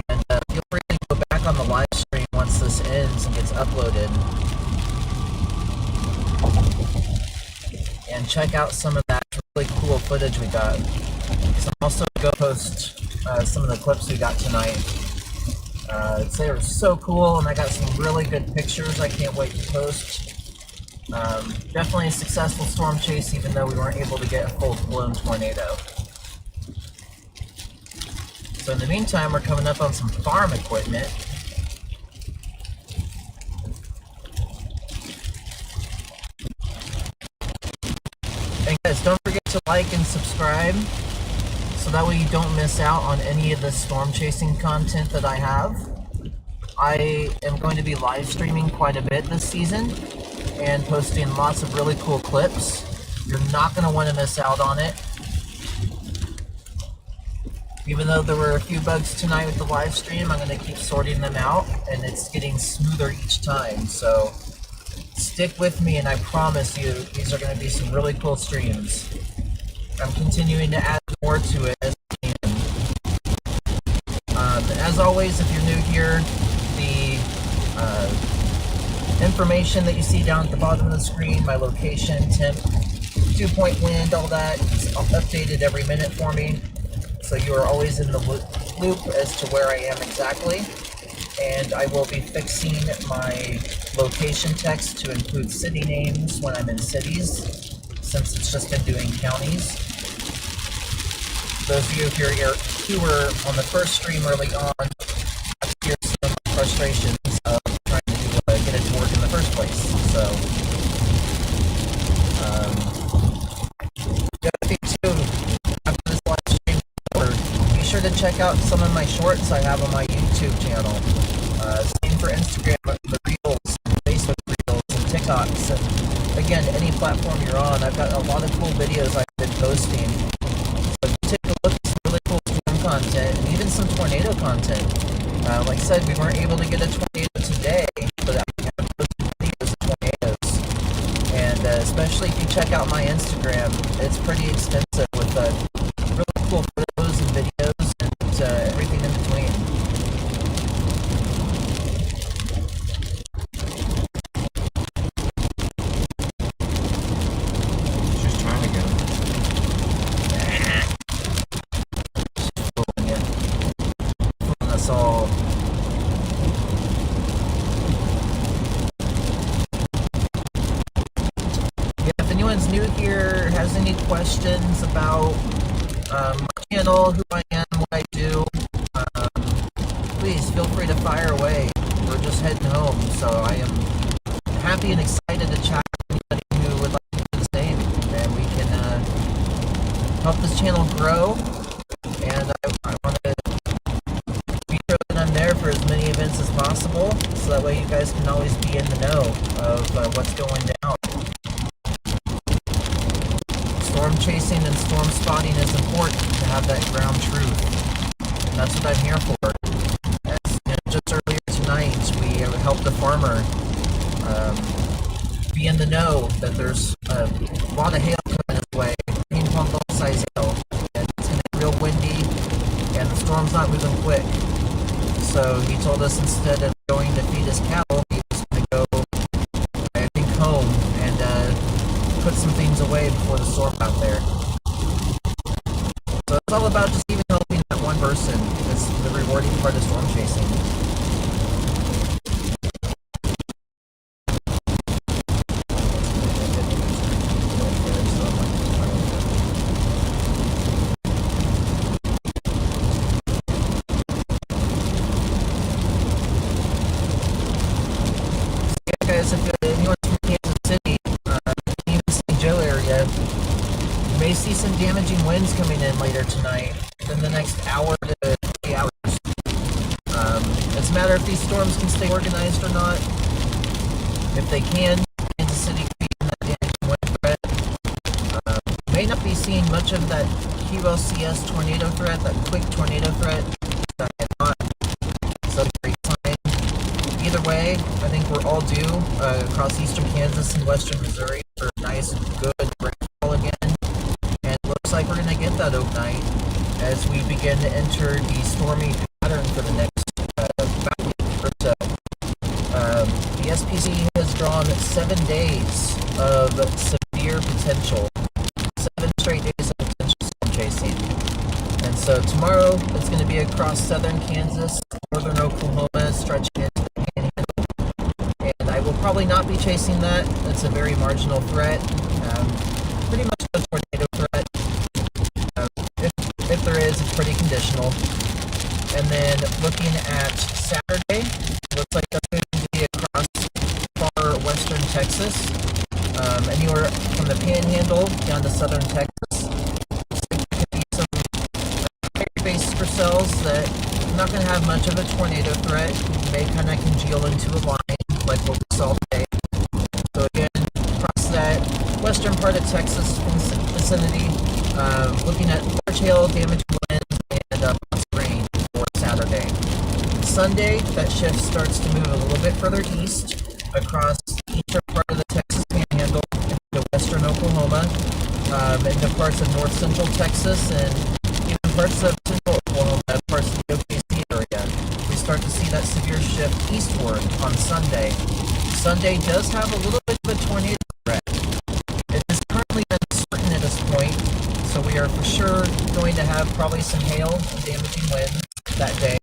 And feel free to go back on the live stream once this ends and gets uploaded. And check out some of that really cool footage we got. So I'm also going to go post some of the clips we got tonight. They were so cool, and I got some really good pictures I can't wait to post. Definitely a successful storm chase, even though we weren't able to get a full-blown tornado. So in the meantime, we're coming up on some farm equipment. And guys, don't forget to like and subscribe, so that way you don't miss out on any of the storm chasing content that I have. I am going to be live streaming quite a bit this season and posting lots of really cool clips. You're not going to want to miss out on it. Even though there were a few bugs tonight with the live stream, I'm going to keep sorting them out, and it's getting smoother each time. So stick with me, and I promise you these are going to be some really cool streams. I'm continuing to add more to it as I can. As always, if you're new here, the information that you see down at the bottom of the screen, my location, temp, 2-point wind, all that, is updated every minute for me. So you are always in the loop as to where I am exactly. And I will be fixing my location text to include city names when I'm in cities, since it's just been doing counties. Those of you who were on the first stream early on, I've heard some of my frustrations of trying to get it to work in the first place. So, the other thing too, after this live stream is over, be sure to check out some of my shorts I have on my YouTube channel. Same for Instagram, the Reels, Facebook Reels, and TikToks, and again, any platform you're on, I've got a lot of cool videos I've been posting. So take a look at some really cool storm content, and even some tornado content. Like I said, we weren't able to get a tornado today, but I have posted videos of tornadoes. And especially if you check out my Instagram, it's pretty extensive with really cool photos and videos and everything in between. She's trying to get him. Fooling you. Fooling us all. Yeah, if anyone's new here, has any questions about my channel, who I am, what I do, please feel free to fire away. We're just heading home, so I am happy and excited to chat with anybody who would like to do the same, and we can help this channel grow. And I want to be sure that I'm there for as many events as possible, so that way you guys can always be in the know of what's going down. Storm chasing and storm spotting is important to have that ground truth, and that's what I'm here for. As, just earlier tonight, we helped a farmer be in the know that there's a lot of hail coming his way, ping pong ball size hail, and it's going to be real windy, and the storm's not moving quick. So he told us instead of going to feed his cattle, he was going to go, I think, home and put some things away before the storm out there. So it's all about just even helping that one person. That's the rewarding part of storm chasing. Guys, if anyone's from Kansas City, even St. Joe area, you may see some damaging winds coming in later tonight, within the next hour to 3 hours. It's a matter if these storms can stay organized or not. If they can, Kansas City could be in that damaging wind threat. May not be seeing much of that QLCS tornado threat, that quick tornado threat. That cannot. So a great sign. Either way, I think we're all due across eastern Kansas and western Missouri for a nice, good rainfall again. we're going to get that overnight as we begin to enter the stormy pattern for the next 5 weeks or so. The SPC has drawn 7 days of severe potential, 7 straight days of potential storm chasing. And so tomorrow it's going to be across southern Kansas, northern Oklahoma, stretching into the Panhandle. And I will probably not be chasing that. That's a very marginal threat. Pretty much no tornado threat. If there is, it's pretty conditional. And then looking at Saturday, looks like that's going to be across far western Texas, anywhere from the Panhandle down to southern Texas. So there could be some base supercells that are not going to have much of a tornado threat. May kind of congeal into a line like what we saw today. So again, across that western part of Texas vicinity, looking at large hail, damaged winds, and lots of rain for Saturday. Sunday, that shift starts to move a little bit further east across the eastern part of the Texas Panhandle into western Oklahoma, into parts of north central Texas, and even parts of central Oklahoma, parts of the OKC area. We start to see that severe shift eastward on Sunday. Sunday does have a little bit of a tornado threat. It is currently uncertain at this point, so we are for sure going to have probably some hail and damaging winds that day.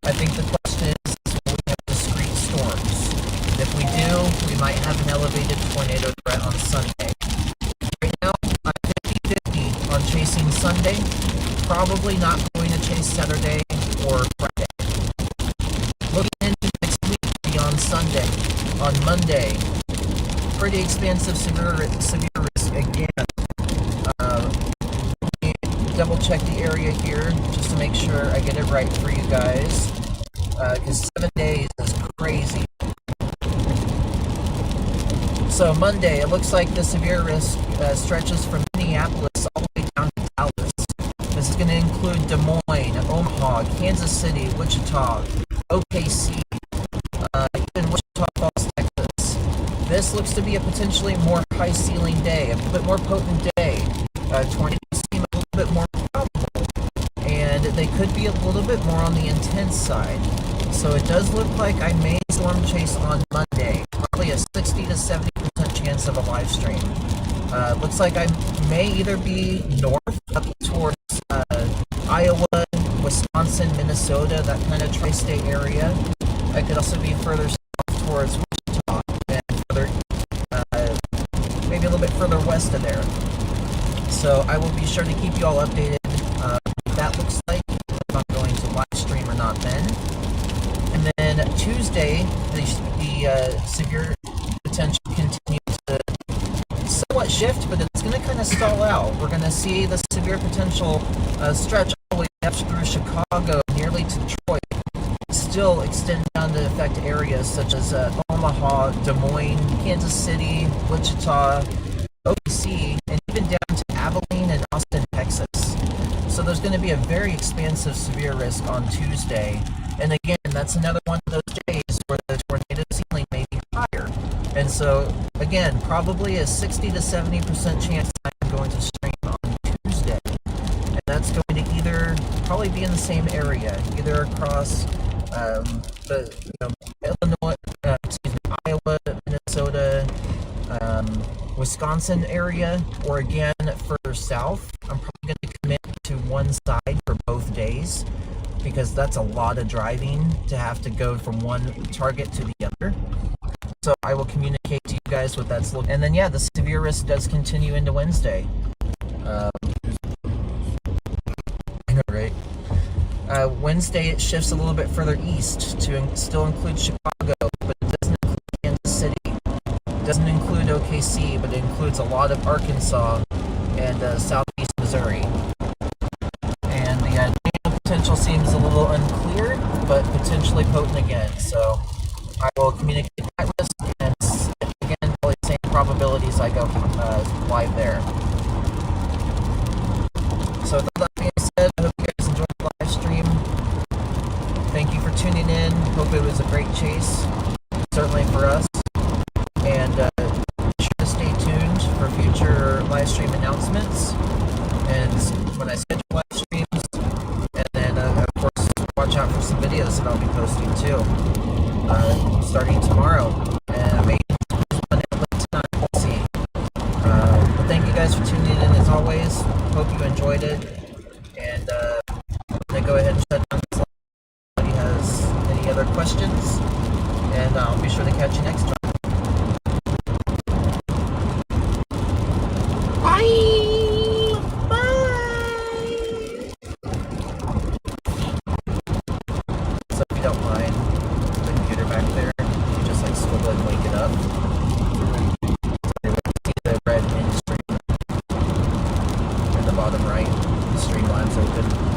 I think the question is will we have discrete storms? If we do, we might have an elevated tornado threat on Sunday. Right now, I'm 50-50 on chasing Sunday. Probably not going to chase Saturday or Friday. Looking into next week beyond Sunday, on Monday, pretty expansive severe risk again. Let me double check the area here just to make sure I get it right for you guys, because 7 days is crazy. So Monday, it looks like the severe risk stretches from Minneapolis all the way down to Dallas. This is going to include Des Moines, Omaha, Kansas City, Wichita, OKC, even Wichita Falls, Texas. This looks to be a potentially more high ceiling day, a bit more potent day. Tornadoes seem a little bit more probable, and they could be a little bit more on the intense side. So it does look like I may storm chase on Monday, probably a 60 to 70% chance of a live stream. Looks like I may either be north up towards Iowa, Wisconsin, Minnesota, that kind of tri-state area. I could also be further south towards Wichita and further, maybe a little bit further west of there. So I will be sure to keep you all updated. That looks like if I'm going to live stream or not then. And then Tuesday, the severe potential continues to somewhat shift, but it's going to kind of stall out. We're going to see the severe potential stretch all the way up through Chicago, nearly to Detroit. Still extend down to affect areas such as Omaha, Des Moines, Kansas City, Wichita, OKC, and even down to Abilene and Austin, Texas. So there's going to be a very expansive severe risk on Tuesday. And again, that's another one of those days where the tornado ceiling may be higher. And so, again, probably a 60 to 70% chance I'm going to stream on Tuesday. And that's going to either probably be in the same area, either across Illinois, Iowa, Minnesota, Wisconsin area, or again further south. I'm probably going to commit to one side for both days because that's a lot of driving to have to go from one target to the other. So I will communicate to you guys what that's looking. And then yeah, the severe risk does continue into Wednesday. Right. Wednesday it shifts a little bit further east to still include Chicago, but it doesn't include Kansas City. It doesn't include OKC, but it includes a lot of Arkansas and southeast Missouri. And the tornado potential seems a little unclear, but potentially potent again. So I will communicate that risk, and again, probably the same probabilities I go live there. So with that being said, I hope you guys enjoyed the live stream. Thank you for tuning in. Hope it was a great chase, certainly for us. And be sure to stay tuned for future live stream announcements. And Hope you enjoyed it. And I'm going to go ahead and shut down this live. If anybody has any other questions, and I'll be sure to catch you next time. Bye! Bye! So if you don't mind, the computer back there, you just like swivel and wake it up. See the red end stream in the bottom right, the stream line's open.